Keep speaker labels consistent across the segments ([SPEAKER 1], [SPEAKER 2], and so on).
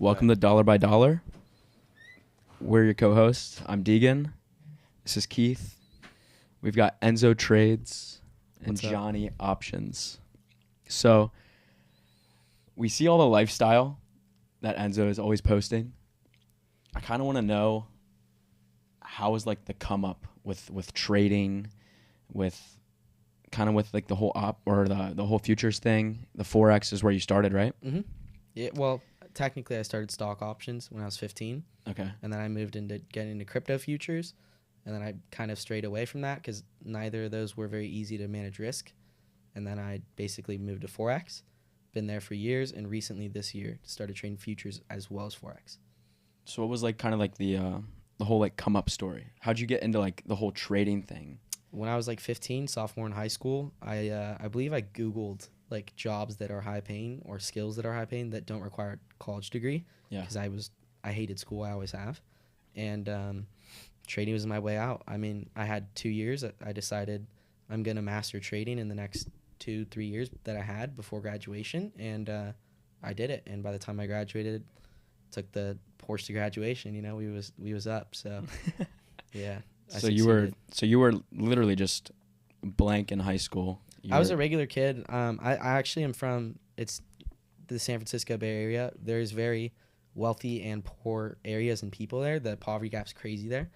[SPEAKER 1] Welcome to Dollar by Dollar. We're your co-hosts. I'm Deegan. This is Keith. We've got Enzo Trades and
[SPEAKER 2] What's up?
[SPEAKER 1] Johnny Options. So we see all the lifestyle that Enzo is always posting. I kind of want to know how is like the come up with trading, with like the whole the whole futures thing. The Forex is where you started, right?
[SPEAKER 2] Mm-hmm. Yeah. Well, technically, I started stock options when I was 15.
[SPEAKER 1] Okay.
[SPEAKER 2] And then I moved into getting into crypto futures, and then I kind of strayed away from that because neither of those were very easy to manage risk. And then I basically moved to Forex. Been there for years, and recently this year started trading futures as well as Forex.
[SPEAKER 1] So what was like kind of like the whole like come up story? How'd you get into like the whole trading thing?
[SPEAKER 2] When I was like 15, sophomore in high school, I believe I Googled like jobs that are high paying or skills that are high paying that don't require a college degree.
[SPEAKER 1] Yeah.
[SPEAKER 2] Because I hated school. I always have. And trading was my way out. I mean, I had 2 years. I decided I'm going to master trading in the next 2-3 years that I had before graduation. And I did it. And by the time I graduated, took the Porsche to graduation, you know, we was up. So, yeah.
[SPEAKER 1] So you were literally just blank in high school.
[SPEAKER 2] I was a regular kid. I actually am from the San Francisco Bay Area. There's very wealthy and poor areas and people there. The poverty gap's crazy there.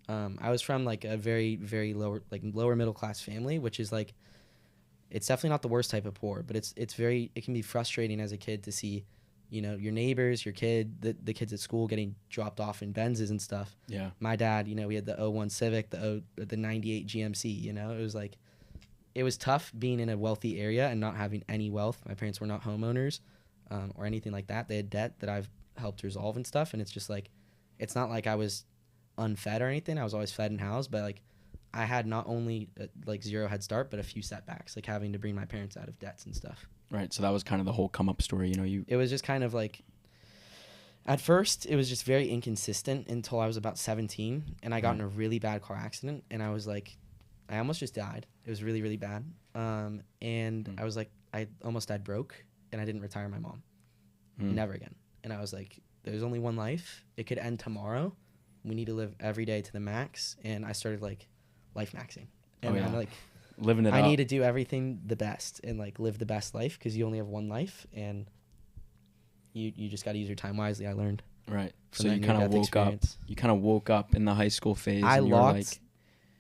[SPEAKER 2] I was from like a very, very lower middle class family, which is like, it's definitely not the worst type of poor, but it can be frustrating as a kid to see, you know, your neighbors, your kid, the kids at school getting dropped off in Benzes and stuff.
[SPEAKER 1] Yeah.
[SPEAKER 2] My dad, you know, we had the '01 Civic, the '98 GMC, you know, it was tough being in a wealthy area and not having any wealth. My parents were not homeowners or anything like that. They had debt that I've helped resolve and stuff. And it's just like, it's not like I was unfed or anything. I was always fed and housed, but like I had not only like zero head start, but a few setbacks, like having to bring my parents out of debts and stuff.
[SPEAKER 1] Right. So that was kind of the whole come up story. You know,
[SPEAKER 2] It was just kind of like, at first it was just very inconsistent until I was about 17 and I got in a really bad car accident and I was like, I almost just died. It was really, really bad. And I was like, I almost died broke and I didn't retire my mom. Never again. And I was like, there's only one life. It could end tomorrow. We need to live every day to the max. And I started like life maxing. And I'm like,
[SPEAKER 1] living it up.
[SPEAKER 2] I need to do everything the best and like live the best life because you only have one life and you just got to use your time wisely. I learned.
[SPEAKER 1] Right. So you kind of woke up. You kind of woke up in the high school phase.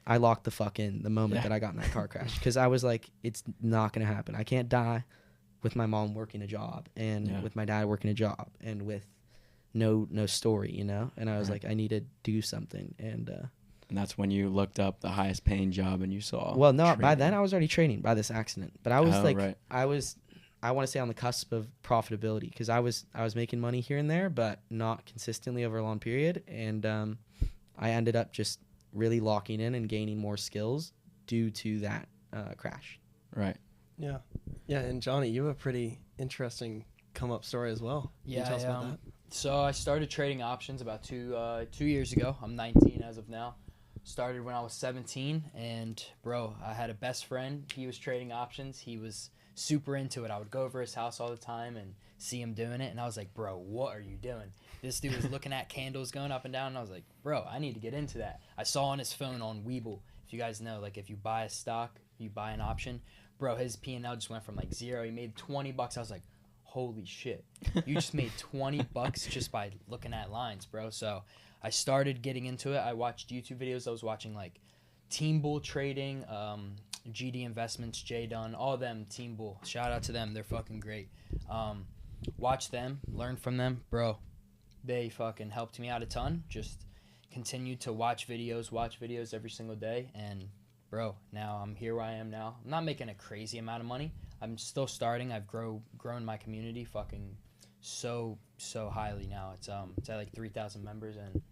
[SPEAKER 2] I locked the fuck in the moment that I got in that car crash because I was like, it's not going to happen. I can't die with my mom working a job and with my dad working a job and with no story, you know? And I was like, I need to do something. And
[SPEAKER 1] that's when you looked up the highest paying job and you saw.
[SPEAKER 2] Well, no,
[SPEAKER 1] trading.
[SPEAKER 2] by then I was already trading by this accident. But I was I want to say on the cusp of profitability because I was making money here and there, but not consistently over a long period. And I ended up just really locking in and gaining more skills due to that crash.
[SPEAKER 1] Right.
[SPEAKER 3] Yeah. Yeah, and Johnny, you have a pretty interesting come-up story as well. Can you tell us about that?
[SPEAKER 4] So I started trading options about 2 years ago. I'm 19 as of now. Started when I was 17, and bro, I had a best friend. He was trading options. He was super into it. I would go over his house all the time and see him doing it, and I was like, bro, what are you doing? This dude was looking at candles going up and down, and I was like, bro, I need to get into that. I saw on his phone on Webull, if you guys know, like if you buy a stock, you buy an option, bro, his P&L just went from like zero. He made $20. I was like, holy shit, you just made $20 just by looking at lines, bro. So I started getting into it. I watched YouTube videos. I was watching like Team Bull Trading, GD Investments, Jay Dunn, all of them, Team Bull. Shout out to them. They're fucking great. Watch them, learn from them, bro. They fucking helped me out a ton. Just continued to watch videos every single day. And bro, now I'm here where I am now. I'm not making a crazy amount of money. I'm still starting. I've grown my community so highly now. It's at like 3,000 members and I'm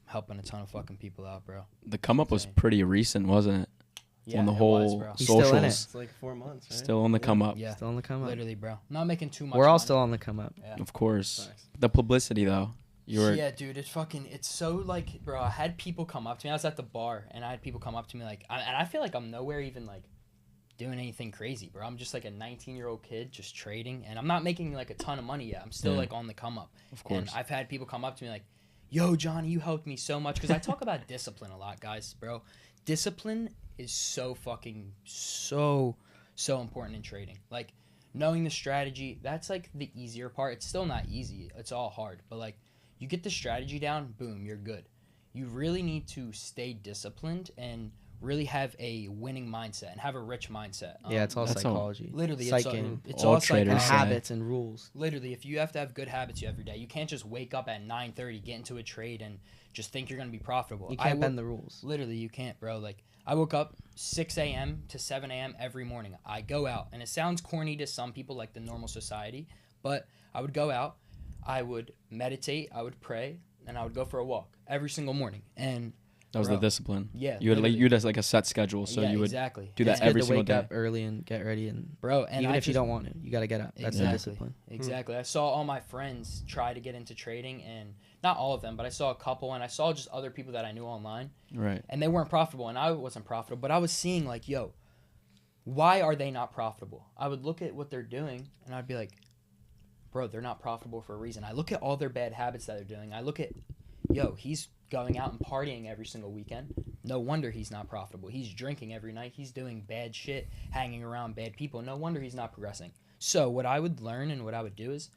[SPEAKER 4] helping a ton of fucking people out, bro.
[SPEAKER 1] The come up was pretty recent, wasn't it?
[SPEAKER 4] Yeah,
[SPEAKER 1] when the
[SPEAKER 4] it
[SPEAKER 1] whole
[SPEAKER 4] was, bro.
[SPEAKER 2] He's still in
[SPEAKER 1] socials
[SPEAKER 2] it.
[SPEAKER 3] It's like 4 months, right?
[SPEAKER 1] still on the come up.
[SPEAKER 4] Yeah,
[SPEAKER 2] Still on the come up.
[SPEAKER 4] literally, bro. Not making too much.
[SPEAKER 2] We're all
[SPEAKER 4] money.
[SPEAKER 2] still on the come up.
[SPEAKER 4] Yeah.
[SPEAKER 1] Of course.
[SPEAKER 3] Nice.
[SPEAKER 1] The publicity though.
[SPEAKER 4] Yeah, dude, it's so like, bro, I had people come up to me. I was at the bar and I had people come up to me like, and I feel like I'm nowhere even like doing anything crazy, bro. I'm just like a 19-year-old kid just trading, and I'm not making like a ton of money yet. I'm still like on the come up.
[SPEAKER 1] Of course.
[SPEAKER 4] And I've had people come up to me like, yo, Johnny, you helped me so much. Because I talk about discipline a lot, guys, bro. Discipline is so important in trading. Like, knowing the strategy, that's like the easier part. It's still not easy. It's all hard. But like, you get the strategy down, boom, you're good. You really need to stay disciplined and really have a winning mindset and have a rich mindset.
[SPEAKER 2] Yeah, it's all
[SPEAKER 1] That's
[SPEAKER 2] psychology.
[SPEAKER 4] Literally,
[SPEAKER 2] Psyching.
[SPEAKER 4] it's
[SPEAKER 1] All
[SPEAKER 4] all
[SPEAKER 1] traders
[SPEAKER 2] And
[SPEAKER 1] say.
[SPEAKER 2] habits and rules.
[SPEAKER 4] Literally, if you have to have good habits every day, you can't just wake up at 9:30, get into a trade, and just think you're going to be profitable.
[SPEAKER 2] You can't bend the rules.
[SPEAKER 4] Literally, you can't, bro. Like, I woke up 6 a.m. to 7 a.m. every morning. I go out, and it sounds corny to some people, like the normal society, but I would go out, I would meditate, I would pray, and I would go for a walk every single morning. And
[SPEAKER 1] That was
[SPEAKER 4] bro,
[SPEAKER 1] the discipline.
[SPEAKER 4] yeah,
[SPEAKER 1] You had
[SPEAKER 4] literally.
[SPEAKER 1] like a set schedule, so
[SPEAKER 4] yeah,
[SPEAKER 1] you would
[SPEAKER 4] exactly.
[SPEAKER 1] do
[SPEAKER 4] And
[SPEAKER 1] that
[SPEAKER 2] It's
[SPEAKER 1] every
[SPEAKER 2] good to
[SPEAKER 1] single
[SPEAKER 2] wake
[SPEAKER 1] day.
[SPEAKER 2] up early and get ready, and
[SPEAKER 4] bro, and
[SPEAKER 2] even
[SPEAKER 4] I
[SPEAKER 2] if you
[SPEAKER 4] just-
[SPEAKER 2] don't want to, you got to get up. That's the
[SPEAKER 4] Exactly.
[SPEAKER 2] discipline.
[SPEAKER 4] Exactly. I saw all my friends try to get into trading, and not all of them, but I saw a couple, and I saw just other people that I knew online,
[SPEAKER 1] Right.
[SPEAKER 4] and they weren't profitable, and I wasn't profitable, but I was seeing like, yo, why are they not profitable? I would look at what they're doing, and I'd be like, bro, they're not profitable for a reason. I look at all their bad habits that they're doing. I look at, yo, he's going out and partying every single weekend. No wonder he's not profitable. He's drinking every night. He's doing bad shit, hanging around bad people. No wonder he's not progressing. So what I would learn and what I would do is,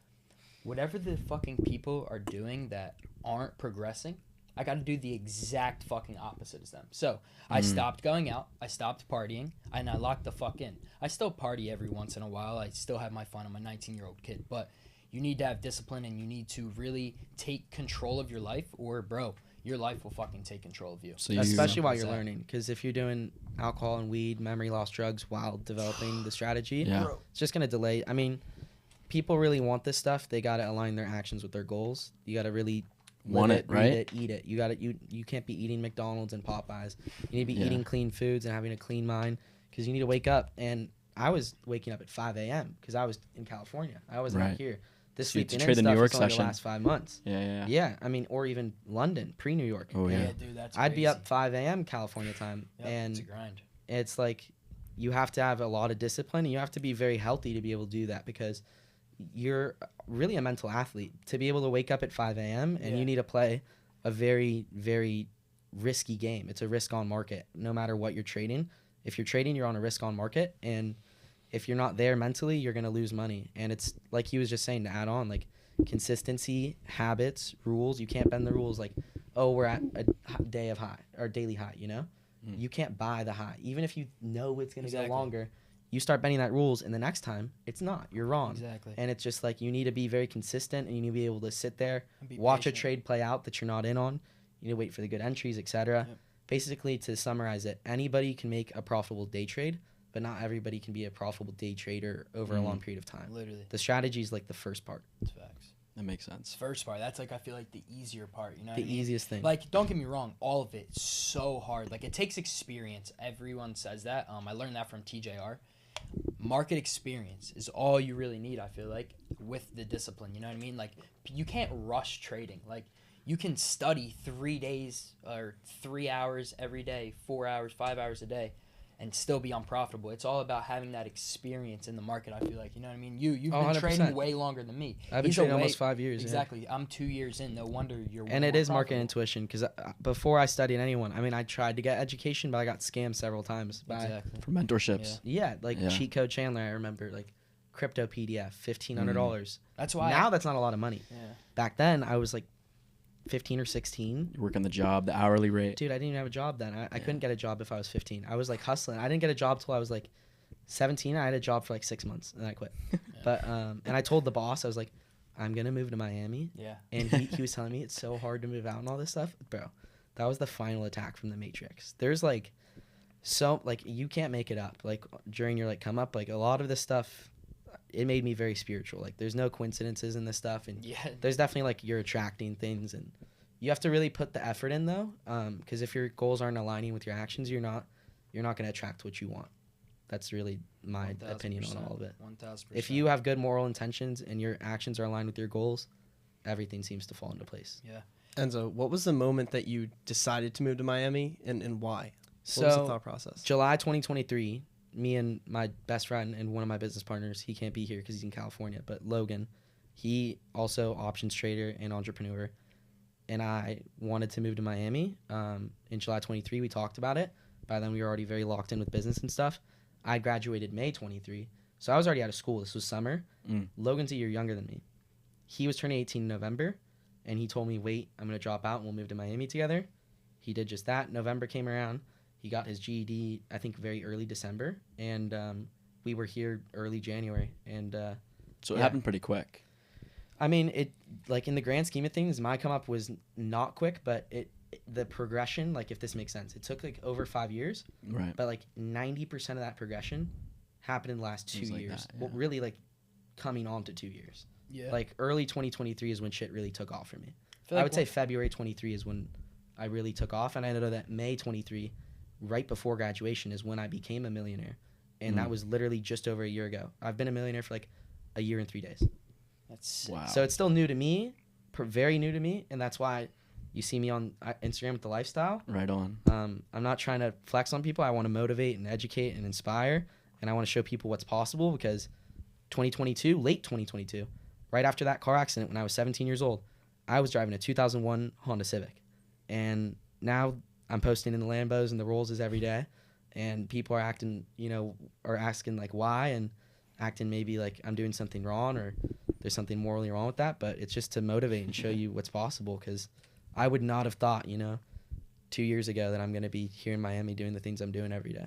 [SPEAKER 4] whatever the fucking people are doing that aren't progressing, I got to do the exact fucking opposite as them. So I stopped going out. I stopped partying, and I locked the fuck in. I still party every once in a while. I still have my fun. I'm a 19-year-old kid. But you need to have discipline, and you need to really take control of your life, or, bro, your life will fucking take control of you.
[SPEAKER 1] So
[SPEAKER 2] Especially while you're
[SPEAKER 4] Exactly.
[SPEAKER 2] learning, because if you're doing alcohol and weed, memory loss drugs while developing the strategy,
[SPEAKER 1] Yeah.
[SPEAKER 2] it's just gonna delay. I mean, people really want this stuff. They gotta align their actions with their goals. You gotta really
[SPEAKER 1] Want
[SPEAKER 2] live
[SPEAKER 1] it,
[SPEAKER 2] breathe
[SPEAKER 1] right?
[SPEAKER 2] it, eat it. You can't be eating McDonald's and Popeyes. You need to be
[SPEAKER 1] Yeah.
[SPEAKER 2] eating clean foods and having a clean mind, because you need to wake up. And I was waking up at 5 a.m. because I was in California. I wasn't out
[SPEAKER 1] Right.
[SPEAKER 2] here. This
[SPEAKER 1] So you
[SPEAKER 2] sleeping
[SPEAKER 1] had to
[SPEAKER 2] in
[SPEAKER 1] trade the
[SPEAKER 2] stuff
[SPEAKER 1] New York
[SPEAKER 2] is only the
[SPEAKER 1] session.
[SPEAKER 2] last 5 months.
[SPEAKER 1] Yeah.
[SPEAKER 2] Yeah, I mean, or even London, pre-New York.
[SPEAKER 1] Oh, yeah.
[SPEAKER 2] And
[SPEAKER 4] dude, that's
[SPEAKER 2] I'd be
[SPEAKER 4] crazy.
[SPEAKER 2] up 5 a.m. California time,
[SPEAKER 4] Yep,
[SPEAKER 2] and
[SPEAKER 4] it's a grind.
[SPEAKER 2] it's like you have to have a lot of discipline, and you have to be very healthy to be able to do that, because you're really a mental athlete. To be able to wake up at 5 a.m. and
[SPEAKER 4] Yeah.
[SPEAKER 2] you need to play a very, very risky game. It's a risk-on market, no matter what you're trading. If you're trading, you're on a risk-on market, and if you're not there mentally, you're going to lose money. And it's like he was just saying, to add on, like, consistency, habits, rules. You can't bend the rules like, oh, we're at a day of high or daily high, you know? You can't buy the high. Even if you know it's going to
[SPEAKER 4] Exactly.
[SPEAKER 2] go longer, you start bending that rules, and the next time, it's not. You're wrong.
[SPEAKER 4] Exactly.
[SPEAKER 2] And it's just like you need to be very consistent, and you need to be able to sit there,
[SPEAKER 4] And be
[SPEAKER 2] watch
[SPEAKER 4] patient.
[SPEAKER 2] a trade play out that you're not in on. You need to wait for the good entries, etc.
[SPEAKER 4] Yep.
[SPEAKER 2] Basically, to summarize it, anybody can make a profitable day trade, but not everybody can be a profitable day trader over a long period of time.
[SPEAKER 4] Literally.
[SPEAKER 2] The strategy is like the first part,
[SPEAKER 4] It's facts.
[SPEAKER 1] That makes sense.
[SPEAKER 4] First part, that's like, I feel like the easier part, you know
[SPEAKER 2] the
[SPEAKER 4] what I mean?
[SPEAKER 2] easiest thing.
[SPEAKER 4] Like, don't get me wrong, all of it's so hard. Like, it takes experience. Everyone says that. I learned that from TJR. Market experience is all you really need, I feel like, with the discipline. You know what I mean? Like, you can't rush trading. Like, you can study 3 days or 3 hours every day, 4 hours, 5 hours a day, and still be unprofitable. It's all about having that experience in the market, I feel like. You know what I mean? You've been
[SPEAKER 2] 100%.
[SPEAKER 4] trading way longer than me.
[SPEAKER 2] I've been
[SPEAKER 4] He's
[SPEAKER 2] trading
[SPEAKER 4] away-
[SPEAKER 2] almost 5 years. yeah.
[SPEAKER 4] Exactly. I'm 2 years in. No wonder you're
[SPEAKER 2] And it
[SPEAKER 4] more
[SPEAKER 2] is market
[SPEAKER 4] profitable.
[SPEAKER 2] intuition, because before I studied anyone, I mean, I tried to get education, but I got scammed several times by
[SPEAKER 4] Exactly.
[SPEAKER 1] For mentorships.
[SPEAKER 2] yeah, like
[SPEAKER 1] Yeah.
[SPEAKER 2] cheat code Chandler. I remember like crypto PDF, $1,500.
[SPEAKER 4] That's why.
[SPEAKER 2] Now that's not a lot of money.
[SPEAKER 4] Yeah.
[SPEAKER 2] Back then, I was like 15 or 16.
[SPEAKER 1] You work on the job, the hourly rate.
[SPEAKER 2] Dude, I didn't even have a job then. I couldn't get a job if I was 15. I was like hustling. I didn't get a job till I was like 17. I had a job for like 6 months and I quit. But and I told the boss, I was like, I'm gonna move to Miami.
[SPEAKER 4] Yeah.
[SPEAKER 2] And he was telling me it's so hard to move out and all this stuff. Bro, that was the final attack from the Matrix. There's like you can't make it up. Like during your like come up, like a lot of this stuff, it made me very spiritual. Like there's no coincidences in this stuff, and
[SPEAKER 4] Yeah.
[SPEAKER 2] there's definitely like you're attracting things, and you have to really put the effort in though, because if your goals aren't aligning with your actions, you're not going to attract what you want. That's really my opinion on all of it.
[SPEAKER 4] 1000%.
[SPEAKER 2] If you have good moral intentions and your actions are aligned with your goals, everything seems to fall into place.
[SPEAKER 3] Enzo, what was the moment that you decided to move to Miami, and why?
[SPEAKER 2] So
[SPEAKER 3] What was the thought process?
[SPEAKER 2] July 2023, me and my best friend and one of my business partners, he can't be here because he's in California, but Logan, he also options trader and entrepreneur. And I wanted to move to Miami. In July 23, we talked about it. By then, we were already very locked in with business and stuff. I graduated May 23, so I was already out of school. This was summer. Logan's a year younger than me. He was turning 18 in November, and he told me, wait, I'm going to drop out and we'll move to Miami together. He did just that. November came around. He got his GED, I think, very early December, and we were here early January. And
[SPEAKER 1] so it happened pretty quick.
[SPEAKER 2] I mean, it like in the grand scheme of things, my come up was not quick, but the progression, like if this makes sense, it took like over 5 years,
[SPEAKER 1] Right.
[SPEAKER 2] but like 90% of that progression happened in the last 2
[SPEAKER 1] It was like
[SPEAKER 2] years.
[SPEAKER 1] that, yeah.
[SPEAKER 2] Well, really like coming on to 2 years.
[SPEAKER 4] Yeah.
[SPEAKER 2] Like early 2023 is when shit really took off for me.
[SPEAKER 4] feel
[SPEAKER 2] I
[SPEAKER 4] like
[SPEAKER 2] would say February 23 is when I really took off, and I know that May 23, right before graduation, is when I became a millionaire, and that was literally just over a year ago. I've been a millionaire for like a year and 3 days.
[SPEAKER 4] That's
[SPEAKER 1] Wow.
[SPEAKER 2] So it's still new to me, very new to me, and that's why you see me on Instagram with the lifestyle.
[SPEAKER 1] Right on.
[SPEAKER 2] I'm not trying to flex on people. I want to motivate and educate and inspire, and I want to show people what's possible because 2022, late 2022, right after that car accident when I was 17 years old, I was driving a 2001 Honda Civic, and now I'm posting in the Lambos and the Rollses every day, and people are acting, are asking like why and acting maybe like I'm doing something wrong or there's something morally wrong with that, but it's just to motivate and show you what's possible because I would not have thought, 2 years ago that I'm going to be here in Miami doing the things I'm doing every day.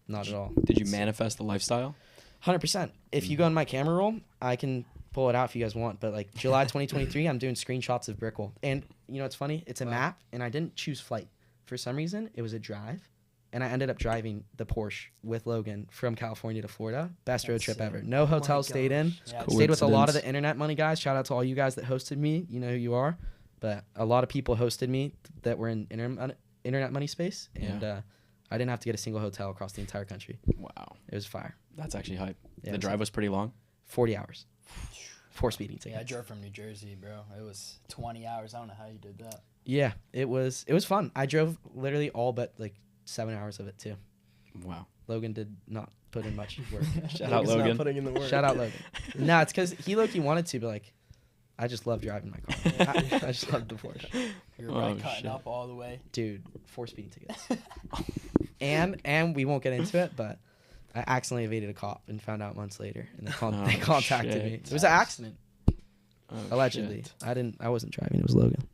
[SPEAKER 2] Not at all.
[SPEAKER 1] Did you manifest the lifestyle?
[SPEAKER 2] 100%. If you go on my camera roll, I can pull it out if you guys want, but like July 2023, I'm doing screenshots of Brickell. And it's funny, it's a map, and I didn't choose flight. For some reason, it was a drive, and I ended up driving the Porsche with Logan from California to Florida. Best road
[SPEAKER 4] That's
[SPEAKER 2] trip
[SPEAKER 4] sick.
[SPEAKER 2] ever. No hotel stayed in.
[SPEAKER 4] Yeah,
[SPEAKER 1] Cool.
[SPEAKER 2] Stayed with a lot of the
[SPEAKER 1] Coincidence.
[SPEAKER 2] internet money guys. Shout out to all you guys that hosted me. You know who you are. But a lot of people hosted me that were in internet money space, and I didn't have to get a single hotel across the entire country.
[SPEAKER 1] Wow.
[SPEAKER 2] It was fire.
[SPEAKER 1] That's actually hype.
[SPEAKER 2] Yeah,
[SPEAKER 1] The
[SPEAKER 2] it was
[SPEAKER 1] drive was pretty long.
[SPEAKER 2] 40 hours. 4 speeding tickets.
[SPEAKER 4] Yeah, I drove from New Jersey, bro. It was 20 hours. I don't know how you did that.
[SPEAKER 2] Yeah, it was fun. I drove literally all but like 7 hours of it too.
[SPEAKER 1] Wow.
[SPEAKER 2] Logan did not put in much work.
[SPEAKER 1] Shout out
[SPEAKER 3] Logan's not
[SPEAKER 1] Logan.
[SPEAKER 3] putting in the work.
[SPEAKER 2] Shout out Logan. No, it's because he low-key wanted to, but like, I just love driving my car. I just love the Porsche.
[SPEAKER 4] You're
[SPEAKER 1] Oh,
[SPEAKER 4] right, cutting
[SPEAKER 1] shit.
[SPEAKER 4] up all the way.
[SPEAKER 2] Dude, 4 speeding tickets. And we won't get into it, but I accidentally evaded a cop and found out months later, and they
[SPEAKER 1] Oh,
[SPEAKER 2] they contacted
[SPEAKER 1] shit.
[SPEAKER 2] me. It was an accident,
[SPEAKER 1] Oh,
[SPEAKER 2] allegedly.
[SPEAKER 1] shit.
[SPEAKER 2] I wasn't driving. It was Logan.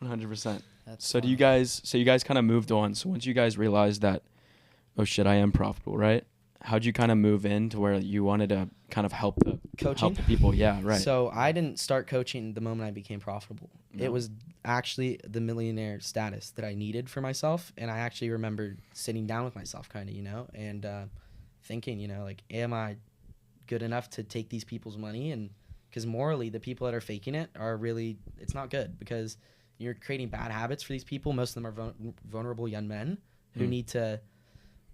[SPEAKER 1] 100%.
[SPEAKER 4] That's
[SPEAKER 1] So
[SPEAKER 4] funny.
[SPEAKER 1] you guys kind of moved on. So once you guys realized that, oh shit, I am profitable, right? How'd you kind of move in to where you wanted to kind of help the
[SPEAKER 2] Coaching?
[SPEAKER 1] people? Yeah, right.
[SPEAKER 2] So I didn't start coaching the moment I became profitable.
[SPEAKER 1] No.
[SPEAKER 2] It was actually the millionaire status that I needed for myself, and I actually remember sitting down with myself, kind of, and thinking, like, am I good enough to take these people's money? And because morally, the people that are faking it are really, it's not good because you're creating bad habits for these people. Most of them are vulnerable young men who need to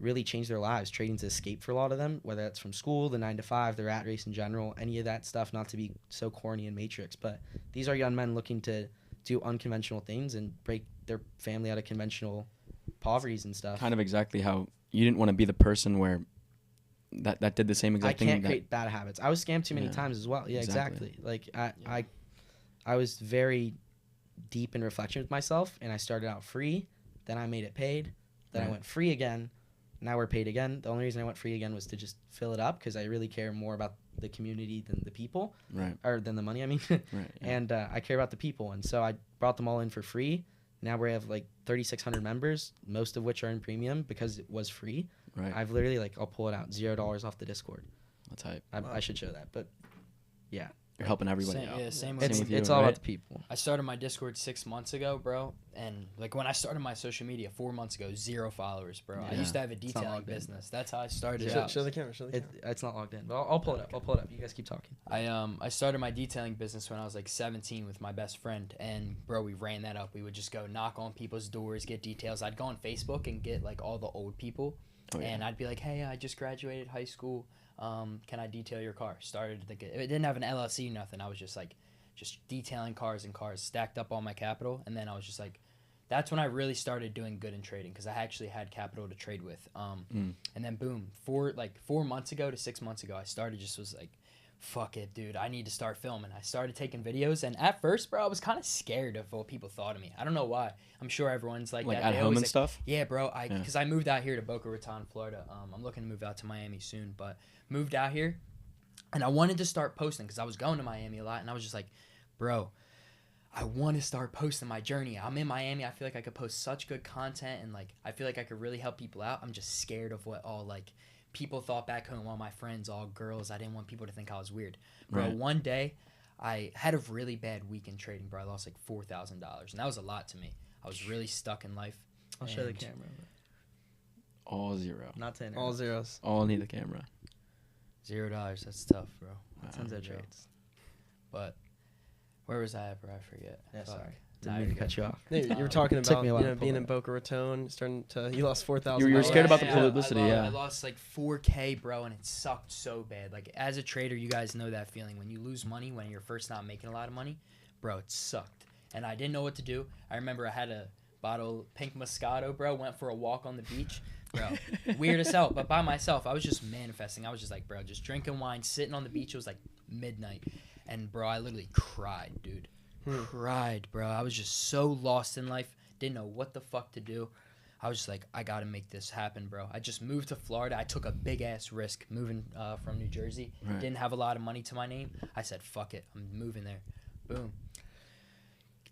[SPEAKER 2] really change their lives. Trading's an escape for a lot of them, whether that's from school, the 9 to 5, the rat race in general, any of that stuff, not to be so corny and matrix, but these are young men looking to do unconventional things and break their family out of conventional poverties and stuff.
[SPEAKER 1] Kind of exactly how you didn't want to be the person where that did the same
[SPEAKER 2] I
[SPEAKER 1] exact thing.
[SPEAKER 2] can't create bad habits. I was scammed too many
[SPEAKER 1] Yeah.
[SPEAKER 2] times as well. Yeah,
[SPEAKER 1] Exactly.
[SPEAKER 2] Like I was very deep in reflection with myself, and I started out free, then I made it paid, then I
[SPEAKER 1] Right.
[SPEAKER 2] went free again. Now we're paid again. The only reason I went free again was to just fill it up because I really care more about the community than the people,
[SPEAKER 1] Right.
[SPEAKER 2] or than the money. I mean,
[SPEAKER 1] Right. Yeah.
[SPEAKER 2] and I care about the people, and so I brought them all in for free. Now we have like 3,600 members, most of which are in premium because it was free.
[SPEAKER 1] Right.
[SPEAKER 2] I've literally I'll pull it out, $0 off the Discord.
[SPEAKER 1] That's hype.
[SPEAKER 2] I should show that, but yeah,
[SPEAKER 1] You're helping everybody
[SPEAKER 4] Same,
[SPEAKER 1] out.
[SPEAKER 4] yeah, same
[SPEAKER 1] Same
[SPEAKER 4] with
[SPEAKER 1] with
[SPEAKER 4] me.
[SPEAKER 1] you,
[SPEAKER 2] it's all
[SPEAKER 1] right?
[SPEAKER 2] about the people.
[SPEAKER 4] I started my Discord 6 months ago, bro, and like when I started my social media 4 months ago, 0 followers, bro. I
[SPEAKER 2] Yeah.
[SPEAKER 4] used to have a
[SPEAKER 2] not
[SPEAKER 4] detailing
[SPEAKER 2] logged in.
[SPEAKER 4] business. That's how I started
[SPEAKER 3] Show,
[SPEAKER 4] out.
[SPEAKER 3] show the camera. Show the camera.
[SPEAKER 2] It's not logged in, but I'll pull it up. I'll pull it up. You guys keep talking.
[SPEAKER 4] I started my detailing business when I was like 17 with my best friend, and bro, we ran that up. We would just go knock on people's doors, get details. I'd go on Facebook and get like all the old people,
[SPEAKER 1] Oh, yeah.
[SPEAKER 4] and I'd be like, hey, I just graduated high school. Can I detail your car? Started like it didn't have an LLC, nothing. I was just like detailing cars and cars, stacked up all my capital, and then I was just like that's when I really started doing good in trading because I actually had capital to trade with. And then boom, 4 months ago to 6 months ago, I started was like, fuck it, dude, I need to start filming. I started taking videos, and at first, bro, I was kind of scared of what people thought of me. I don't know why. I'm sure everyone's like that.
[SPEAKER 1] At home and stuff?
[SPEAKER 4] Yeah, bro, because I moved out here to Boca Raton, Florida. I'm looking to move out to Miami soon, but moved out here, and I wanted to start posting because I was going to Miami a lot, and I was just like, bro, I want to start posting my journey. I'm in Miami. I feel like I could post such good content, and like I feel like I could really help people out. I'm just scared of what all like people thought back home, all my friends, all girls. I didn't want people to think I was weird. Bro,
[SPEAKER 1] Right.
[SPEAKER 4] One day I had a really bad week in trading, bro. I lost like $4,000, and that was a lot to me. I was really stuck in life.
[SPEAKER 2] I'll show the
[SPEAKER 4] And-
[SPEAKER 2] camera.
[SPEAKER 1] All 0.
[SPEAKER 2] Not to
[SPEAKER 3] All zeros.
[SPEAKER 1] All need the camera.
[SPEAKER 4] $0. That's tough, bro.
[SPEAKER 2] That's Enzo
[SPEAKER 4] Joe.
[SPEAKER 2] trades.
[SPEAKER 4] But where was I at, bro? I forget.
[SPEAKER 2] Yeah,
[SPEAKER 4] Fuck.
[SPEAKER 2] sorry.
[SPEAKER 4] Nah,
[SPEAKER 2] Didn't mean
[SPEAKER 4] you're
[SPEAKER 2] to cut
[SPEAKER 4] good.
[SPEAKER 2] you off.
[SPEAKER 3] Yeah, you were talking
[SPEAKER 2] Took
[SPEAKER 3] about
[SPEAKER 2] me a while to pull
[SPEAKER 3] being
[SPEAKER 2] that
[SPEAKER 3] in
[SPEAKER 2] up.
[SPEAKER 3] Boca Raton, starting to you lost $4,000.
[SPEAKER 1] You were scared about the
[SPEAKER 4] Yeah,
[SPEAKER 1] publicity,
[SPEAKER 4] I
[SPEAKER 1] yeah.
[SPEAKER 4] lost like 4K, bro, and it sucked so bad. Like as a trader, you guys know that feeling when you lose money when you're first not making a lot of money, bro. It sucked, and I didn't know what to do. I remember I had a bottle of pink Moscato, bro. Went for a walk on the beach, bro. Weird as hell, but by myself. I was just manifesting. I was just like, bro, just drinking wine, sitting on the beach. It was like midnight, and bro, I literally cried, dude. Cried, bro. I was just so lost in life. Didn't know what the fuck to do. I was just like, I gotta make this happen, bro. I just moved to Florida. I took a big ass risk moving from New Jersey.
[SPEAKER 1] Right.
[SPEAKER 4] Didn't have a lot of money to my name. I said, fuck it. I'm moving there. Boom.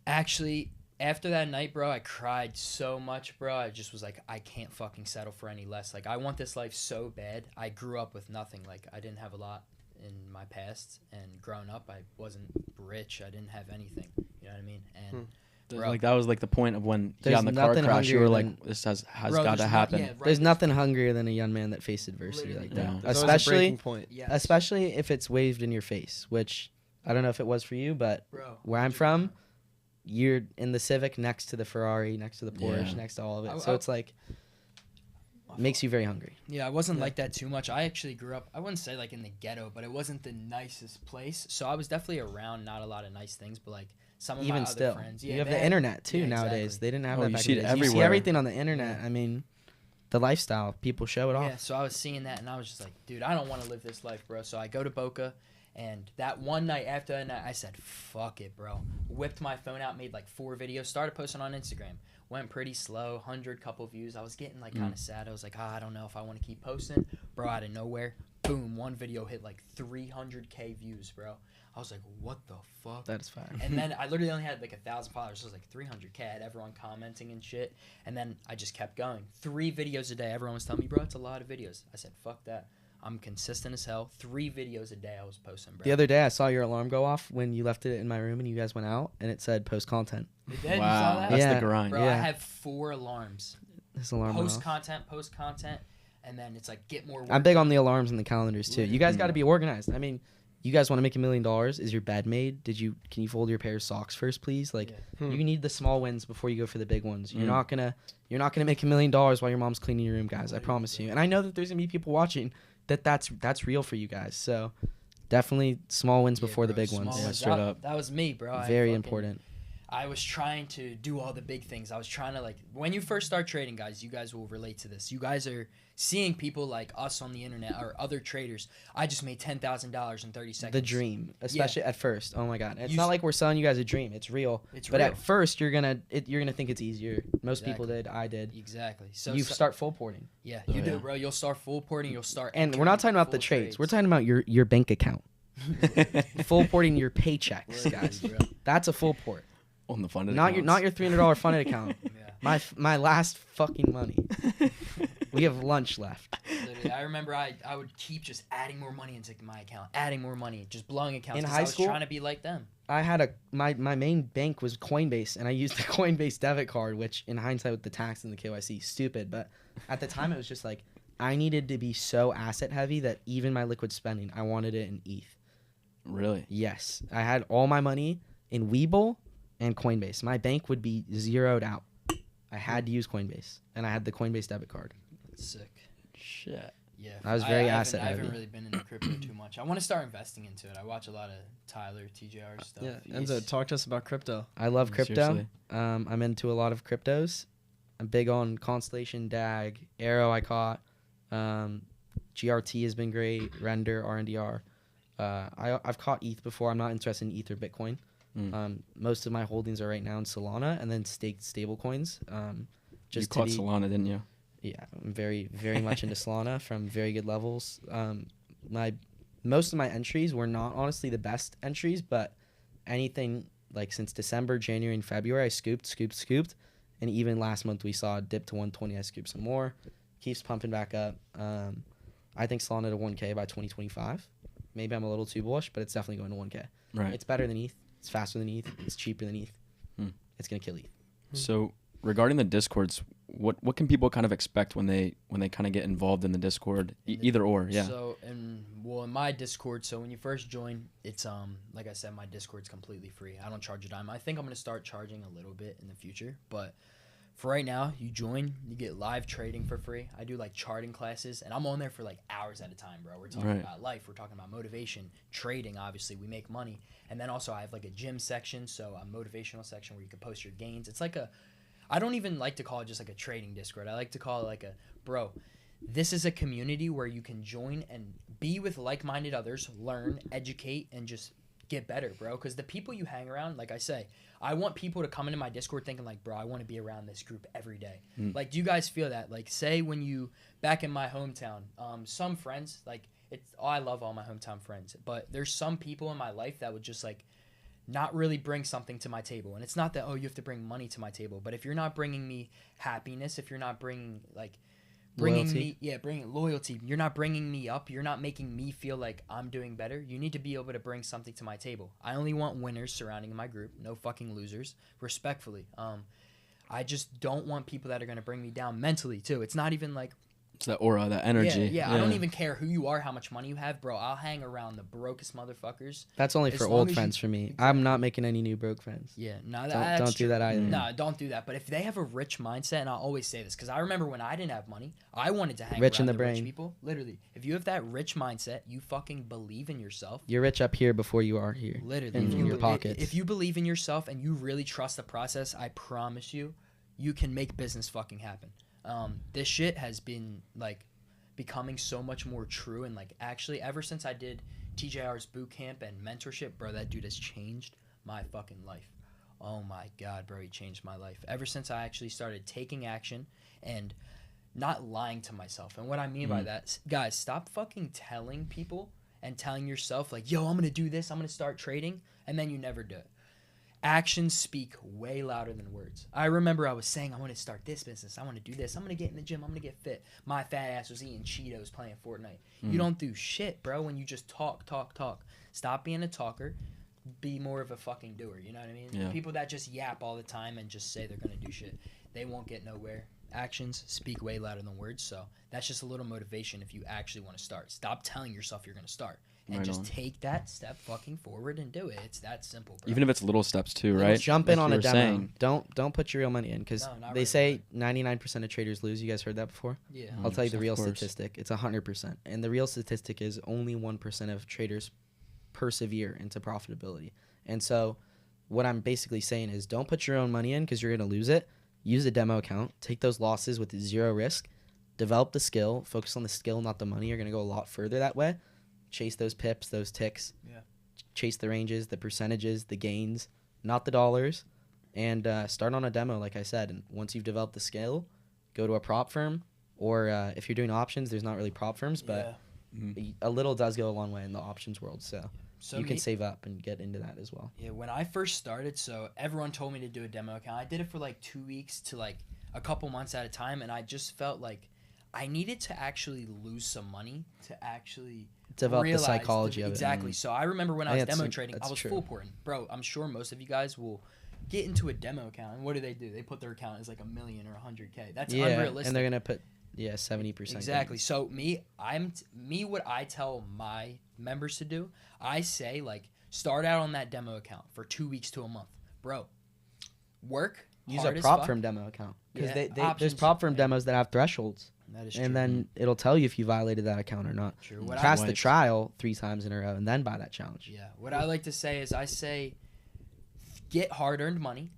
[SPEAKER 4] Actually, after that night, bro, I cried so much, bro. I just was like, I can't fucking settle for any less. Like, I want this life so bad. I grew up with nothing. Like, I didn't have a lot in my past, and growing up, I wasn't rich. I didn't have anything. You know what I mean? And bro,
[SPEAKER 1] Like that was like the point of when he
[SPEAKER 2] There's
[SPEAKER 1] got in the car
[SPEAKER 2] nothing
[SPEAKER 1] crash. You were
[SPEAKER 2] hungrier
[SPEAKER 1] like, this has
[SPEAKER 4] bro,
[SPEAKER 1] got to
[SPEAKER 4] there's
[SPEAKER 1] happen.
[SPEAKER 4] yeah, right,
[SPEAKER 2] There's nothing hungrier than a young man that faced adversity like
[SPEAKER 4] Literally.
[SPEAKER 2] that.
[SPEAKER 1] Yeah.
[SPEAKER 3] There's always a
[SPEAKER 2] Especially,
[SPEAKER 3] breaking point.
[SPEAKER 4] yes.
[SPEAKER 2] especially if it's waved in your face, which I don't know if it was for you, but
[SPEAKER 4] bro,
[SPEAKER 2] where I'm from, you're in the Civic next to the Ferrari, next to the Porsche,
[SPEAKER 1] Yeah.
[SPEAKER 2] next to all of it.
[SPEAKER 4] I-
[SPEAKER 2] So
[SPEAKER 4] I-
[SPEAKER 2] it's like makes you very hungry.
[SPEAKER 4] Yeah, I wasn't
[SPEAKER 3] Yeah.
[SPEAKER 4] like that too much. I actually grew up, I wouldn't say like in the ghetto, but it wasn't the nicest place. So I was definitely around not a lot of nice things, but like some of my
[SPEAKER 2] Even
[SPEAKER 4] other
[SPEAKER 2] still,
[SPEAKER 4] friends.
[SPEAKER 2] you
[SPEAKER 4] Yeah,
[SPEAKER 2] have
[SPEAKER 4] they
[SPEAKER 2] the
[SPEAKER 4] had-
[SPEAKER 2] internet too
[SPEAKER 4] yeah,
[SPEAKER 2] nowadays.
[SPEAKER 4] exactly.
[SPEAKER 2] They didn't have
[SPEAKER 1] Oh,
[SPEAKER 2] that
[SPEAKER 1] you
[SPEAKER 2] back
[SPEAKER 1] see
[SPEAKER 2] in
[SPEAKER 1] it
[SPEAKER 2] the days. You see
[SPEAKER 1] everywhere.
[SPEAKER 2] everything on the internet.
[SPEAKER 4] Yeah.
[SPEAKER 2] I mean, the lifestyle, people show it
[SPEAKER 4] Yeah,
[SPEAKER 2] off.
[SPEAKER 4] so I was seeing that and I was just like, dude, I don't want to live this life, bro. So I go to Boca, and that one night after that night, I said, fuck it, bro. Whipped my phone out, made like 4 videos, started posting on Instagram. Went pretty slow, 100 couple views. I was getting like kind of sad. I was like, I don't know if I want to keep posting. Bro, out of nowhere, boom, one video hit like 300K views, bro. I was like, what the fuck?
[SPEAKER 2] That is fine.
[SPEAKER 4] And then I literally only had like 1,000 followers. So it was like 300K. I had everyone commenting and shit. And then I just kept going. 3 videos a day. Everyone was telling me, bro, it's a lot of videos. I said, fuck that. I'm consistent as hell. 3 videos a day I was posting, bro.
[SPEAKER 2] The other day, I saw your alarm go off when you left it in my room and you guys went out, and it said post content.
[SPEAKER 4] You did? You saw
[SPEAKER 1] Wow,
[SPEAKER 4] that?
[SPEAKER 1] that's
[SPEAKER 2] Yeah.
[SPEAKER 1] the grind.
[SPEAKER 4] Bro, I
[SPEAKER 2] Yeah.
[SPEAKER 4] have 4 alarms.
[SPEAKER 2] This alarm went
[SPEAKER 4] Post
[SPEAKER 2] off.
[SPEAKER 4] content, and then it's like get more work.
[SPEAKER 2] I'm big on the alarms and the calendars too. You guys
[SPEAKER 1] Mhm.
[SPEAKER 2] got to be organized. I mean, you guys want to make $1 million? Is your bed made? Can you fold your pair of socks first, please? Like,
[SPEAKER 4] Yeah.
[SPEAKER 2] you need the small wins before you go for the big ones. You're
[SPEAKER 1] Mm.
[SPEAKER 2] not gonna make $1 million while your mom's cleaning your room, guys. I promise you. And I know that there's gonna be people watching that's real for you guys. So definitely small wins
[SPEAKER 4] Yeah,
[SPEAKER 2] before the
[SPEAKER 4] bro,
[SPEAKER 2] big
[SPEAKER 4] small
[SPEAKER 2] ones.
[SPEAKER 1] Yeah,
[SPEAKER 4] ones.
[SPEAKER 1] straight
[SPEAKER 4] That-
[SPEAKER 1] up.
[SPEAKER 4] That was me, bro.
[SPEAKER 2] Very
[SPEAKER 4] fucking-
[SPEAKER 2] important.
[SPEAKER 4] I was trying to do all the big things. I was trying to like when you first start trading, guys, you guys will relate to this. You guys are seeing people like us on the internet or other traders. I just made $10,000 in 30 seconds.
[SPEAKER 2] The dream, especially at first. Oh my God, it's
[SPEAKER 4] You
[SPEAKER 2] not
[SPEAKER 4] s-
[SPEAKER 2] like we're selling you guys a dream. It's real.
[SPEAKER 4] It's
[SPEAKER 2] But
[SPEAKER 4] real.
[SPEAKER 2] at first, you're gonna think it's easier. Most people
[SPEAKER 4] Exactly.
[SPEAKER 2] did. I did.
[SPEAKER 4] Exactly. So
[SPEAKER 2] You start full porting.
[SPEAKER 4] Yeah,
[SPEAKER 1] Oh,
[SPEAKER 4] you do,
[SPEAKER 1] yeah.
[SPEAKER 4] bro. You'll start full porting. You'll start.
[SPEAKER 2] And we're not talking about the
[SPEAKER 4] full
[SPEAKER 2] trades. We're talking about your bank account. Full porting your paychecks, guys.
[SPEAKER 4] bro.
[SPEAKER 2] That's a full port.
[SPEAKER 1] On the funded
[SPEAKER 2] Not your
[SPEAKER 1] accounts.
[SPEAKER 2] $300 funded account.
[SPEAKER 4] Yeah.
[SPEAKER 2] My last fucking money. We have lunch left.
[SPEAKER 4] Literally, I remember I would keep just adding more money into my account, adding more money, just blowing accounts.
[SPEAKER 2] In
[SPEAKER 4] 'cause
[SPEAKER 2] high
[SPEAKER 4] I was
[SPEAKER 2] school?
[SPEAKER 4] trying to be like them.
[SPEAKER 2] I had my main bank was Coinbase, and I used the Coinbase debit card, which in hindsight with the tax and the KYC, stupid. But at the time, it was just like I needed to be so asset heavy that even my liquid spending, I wanted it in ETH.
[SPEAKER 1] Really?
[SPEAKER 2] Yes, I had all my money in Webull and Coinbase. My bank would be zeroed out. I had to use Coinbase, and I had the Coinbase debit card.
[SPEAKER 4] Sick.
[SPEAKER 1] Shit.
[SPEAKER 4] Yeah,
[SPEAKER 2] I was very
[SPEAKER 4] I
[SPEAKER 2] asset
[SPEAKER 4] haven't
[SPEAKER 2] heavy.
[SPEAKER 4] really been into crypto too much. I want to start investing into it. I watch a lot of Tyler, TJR stuff.
[SPEAKER 3] Yeah,
[SPEAKER 4] He's-
[SPEAKER 3] Enzo, talk to us about crypto.
[SPEAKER 2] I love crypto.
[SPEAKER 1] Seriously.
[SPEAKER 2] I'm into a lot of cryptos. I'm big on Constellation, DAG, Arrow. I caught. GRT has been great. Render, RNDR. I've caught ETH before. I'm not interested in ETH or Bitcoin. Most of my holdings are right now in Solana and then staked stable coins.
[SPEAKER 1] You caught Solana, didn't you?
[SPEAKER 2] Yeah, I'm very, very much into Solana from very good levels. Most of my entries were not honestly the best entries, but anything like since December, January, and February, I scooped. And even last month, we saw a dip to 120. I scooped some more. Keeps pumping back up. I think Solana to 1K by 2025. Maybe I'm a little too bullish, but it's definitely going to 1K.
[SPEAKER 1] Right.
[SPEAKER 2] It's better than ETH. It's faster than ETH. It's cheaper than ETH. It's going to kill ETH.
[SPEAKER 1] So regarding the Discords, what can people kind of expect when they kind of get involved in the Discord? Either or, yeah.
[SPEAKER 4] So in my Discord, so when you first join, it's like I said, my Discord's completely free. I don't charge a dime. I think I'm gonna start charging a little bit in the future, but for right now, you join, you get live trading for free. I do like charting classes, and I'm on there for like hours at a time, bro. We're talking about life, we're talking about motivation, trading. Obviously, we make money, and then also I have like a gym section, so a motivational section where you can post your gains. It's like I don't even like to call it just like a trading Discord. I like to call it like this is a community where you can join and be with like-minded others, learn, educate, and just get better, bro. Because the people you hang around, like I say, I want people to come into my Discord thinking like, bro, I want to be around this group every day. Like, do you guys feel that? Like, say when you, back in my hometown, some friends, like, I love all my hometown friends, but there's some people in my life that would just like, not really bring something to my table. And it's not that, you have to bring money to my table, but if you're not bringing me happiness, if you're not bringing
[SPEAKER 2] Loyalty.
[SPEAKER 4] bringing loyalty, you're not bringing me up, you're not making me feel like I'm doing better, you need to be able to bring something to my table. I only want winners surrounding my group, no fucking losers, respectfully. I just don't want people that are going to bring me down mentally too. It's not even like,
[SPEAKER 1] It's that aura, that energy.
[SPEAKER 4] Yeah, I don't even care who you are, how much money you have, bro. I'll hang around the brokest motherfuckers.
[SPEAKER 2] That's only
[SPEAKER 4] As
[SPEAKER 2] for
[SPEAKER 4] long
[SPEAKER 2] old
[SPEAKER 4] as
[SPEAKER 2] friends for me. I'm not making any new broke friends.
[SPEAKER 4] Yeah, no,
[SPEAKER 2] Don't do that either.
[SPEAKER 4] No, don't do that. But if they have a rich mindset, and I'll always say this, because I remember when I didn't have money, I wanted to hang
[SPEAKER 2] Rich
[SPEAKER 4] around
[SPEAKER 2] in the
[SPEAKER 4] rich
[SPEAKER 2] brain.
[SPEAKER 4] people. Literally, if you have that rich mindset, you fucking believe in yourself.
[SPEAKER 2] You're rich up here before you are here.
[SPEAKER 4] Literally,
[SPEAKER 2] In your pockets.
[SPEAKER 4] If you believe in yourself and you really trust the process, I promise you, you can make business fucking happen. This shit has been like becoming so much more true, and like actually ever since I did TJR's boot camp and mentorship, bro, that dude has changed my fucking life. Oh my god, bro, he changed my life ever since I actually started taking action and not lying to myself. And what I mean by that, guys, stop fucking telling people and telling yourself like, yo, I'm gonna do this, I'm gonna start trading, and then you never do it. Actions speak way louder than words. I remember I was saying, I want to start this business. I want to do this. I'm going to get in the gym. I'm going to get fit. My fat ass was eating Cheetos playing Fortnite. You don't do shit, bro, when you just talk. Stop being a talker. Be more of a fucking doer. You know what I mean?
[SPEAKER 1] Yeah.
[SPEAKER 4] People that just yap all the time and just say they're going to do shit, they won't get nowhere. Actions speak way louder than words. So that's just a little motivation if you actually want to start. Stop telling yourself you're going to start. And
[SPEAKER 1] Right
[SPEAKER 4] just
[SPEAKER 1] on.
[SPEAKER 4] take that step fucking forward and do it. It's that simple, bro.
[SPEAKER 1] Even if it's little steps too, right?
[SPEAKER 2] Jump in
[SPEAKER 1] Like
[SPEAKER 2] on
[SPEAKER 1] you
[SPEAKER 2] a
[SPEAKER 1] were
[SPEAKER 2] demo.
[SPEAKER 1] saying.
[SPEAKER 2] Don't put your real money in, because
[SPEAKER 4] No, not
[SPEAKER 2] they
[SPEAKER 4] really,
[SPEAKER 2] say 99% of traders lose. You guys heard that before?
[SPEAKER 4] Yeah.
[SPEAKER 2] I'll tell you the
[SPEAKER 1] 100%,
[SPEAKER 2] real
[SPEAKER 1] of course.
[SPEAKER 2] statistic. It's 100%. And the real statistic is only 1% of traders persevere into profitability. And so what I'm basically saying is don't put your own money in because you're going to lose it. Use a demo account. Take those losses with zero risk. Develop the skill. Focus on the skill, not the money. You're going to go a lot further that way. Chase those pips, those ticks.
[SPEAKER 4] Yeah.
[SPEAKER 2] Chase the ranges, the percentages, the gains, not the dollars. And start on a demo, like I said. And once you've developed the skill, go to a prop firm. Or if you're doing options, there's not really prop firms, but a little does go a long way in the options world. So you can save up and get into that as well.
[SPEAKER 4] Yeah, when I first started, so everyone told me to do a demo account. I did it for like 2 weeks to like a couple months at a time, and I just felt like I needed to actually lose some money to actually
[SPEAKER 2] Develop the
[SPEAKER 4] realize
[SPEAKER 2] psychology of it.
[SPEAKER 4] Exactly. So I remember when I
[SPEAKER 2] I
[SPEAKER 4] was
[SPEAKER 2] think
[SPEAKER 4] demo
[SPEAKER 2] that's-
[SPEAKER 4] trading, I
[SPEAKER 2] that's
[SPEAKER 4] was
[SPEAKER 2] true.
[SPEAKER 4] full porting. Bro, I'm sure most of you guys will get into a demo account, and what do? They put their account as like $1 million or 100K. That's unrealistic.
[SPEAKER 2] And they're going to put 70%.
[SPEAKER 4] Exactly. So what I tell my members to do, I say like start out on that demo account for 2 weeks to a month, bro. Work.
[SPEAKER 2] Use
[SPEAKER 4] hard
[SPEAKER 2] a
[SPEAKER 4] as
[SPEAKER 2] prop
[SPEAKER 4] fuck.
[SPEAKER 2] firm demo account. Because
[SPEAKER 4] Yeah,
[SPEAKER 2] there's
[SPEAKER 4] options,
[SPEAKER 2] prop firm
[SPEAKER 4] yeah.
[SPEAKER 2] demos that have thresholds.
[SPEAKER 4] That is true.
[SPEAKER 2] And then it'll tell you if you violated that account or not.
[SPEAKER 4] True.
[SPEAKER 2] Pass the trial 3 times in a row and then buy that challenge.
[SPEAKER 4] Yeah. What I like to say is get hard-earned money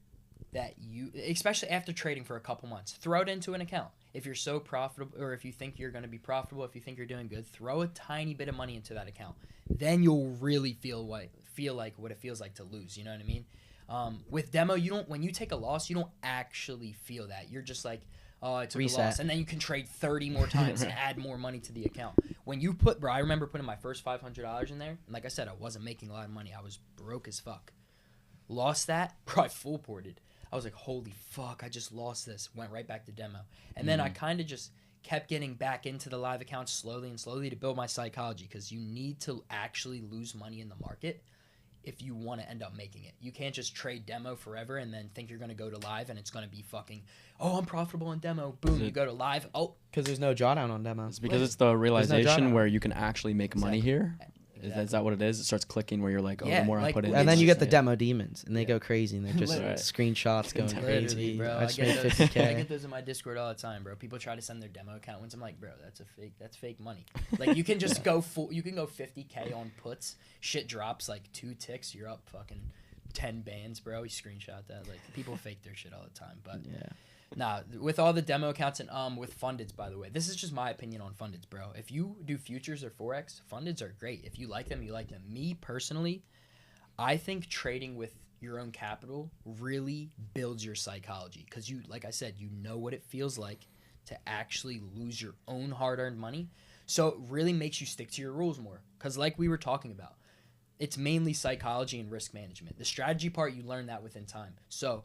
[SPEAKER 4] that you, especially after trading for a couple months, throw it into an account. If you're so profitable, or if you think you're going to be profitable, if you think you're doing good, throw a tiny bit of money into that account. Then you'll really feel like what it feels like to lose. You know what I mean? With demo, when you take a loss, you don't actually feel that. You're just like, oh, I took a loss. And then you can trade 30 more times and add more money to the account. When you I remember putting my first $500 in there. And like I said, I wasn't making a lot of money. I was broke as fuck. Lost that, bro, I full ported. I was like, holy fuck, I just lost this. Went right back to demo. And then I kind of just kept getting back into the live accounts slowly and slowly to build my psychology, because you need to actually lose money in the market if you want to end up making it. You can't just trade demo forever and then think you're going to go to live and it's going to be fucking, oh, I'm profitable in demo. Boom, you go to live. Oh.
[SPEAKER 2] Because there's no drawdown on demo.
[SPEAKER 1] It's because it's the realization where you can actually make money here. Is that what it is? It starts clicking where you're like, oh, the more I put in.
[SPEAKER 2] And then you get the demo demons, and they go crazy, and they're just screenshots going crazy.
[SPEAKER 4] Bro,
[SPEAKER 2] I just made 50K.
[SPEAKER 4] I get those in my Discord all the time, bro. People try to send their demo account once. I'm like, bro, that's fake money. Like, you can just go you can go 50K on puts. Shit drops like 2 ticks. You're up fucking 10 bands, bro. You screenshot that. Like, people fake their shit all the time. But
[SPEAKER 2] yeah.
[SPEAKER 4] Nah, with all the demo accounts and with fundeds, by the way, this is just my opinion on fundeds, bro. If you do futures or Forex, fundeds are great. If you like them, you like them. Me, personally, I think trading with your own capital really builds your psychology, because you, like I said, you know what it feels like to actually lose your own hard-earned money. So it really makes you stick to your rules more, because like we were talking about, it's mainly psychology and risk management. The strategy part, you learn that within time. So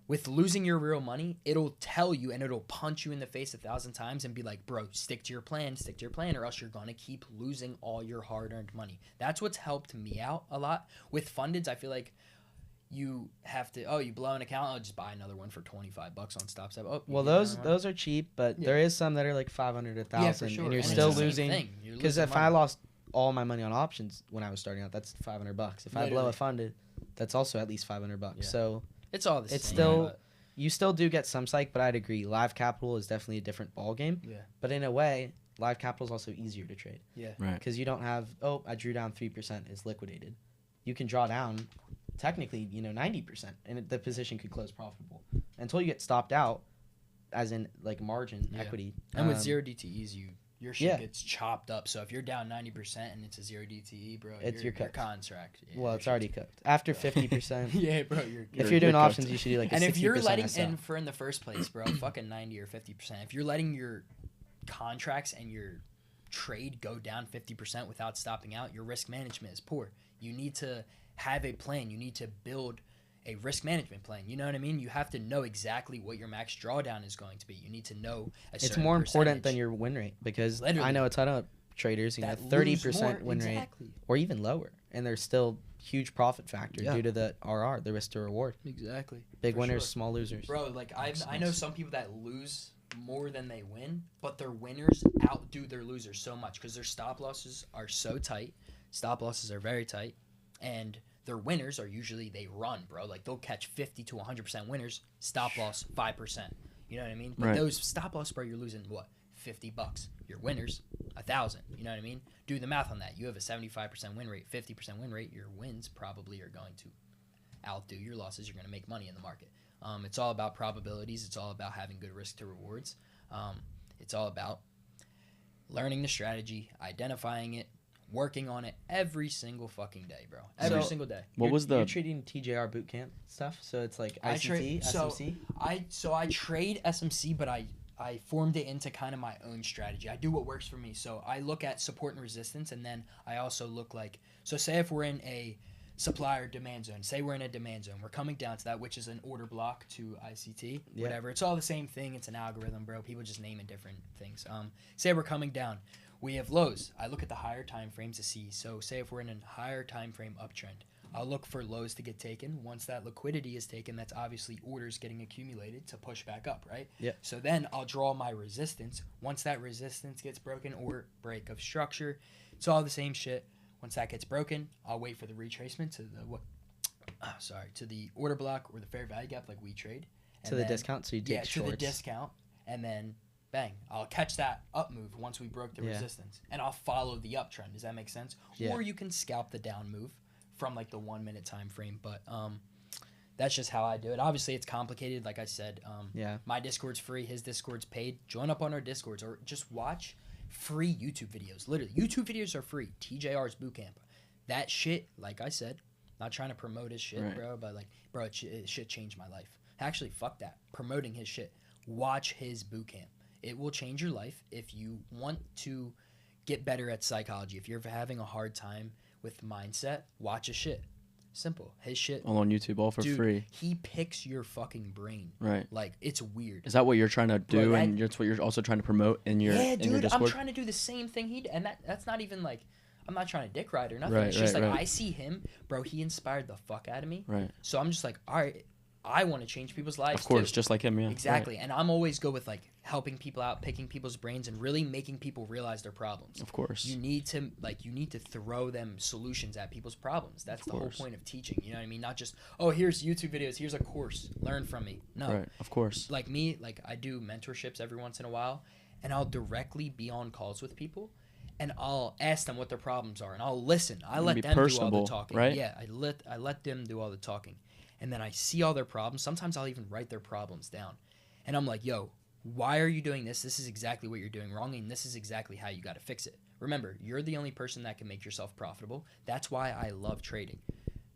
[SPEAKER 4] with losing your real money, it'll tell you and it'll punch you in the face 1,000 times and be like, bro, stick to your plan, or else you're going to keep losing all your hard-earned money. That's what's helped me out a lot. With fundeds, I feel like you have to, you blow an account, I'll just buy another one for $25 on StopStep. Oh,
[SPEAKER 2] well, those are cheap, but there is some that are like 500, 1,000,
[SPEAKER 4] yeah, for sure.
[SPEAKER 2] and you're still losing. Because if I lost all my money on options when I was starting out, that's $500. If I blow a funded, that's also at least $500.
[SPEAKER 4] Yeah.
[SPEAKER 2] So
[SPEAKER 4] it's all the same.
[SPEAKER 2] It's still, you still do get some psych, but I'd agree. Live capital is definitely a different ball game.
[SPEAKER 4] Yeah.
[SPEAKER 2] But in a way, live capital is also easier to trade.
[SPEAKER 4] Yeah.
[SPEAKER 1] Right.
[SPEAKER 2] Because you don't have, I drew down 3%, it's liquidated. You can draw down technically, 90%, and the position could close profitable until you get stopped out, as in like margin equity.
[SPEAKER 4] And with zero DTEs, your shit gets chopped up. So if you're down 90% and it's a 0 DTE, bro, your contract. Yeah,
[SPEAKER 2] well, it's already cooked. After 50%.
[SPEAKER 4] Yeah, bro,
[SPEAKER 2] if you're doing options, you should do like a 60%
[SPEAKER 4] And if you're letting,
[SPEAKER 2] SL.
[SPEAKER 4] and for in the first place, bro, fucking 90 or 50%, if you're letting your contracts and your trade go down 50% without stopping out, your risk management is poor. You need to have a plan. You need to build a risk management plan. You know what I mean? You have to know exactly what your max drawdown is going to be. You need to know a certain
[SPEAKER 2] It's more important
[SPEAKER 4] percentage.
[SPEAKER 2] than your win rate, because
[SPEAKER 4] Literally.
[SPEAKER 2] I know a ton of traders who have 30% win rate or even lower, and there's still huge profit factor due to the RR, the risk to reward.
[SPEAKER 4] Exactly.
[SPEAKER 2] Big winners, small losers.
[SPEAKER 4] Bro, like I know some people that lose more than they win, but their winners outdo their losers so much because their stop losses are so tight. Stop losses are very tight, and their winners are usually, they run, bro. Like, they'll catch 50 to 100% winners, stop loss 5%. You know what I mean? But those stop loss, bro, you're losing what? $50. Your winners, 1,000. You know what I mean? Do the math on that. You have a 75% win rate, 50% win rate. Your wins probably are going to outdo your losses. You're going to make money in the market. It's all about probabilities. It's all about having good risk to rewards. It's all about learning the strategy, identifying it, working on it every single fucking day, bro. Every single day.
[SPEAKER 2] You're treating TJR bootcamp stuff, so it's like ICT, SMC?
[SPEAKER 4] I trade SMC, but I formed it into kind of my own strategy. I do what works for me. So I look at support and resistance, and then I also look like, so say if we're in a supplier demand zone, say we're in a demand zone, we're coming down to that, which is an order block to ICT, whatever. It's all the same thing. It's an algorithm, bro. People just name it different things. Say we're coming down. We have lows. I look at the higher time frames to see. So say if we're in a higher time frame uptrend, I'll look for lows to get taken. Once that liquidity is taken, that's obviously orders getting accumulated to push back up, right?
[SPEAKER 2] Yeah.
[SPEAKER 4] So then I'll draw my resistance. Once that resistance gets broken, or break of structure, it's all the same shit. Once that gets broken, I'll wait for the retracement to to the order block or the fair value gap, like we trade.
[SPEAKER 2] To the discount, so you take shorts.
[SPEAKER 4] To the discount, and then bang, I'll catch that up move once we broke the
[SPEAKER 2] Yeah.
[SPEAKER 4] resistance, and I'll follow the uptrend. Does that make sense?
[SPEAKER 2] Yeah.
[SPEAKER 4] Or you can scalp the down move from like the 1 minute time frame. But that's just how I do it. Obviously, it's complicated. Like I said,
[SPEAKER 2] Yeah.
[SPEAKER 4] my Discord's free. His Discord's paid. Join up on our Discords or just watch free YouTube videos. Literally, YouTube videos are free. TJR's Bootcamp. That shit, like I said, not trying to promote his shit,
[SPEAKER 1] Right.
[SPEAKER 4] bro, but like, bro, it shit changed my life. Actually, fuck that. Promoting his shit. Watch his Bootcamp. It will change your life if you want to get better at psychology. If you're having a hard time with mindset, watch his shit. Simple. His shit.
[SPEAKER 1] All on YouTube, all for
[SPEAKER 4] Dude,
[SPEAKER 1] free.
[SPEAKER 4] he picks your fucking brain.
[SPEAKER 1] Right.
[SPEAKER 4] Like, it's weird.
[SPEAKER 1] Is that what you're trying to do,
[SPEAKER 4] that-
[SPEAKER 1] and that's what you're also trying to promote in your
[SPEAKER 4] Yeah,
[SPEAKER 1] in your
[SPEAKER 4] dude, I'm
[SPEAKER 1] Discord?
[SPEAKER 4] trying to do the same thing he did. And that's not even like, I'm not trying to dick ride or nothing.
[SPEAKER 1] Right,
[SPEAKER 4] it's just
[SPEAKER 1] right,
[SPEAKER 4] like,
[SPEAKER 1] right.
[SPEAKER 4] I see him, bro, he inspired the fuck out of me.
[SPEAKER 1] Right.
[SPEAKER 4] So I'm just like, all right, I want to change people's lives
[SPEAKER 1] Of course,
[SPEAKER 4] too.
[SPEAKER 1] just like him, yeah.
[SPEAKER 4] Exactly. And I'm always go with like helping people out, picking people's brains, and really making people realize their problems.
[SPEAKER 1] Right. Of course.
[SPEAKER 4] You need to throw them solutions at people's problems. That's the whole
[SPEAKER 1] course.
[SPEAKER 4] point of teaching. You know what I mean? Not just, oh, here's YouTube videos, here's a course, learn from me. No.
[SPEAKER 1] Right. Of course.
[SPEAKER 4] Like me, like I do mentorships every once in a while, and I'll directly be on calls with people, and I'll ask them what their problems are, and I'll listen. I
[SPEAKER 1] And
[SPEAKER 4] let
[SPEAKER 1] be
[SPEAKER 4] them do all
[SPEAKER 1] personable,
[SPEAKER 4] the talking.
[SPEAKER 1] right?
[SPEAKER 4] Yeah, I let them do all the talking, and then I see all their problems. Sometimes I'll even write their problems down, and I'm like, yo, why are you doing this? This is exactly what you're doing wrong, and this is exactly how you got to fix it. Remember, you're the only person that can make yourself profitable. That's why I love trading.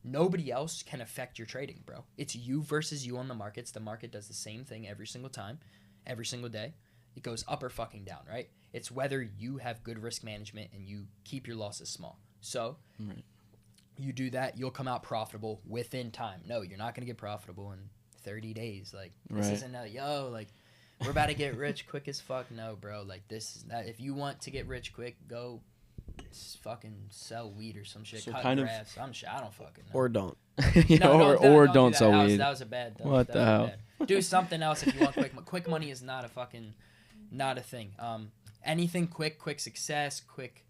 [SPEAKER 4] Nobody else can affect your trading, bro. It's you versus you on the markets. The market does the same thing every single time, every single day. It goes up or fucking down, right? It's whether you have good risk management and you keep your losses small. So
[SPEAKER 1] Right.
[SPEAKER 4] you do that, you'll come out profitable within time. No, you're not going to get profitable in 30 days. Like, this
[SPEAKER 1] Right.
[SPEAKER 4] isn't like, we're about to get rich quick as fuck. No, bro. Like, this is that. If you want to get rich quick, go fucking sell weed or some shit.
[SPEAKER 1] So
[SPEAKER 4] cut
[SPEAKER 1] kind of-
[SPEAKER 4] grass. Some shit. I don't fucking know.
[SPEAKER 3] Or don't.
[SPEAKER 1] Yeah,
[SPEAKER 4] No,
[SPEAKER 1] or
[SPEAKER 4] don't
[SPEAKER 1] don't
[SPEAKER 4] do that.
[SPEAKER 1] sell
[SPEAKER 4] That was-
[SPEAKER 1] weed.
[SPEAKER 4] That was a bad.
[SPEAKER 1] What
[SPEAKER 4] that
[SPEAKER 1] the
[SPEAKER 4] was
[SPEAKER 1] hell?
[SPEAKER 4] bad. Do something else if you want quick. Quick money is not a thing. Anything quick success, quick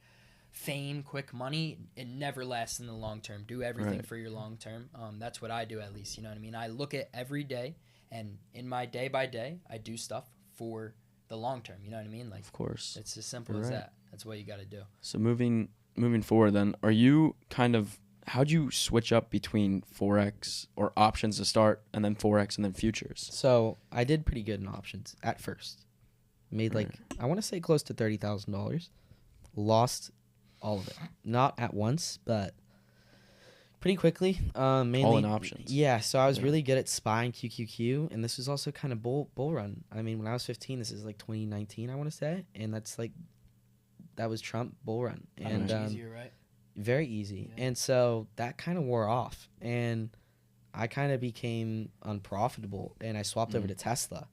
[SPEAKER 4] fame, quick money, it never lasts in the long term. Do everything
[SPEAKER 1] Right.
[SPEAKER 4] for your long term. That's what I do, at least. You know what I mean? I look at every day, and in my day by day, I do stuff for the long term. You know what I mean? Like,
[SPEAKER 1] Of course.
[SPEAKER 4] it's as simple
[SPEAKER 1] You're
[SPEAKER 4] as
[SPEAKER 1] right.
[SPEAKER 4] that. That's what you got to do.
[SPEAKER 1] So moving forward, then, are you kind of how'd you switch up between Forex or options to start, and then Forex and then futures?
[SPEAKER 2] So I did pretty good in options at first. Made like I want to say close to $30,000. Lost all of it. Not at once, but pretty quickly. Mainly
[SPEAKER 1] All in options.
[SPEAKER 2] Yeah. So I was
[SPEAKER 1] Yeah.
[SPEAKER 2] really good at SPY and QQQ, and this was also kind of bull run. I mean, when I was 15, this is like 2019, I want to say, and that was Trump bull run, and
[SPEAKER 4] Much easier, right?
[SPEAKER 2] very easy.
[SPEAKER 4] Yeah.
[SPEAKER 2] And so that kind of wore off, and I kind of became unprofitable, and I swapped over to Tesla.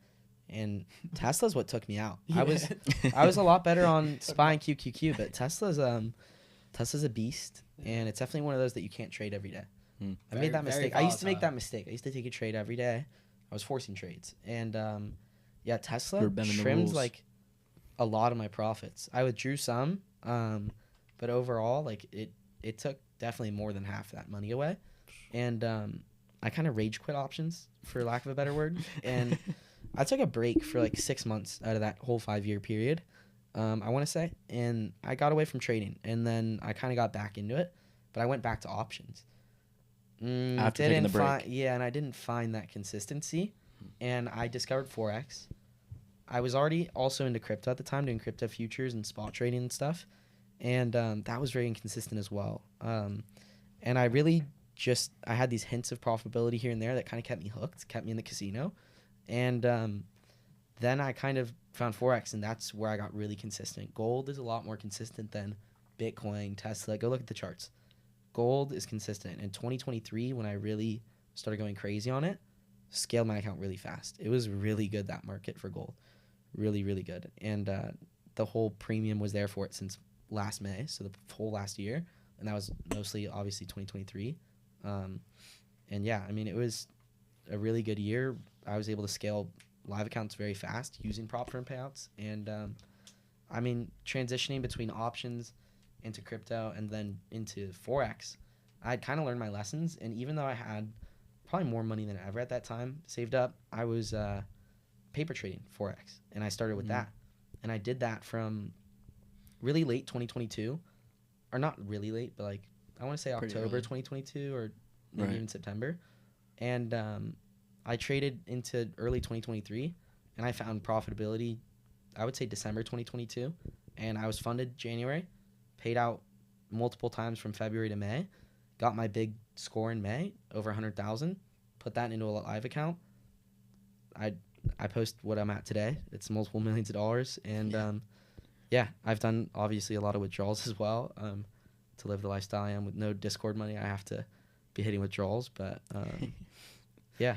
[SPEAKER 2] And Tesla's what took me out. I was a lot better on SPY and QQQ, but Tesla's a beast, and it's definitely one of those that you can't trade every day. I made that
[SPEAKER 4] Very
[SPEAKER 2] mistake. I used to make
[SPEAKER 4] volatile.
[SPEAKER 2] that mistake. I used to take a trade every day. I was forcing trades, and
[SPEAKER 1] You
[SPEAKER 2] Tesla
[SPEAKER 1] were bending the
[SPEAKER 2] trimmed
[SPEAKER 1] rules.
[SPEAKER 2] like a lot of my profits. I withdrew some, but overall, like it took definitely more than half that money away, and I kind of rage quit options, for lack of a better word, and I took a break for like 6 months out of that whole 5-year period, I want to say, and I got away from trading, and then I kind of got back into it, but I went back to options.
[SPEAKER 1] After taking the break.
[SPEAKER 2] And I didn't find that consistency, and I discovered Forex. I was already also into crypto at the time, doing crypto futures and spot trading and stuff, and that was very inconsistent as well. And I really I had these hints of profitability here and there that kind of kept me hooked, kept me in the casino. And then I kind of found Forex, and that's where I got really consistent. Gold is a lot more consistent than Bitcoin, Tesla. Go look at the charts. Gold is consistent. In 2023, when I really started going crazy on it, scaled my account really fast. It was really good, that market for gold. Really, really good. And the whole premium was there for it since last May, so the whole last year. And that was mostly, obviously, 2023. And yeah, I mean, it was a really good year. I was able to scale live accounts very fast using prop firm payouts. And I mean, transitioning between options into crypto and then into Forex, I'd kind of learned my lessons. And even though I had probably more money than ever at that time saved up, I was paper trading Forex. And I started with that. And I did that from really late 2022, or not really late, but like I want to say
[SPEAKER 1] Pretty
[SPEAKER 2] October
[SPEAKER 1] early.
[SPEAKER 2] 2022 or maybe
[SPEAKER 1] Right.
[SPEAKER 2] even September. And I traded into early 2023, and I found profitability, I would say December 2022. And I was funded January, paid out multiple times from February to May, got my big score in May, over 100,000, put that into a live account. I post what I'm at today. It's multiple millions of dollars. And yeah, I've done obviously a lot of withdrawals as well. To live the lifestyle I am with no Discord money, I have to be hitting withdrawals. But yeah,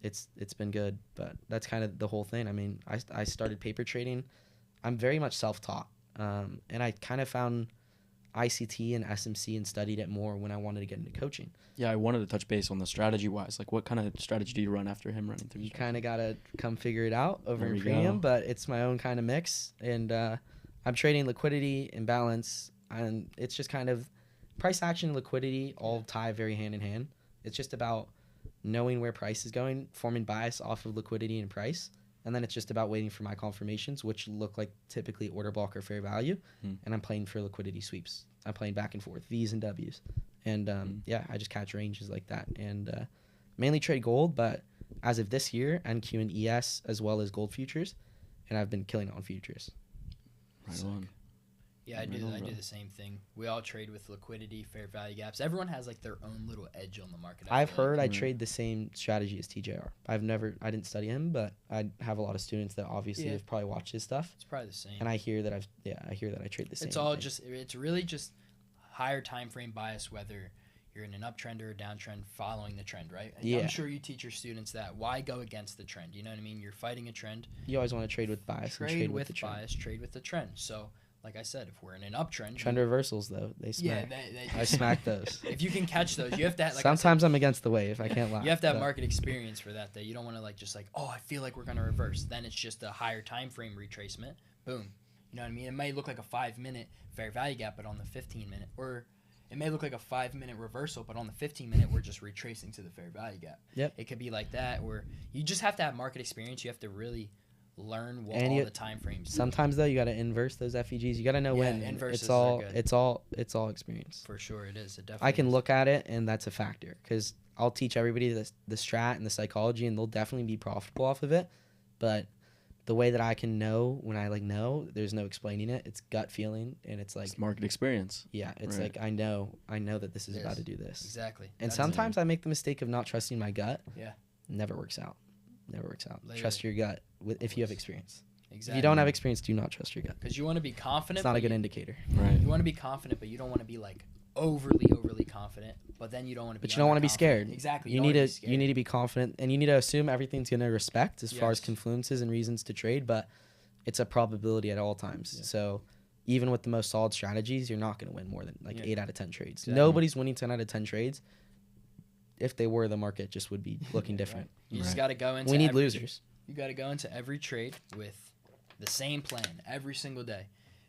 [SPEAKER 2] it's been good. But that's kind of the whole thing. I mean, I started paper trading. I'm very much self-taught. And I kind of found ICT and SMC and studied it more when I wanted to get into coaching.
[SPEAKER 1] Yeah, I wanted to touch base on the strategy wise. Like, what kind of strategy do you run after him running through?
[SPEAKER 2] You kind of got to come figure it out over
[SPEAKER 1] There
[SPEAKER 2] in
[SPEAKER 1] we
[SPEAKER 2] premium,
[SPEAKER 1] go.
[SPEAKER 2] but it's my own kind of mix. And I'm trading liquidity and balance, and it's just kind of price action and liquidity all tie very hand in hand. It's just about knowing where price is going, forming bias off of liquidity and price, and then it's just about waiting for my confirmations, which look like typically order block or fair value, and I'm playing for liquidity sweeps. I'm playing back and forth, V's and W's. And yeah, I just catch ranges like that. And mainly trade gold, but as of this year, NQ and ES as well as gold futures, and I've been killing it on futures.
[SPEAKER 1] Right on.
[SPEAKER 4] Yeah, I
[SPEAKER 1] Right
[SPEAKER 4] do
[SPEAKER 1] on,
[SPEAKER 4] I
[SPEAKER 1] bro.
[SPEAKER 4] do the same thing. We all trade with liquidity, fair value gaps. Everyone has like their own little edge on the market.
[SPEAKER 2] I've
[SPEAKER 4] feel like.
[SPEAKER 2] heard I
[SPEAKER 1] Right.
[SPEAKER 2] trade the same strategy as TJR. I didn't study him, but I have a lot of students that obviously
[SPEAKER 4] Yeah.
[SPEAKER 2] have probably watched his stuff,
[SPEAKER 4] It's probably the same.
[SPEAKER 2] and I hear that I trade the same.
[SPEAKER 4] It's all
[SPEAKER 2] thing.
[SPEAKER 4] just it's really just higher time frame bias, whether you're in an uptrend or a downtrend, following the trend, right? And
[SPEAKER 2] Yeah.
[SPEAKER 4] I'm sure you teach your students that. Why go against the trend? You know what I mean? You're fighting a trend.
[SPEAKER 2] You always want to trade with bias and trade with the trend.
[SPEAKER 4] bias, trade with the trend. So, like I said, if we're in an uptrend,
[SPEAKER 2] Trend reversals though, they
[SPEAKER 4] yeah,
[SPEAKER 2] smack.
[SPEAKER 4] they
[SPEAKER 2] I smack those.
[SPEAKER 4] If you can catch those, you have to. Like I said,
[SPEAKER 2] Sometimes I'm against the wave. I can't lie.
[SPEAKER 4] you have to have
[SPEAKER 2] but
[SPEAKER 4] market experience for that. That you don't want to oh, I feel like we're gonna reverse. Then it's just a higher time frame retracement. Boom. You know what I mean? It may look like a 5-minute fair value gap, but on the 15-minute, or it may look like a 5-minute reversal, but on the 15-minute, we're just retracing to the fair value gap.
[SPEAKER 2] Yep.
[SPEAKER 4] It could be like that, or you just have to have market experience. You have to really learn what
[SPEAKER 2] And
[SPEAKER 4] all
[SPEAKER 2] you-
[SPEAKER 4] the time frames.
[SPEAKER 2] Sometimes though, you got to inverse those FEGs. You got to know
[SPEAKER 4] Yeah,
[SPEAKER 2] when.
[SPEAKER 4] inverses
[SPEAKER 2] It's
[SPEAKER 4] are
[SPEAKER 2] all
[SPEAKER 4] good.
[SPEAKER 2] it's all experience.
[SPEAKER 4] For sure, it is. It definitely.
[SPEAKER 2] I can
[SPEAKER 4] is.
[SPEAKER 2] look at it, and that's a factor because I'll teach everybody the strat and the psychology, and they'll definitely be profitable off of it. But the way that I can know when I know, there's no explaining it. It's gut feeling, and it's like,
[SPEAKER 1] It's market experience.
[SPEAKER 2] yeah, it's
[SPEAKER 1] Right.
[SPEAKER 2] like I know that this is
[SPEAKER 4] It
[SPEAKER 2] about
[SPEAKER 4] is.
[SPEAKER 2] to do this.
[SPEAKER 4] Exactly.
[SPEAKER 2] And
[SPEAKER 4] That's it.
[SPEAKER 2] sometimes I make the mistake of not trusting my gut.
[SPEAKER 4] Yeah.
[SPEAKER 2] Never works out. Trust
[SPEAKER 4] Literally.
[SPEAKER 2] your gut if you have experience.
[SPEAKER 4] Exactly.
[SPEAKER 2] If you don't have experience, do not trust your gut.
[SPEAKER 4] because you want to be confident.
[SPEAKER 2] It's not a
[SPEAKER 4] but
[SPEAKER 2] good
[SPEAKER 4] you-
[SPEAKER 2] indicator.
[SPEAKER 1] Right.
[SPEAKER 4] You want to be confident, but you don't want to be like overly confident. But then you don't want to be.
[SPEAKER 2] But you don't want to be
[SPEAKER 4] underconfident.
[SPEAKER 2] scared.
[SPEAKER 4] Exactly.
[SPEAKER 2] You
[SPEAKER 4] don't
[SPEAKER 2] need
[SPEAKER 4] wanna
[SPEAKER 2] to
[SPEAKER 4] be scared.
[SPEAKER 2] you need to be confident, and you need to assume everything's gonna respect as far as
[SPEAKER 4] Yes.
[SPEAKER 2] confluences and reasons to trade. But it's a probability at all times.
[SPEAKER 4] Yeah.
[SPEAKER 2] So even with the most solid strategies, you're not gonna win more than like
[SPEAKER 4] Yeah.
[SPEAKER 2] 8 out of 10 trades.
[SPEAKER 4] Exactly.
[SPEAKER 2] Nobody's winning 10 out of 10 trades. If they were, the market just would be looking
[SPEAKER 4] Yeah,
[SPEAKER 2] different.
[SPEAKER 4] right. You just
[SPEAKER 1] Right.
[SPEAKER 4] got to go into.
[SPEAKER 2] We need
[SPEAKER 4] every-
[SPEAKER 2] losers.
[SPEAKER 4] You got to go into every trade with the same plan every single day,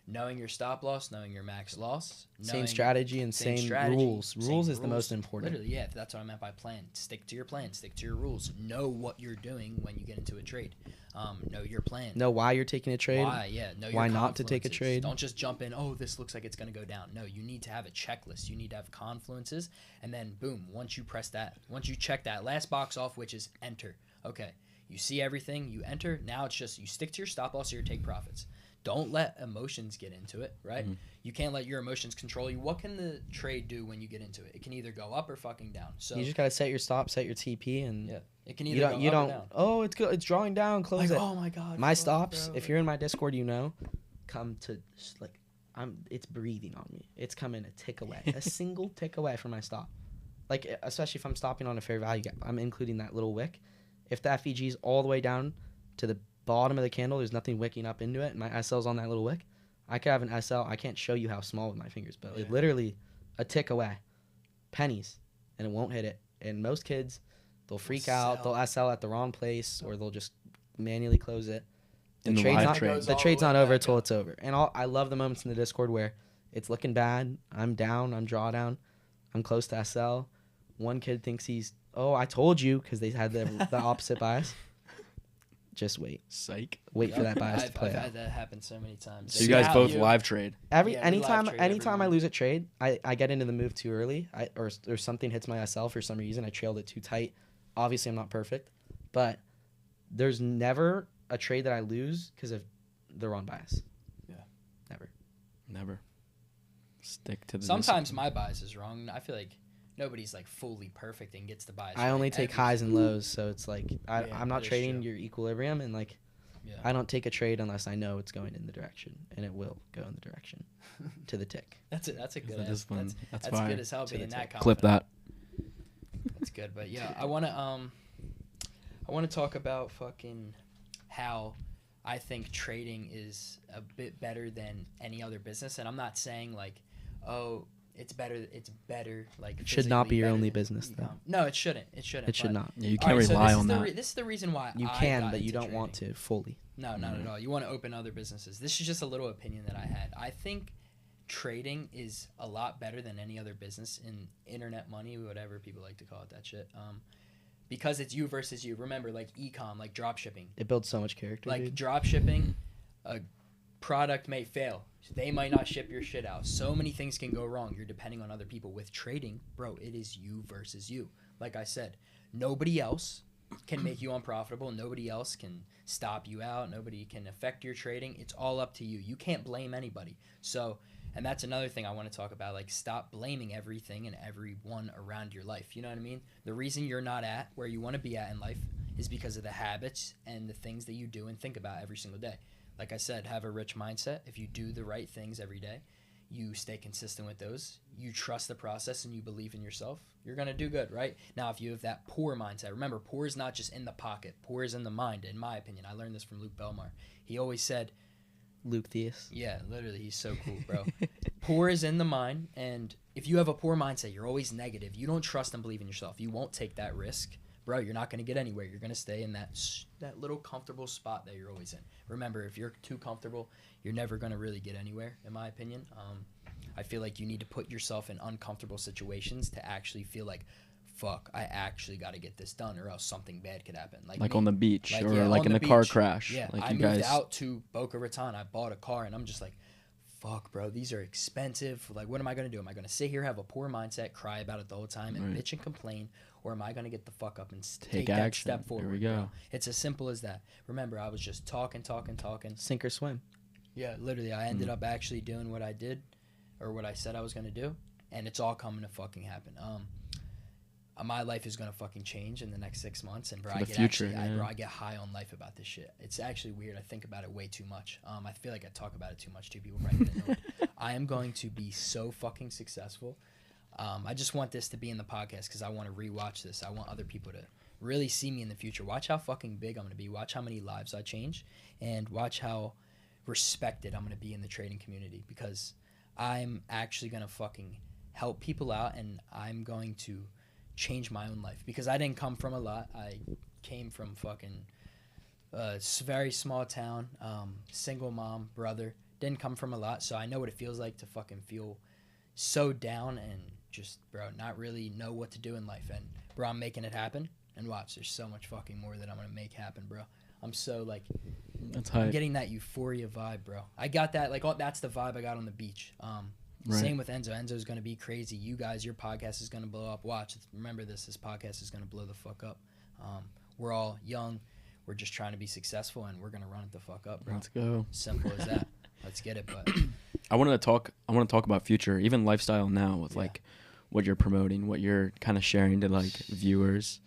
[SPEAKER 4] knowing your stop loss, knowing your max loss,
[SPEAKER 2] Same
[SPEAKER 4] knowing
[SPEAKER 2] strategy and same
[SPEAKER 4] strategy,
[SPEAKER 2] rules.
[SPEAKER 4] same
[SPEAKER 2] Rules is the
[SPEAKER 4] rules.
[SPEAKER 2] most important.
[SPEAKER 4] Literally, yeah, that's what I meant by plan. Stick to your plan. Stick to your rules. Know what you're doing when you get into a trade. Know your plan.
[SPEAKER 2] Know why you're taking a trade.
[SPEAKER 4] Why? Yeah. Know
[SPEAKER 2] Why
[SPEAKER 4] your
[SPEAKER 2] not to take a
[SPEAKER 4] confluences.
[SPEAKER 2] trade.
[SPEAKER 4] Don't just jump in. Oh, this looks like it's going to go down. No, you need to have a checklist. You need to have confluences, and then boom. Once you check that last box off, which is enter. Okay. You see everything. You enter. Now it's just you stick to your stop loss or your take profits. Don't let emotions get into it, right?
[SPEAKER 1] Mhm.
[SPEAKER 4] You can't let your emotions control you. What can the trade do when you get into it? It can either go up or fucking down. So
[SPEAKER 2] You just gotta set your stop, set your TP, and
[SPEAKER 4] yeah, it can either
[SPEAKER 2] you don't.
[SPEAKER 4] go
[SPEAKER 2] You
[SPEAKER 4] up
[SPEAKER 2] don't.
[SPEAKER 4] or down.
[SPEAKER 2] Oh, it's drawing down. Close
[SPEAKER 4] Like,
[SPEAKER 2] it.
[SPEAKER 4] oh my god.
[SPEAKER 2] My
[SPEAKER 4] fuck,
[SPEAKER 2] stops.
[SPEAKER 4] bro.
[SPEAKER 2] If you're in my Discord, come to like it's breathing on me. It's coming a tick away, a single tick away from my stop. Like especially if I'm stopping on a fair value gap, I'm including that little wick. If the FEG is all the way down to the bottom of the candle, there's nothing wicking up into it, and my SL's on that little wick. I could have an SL. I can't show you how small with my fingers, but
[SPEAKER 4] Yeah.
[SPEAKER 2] it literally a tick away, pennies, and it won't hit it. And most kids, they'll freak out.
[SPEAKER 4] sell.
[SPEAKER 2] They'll SL at the wrong place, or they'll just manually close it.
[SPEAKER 1] In the
[SPEAKER 2] trade's
[SPEAKER 1] live
[SPEAKER 2] not,
[SPEAKER 1] trade.
[SPEAKER 4] Goes
[SPEAKER 2] the
[SPEAKER 4] all
[SPEAKER 2] trade's
[SPEAKER 4] the way
[SPEAKER 2] not over
[SPEAKER 4] back
[SPEAKER 2] until
[SPEAKER 4] up.
[SPEAKER 2] it's over. And I love the moments in the Discord where it's looking bad. I'm down. I'm drawdown. I'm close to SL. One kid thinks I told you, because they had the opposite bias. just wait.
[SPEAKER 1] Psych.
[SPEAKER 2] Wait for that bias to
[SPEAKER 4] I've
[SPEAKER 2] play out.
[SPEAKER 4] had that happen so many times.
[SPEAKER 1] So you guys
[SPEAKER 4] Now
[SPEAKER 1] both live trade.
[SPEAKER 4] Yeah, we live
[SPEAKER 2] Anytime
[SPEAKER 4] trade every
[SPEAKER 2] I
[SPEAKER 4] month.
[SPEAKER 2] lose a trade, I get into the move too early. Or something hits my SL for some reason. I trailed it too tight. Obviously, I'm not perfect, but there's never a trade that I lose because of the wrong bias.
[SPEAKER 4] Yeah.
[SPEAKER 1] Never. Stick to the
[SPEAKER 4] Sometimes
[SPEAKER 1] discipline.
[SPEAKER 4] my bias is wrong. I feel like nobody's like fully perfect and gets the bias.
[SPEAKER 2] I only
[SPEAKER 4] right
[SPEAKER 2] take
[SPEAKER 4] every
[SPEAKER 2] highs and
[SPEAKER 4] single-
[SPEAKER 2] lows, so it's like
[SPEAKER 4] Yeah,
[SPEAKER 2] I'm not
[SPEAKER 4] that is
[SPEAKER 2] trading
[SPEAKER 4] true.
[SPEAKER 2] your equilibrium, and like
[SPEAKER 4] Yeah.
[SPEAKER 2] I don't take a trade unless I know it's going in the direction, and it will go in the direction to the tick.
[SPEAKER 4] That's a
[SPEAKER 1] It's
[SPEAKER 4] good
[SPEAKER 1] the
[SPEAKER 4] ass.
[SPEAKER 1] discipline. That's
[SPEAKER 4] That's
[SPEAKER 1] fire.
[SPEAKER 4] good as hell
[SPEAKER 2] To the
[SPEAKER 4] being that
[SPEAKER 2] tick.
[SPEAKER 1] Clip
[SPEAKER 4] confident.
[SPEAKER 1] that.
[SPEAKER 4] That's good, but yeah, I wanna talk about fucking how I think trading is a bit better than any other business, and I'm not saying like, oh, it's better. Like
[SPEAKER 2] It should not
[SPEAKER 4] physically
[SPEAKER 2] be your
[SPEAKER 4] better
[SPEAKER 2] only
[SPEAKER 4] than
[SPEAKER 2] business, though.
[SPEAKER 4] e-com. No, it shouldn't. It shouldn't.
[SPEAKER 2] It should
[SPEAKER 4] but-
[SPEAKER 2] not.
[SPEAKER 1] Yeah, you
[SPEAKER 4] All
[SPEAKER 1] can't
[SPEAKER 4] right, so
[SPEAKER 1] rely
[SPEAKER 4] this
[SPEAKER 1] on
[SPEAKER 4] is
[SPEAKER 1] that.
[SPEAKER 4] this is the reason why
[SPEAKER 2] You
[SPEAKER 4] I
[SPEAKER 2] can,
[SPEAKER 4] got
[SPEAKER 2] but you
[SPEAKER 4] into
[SPEAKER 2] don't want
[SPEAKER 4] trading.
[SPEAKER 2] to fully.
[SPEAKER 4] No, not at all. You want to open other businesses. This is just a little opinion that I had. I think trading is a lot better than any other business in internet money, whatever people like to call it, that shit. Because it's you versus you. Remember, like e-com, like drop shipping.
[SPEAKER 2] It builds so much character.
[SPEAKER 4] Like
[SPEAKER 2] dude.
[SPEAKER 4] drop shipping, a product may fail. They might not ship your shit out. So many things can go wrong. You're depending on other people. With trading, bro, it is you versus you. Like I said, nobody else can make you unprofitable. Nobody else can stop you out. Nobody can affect your trading. It's all up to you. You can't blame anybody. So, and that's another thing I want to talk about. Like, stop blaming everything and everyone around your life. You know what I mean? The reason you're not at where you want to be at in life is because of the habits and the things that you do and think about every single day. Like I said, have a rich mindset. If you do the right things every day, you stay consistent with those, you trust the process, and you believe in yourself, you're going to do good, right? Now, if you have that poor mindset, remember, poor is not just in the pocket. Poor is in the mind, in my opinion. I learned this from Luke Belmar. He always said,
[SPEAKER 2] Luke Theus.
[SPEAKER 4] yeah, literally, he's so cool, bro. Poor is in the mind, and if you have a poor mindset, you're always negative. You don't trust and believe in yourself. You won't take that risk. Bro, you're not going to get anywhere. You're going to stay in that little comfortable spot that you're always in. Remember, if you're too comfortable, you're never going to really get anywhere, in my opinion. I feel like you need to put yourself in uncomfortable situations to actually feel like, fuck, I actually got to get this done, or else something bad could happen.
[SPEAKER 1] Like
[SPEAKER 4] me.
[SPEAKER 1] on the beach
[SPEAKER 4] Like,
[SPEAKER 1] or
[SPEAKER 4] yeah,
[SPEAKER 1] like
[SPEAKER 4] on
[SPEAKER 1] in
[SPEAKER 4] the
[SPEAKER 1] a car
[SPEAKER 4] beach.
[SPEAKER 1] crash.
[SPEAKER 4] Yeah,
[SPEAKER 1] like
[SPEAKER 4] I
[SPEAKER 1] you
[SPEAKER 4] moved
[SPEAKER 1] guys.
[SPEAKER 4] out to Boca Raton. I bought a car, and I'm just like, fuck, bro, these are expensive. Like, what am I going to do? Am I going to sit here, have a poor mindset, cry about it the whole time, and
[SPEAKER 1] Right.
[SPEAKER 4] bitch and complain? Or am I going to get the fuck up and
[SPEAKER 1] Take
[SPEAKER 4] take that
[SPEAKER 1] action.
[SPEAKER 4] step forward?
[SPEAKER 1] There we go.
[SPEAKER 4] Bro? It's as simple as that. Remember, I was just talking.
[SPEAKER 2] Sink or swim.
[SPEAKER 4] Yeah, literally, I ended up actually doing what I did, or what I said I was going to do, and it's all coming to fucking happen. My life is gonna fucking change in the next 6 months, and bro,
[SPEAKER 1] For
[SPEAKER 4] I
[SPEAKER 1] the
[SPEAKER 4] get
[SPEAKER 1] future,
[SPEAKER 4] actually,
[SPEAKER 1] yeah.
[SPEAKER 4] bro, I get high on life about this shit. It's actually weird. I think about it way too much. I feel like I talk about it too much too. People probably get annoyed. I am going to be so fucking successful. I just want this to be in the podcast because I want to rewatch this. I want other people to really see me in the future. Watch how fucking big I'm gonna be. Watch how many lives I change, and watch how respected I'm gonna be in the trading community, because I'm actually gonna fucking help people out, and I'm going to change my own life, because I didn't come from a lot. I came from fucking very small town, single mom, brother. Didn't come from a lot, so I know what it feels like to fucking feel so down and just, bro, not really know what to do in life. And bro, I'm making it happen. And watch, there's so much fucking more that I'm gonna make happen, bro. I'm so like,
[SPEAKER 1] That's
[SPEAKER 4] I'm
[SPEAKER 1] hype.
[SPEAKER 4] getting that euphoria vibe, bro. I got that, like, that's the vibe I got on the beach.
[SPEAKER 1] Right.
[SPEAKER 4] Same with Enzo. Enzo's gonna be crazy. You guys, your podcast is gonna blow up. Watch, remember this. This podcast is gonna blow the fuck up. We're all young. We're just trying to be successful, and we're gonna run it the fuck up, bro.
[SPEAKER 1] Let's go.
[SPEAKER 4] Simple as that. Let's get it. But
[SPEAKER 1] I want to talk about future, even lifestyle now, with
[SPEAKER 4] Yeah.
[SPEAKER 1] like what you're promoting, what you're kind of sharing to like viewers.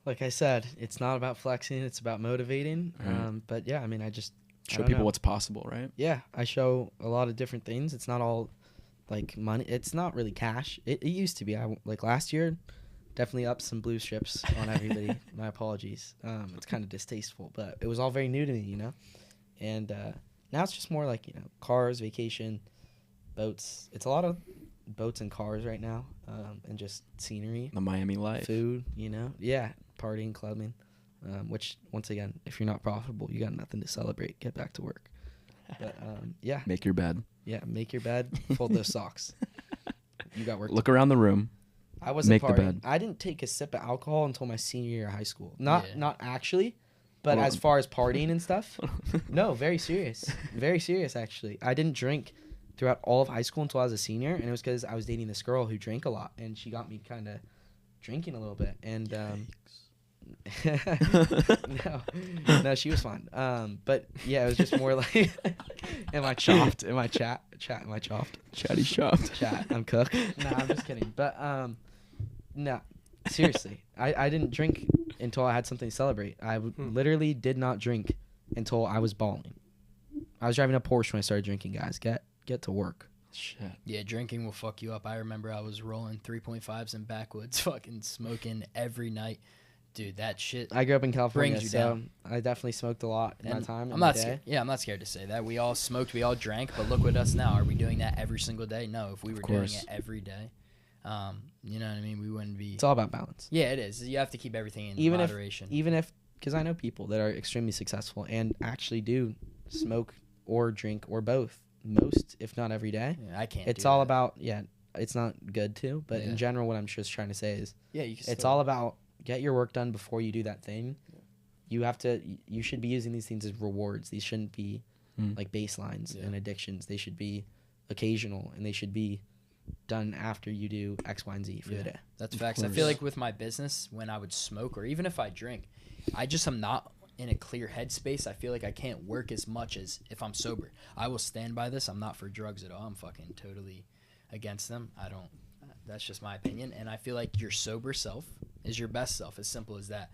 [SPEAKER 2] Like I said, it's not about flexing; it's about motivating.
[SPEAKER 1] Right.
[SPEAKER 2] But yeah, I mean, I
[SPEAKER 1] Show
[SPEAKER 2] don't
[SPEAKER 1] people
[SPEAKER 2] know.
[SPEAKER 1] what's possible, right?
[SPEAKER 2] Yeah, I show a lot of different things. It's not all like money. It's not really cash. It used to be. Like last year, definitely up some blue strips on everybody. My apologies. It's kind of distasteful, but it was all very new to me, you know. And now it's just more like, you know, cars, vacation, boats. It's a lot of boats and cars right now, and just scenery,
[SPEAKER 1] The Miami life.
[SPEAKER 2] food, you know. Yeah, partying, clubbing. Which, once again, if you're not profitable, you got nothing to celebrate. Get back to work. But yeah,
[SPEAKER 1] Make your bed.
[SPEAKER 2] make your bed, fold those socks. You got work.
[SPEAKER 1] Look around the room.
[SPEAKER 2] I wasn't
[SPEAKER 1] make the
[SPEAKER 2] partying.
[SPEAKER 1] bed.
[SPEAKER 2] I didn't take a sip of alcohol until my senior year of high school. Not
[SPEAKER 4] Yeah.
[SPEAKER 2] actually, But
[SPEAKER 1] Hold
[SPEAKER 2] as
[SPEAKER 1] on.
[SPEAKER 2] far as partying and stuff, no, very serious. Very serious, actually. I didn't drink throughout all of high school until I was a senior, and it was because I was dating this girl who drank a lot, and she got me kind of drinking a little bit. And no, she was fine. But yeah, it was just more like, am I chopped? Am I chat? Am I chopped?
[SPEAKER 1] Chatty chopped.
[SPEAKER 2] Chat. I'm cooked. Nah, I'm just kidding. But no, seriously, I didn't drink until I had something to celebrate. I literally did not drink until I was balling. I was driving a Porsche when I started drinking, guys. Get to work.
[SPEAKER 1] Shit.
[SPEAKER 4] Yeah, drinking will fuck you up. I remember I was rolling 3.5s in backwoods, fucking smoking every night. Dude, that shit.
[SPEAKER 2] I grew up in California,
[SPEAKER 4] Brings you
[SPEAKER 2] so
[SPEAKER 4] down.
[SPEAKER 2] I definitely smoked a lot in my
[SPEAKER 4] And
[SPEAKER 2] time.
[SPEAKER 4] I'm not scared. Yeah, I'm not scared to say that. We all smoked, we all drank, but look at us now. Are we doing that every single day? No. If we were doing it every day, you know what I mean? We wouldn't be.
[SPEAKER 2] It's all about balance.
[SPEAKER 4] Yeah, it is. You have to keep everything in
[SPEAKER 2] Even
[SPEAKER 4] moderation.
[SPEAKER 2] if, because I know people that are extremely successful and actually do smoke or drink or both most, if not every day.
[SPEAKER 4] Yeah, I can't.
[SPEAKER 2] It's
[SPEAKER 4] do
[SPEAKER 2] all
[SPEAKER 4] that.
[SPEAKER 2] about, it's not good too, but
[SPEAKER 4] Yeah.
[SPEAKER 2] in general, what I'm just trying to say is
[SPEAKER 4] Yeah, you can.
[SPEAKER 2] it's
[SPEAKER 4] still-
[SPEAKER 2] all about get your work done before you do that thing. You should be using these things as rewards. These shouldn't be like baselines and addictions. They should be occasional, and they should be done after you do X, Y, and Z for the day.
[SPEAKER 4] That's
[SPEAKER 1] Of
[SPEAKER 4] facts. I
[SPEAKER 1] course.
[SPEAKER 4] feel like with my business, when I would smoke or even if I drink, I just am not in a clear headspace. I feel like I can't work as much as if I'm sober. I will stand by this. I'm not for drugs at all. I'm fucking totally against them. I don't. That's just my opinion. And I feel like your sober self is your best self. As simple as that.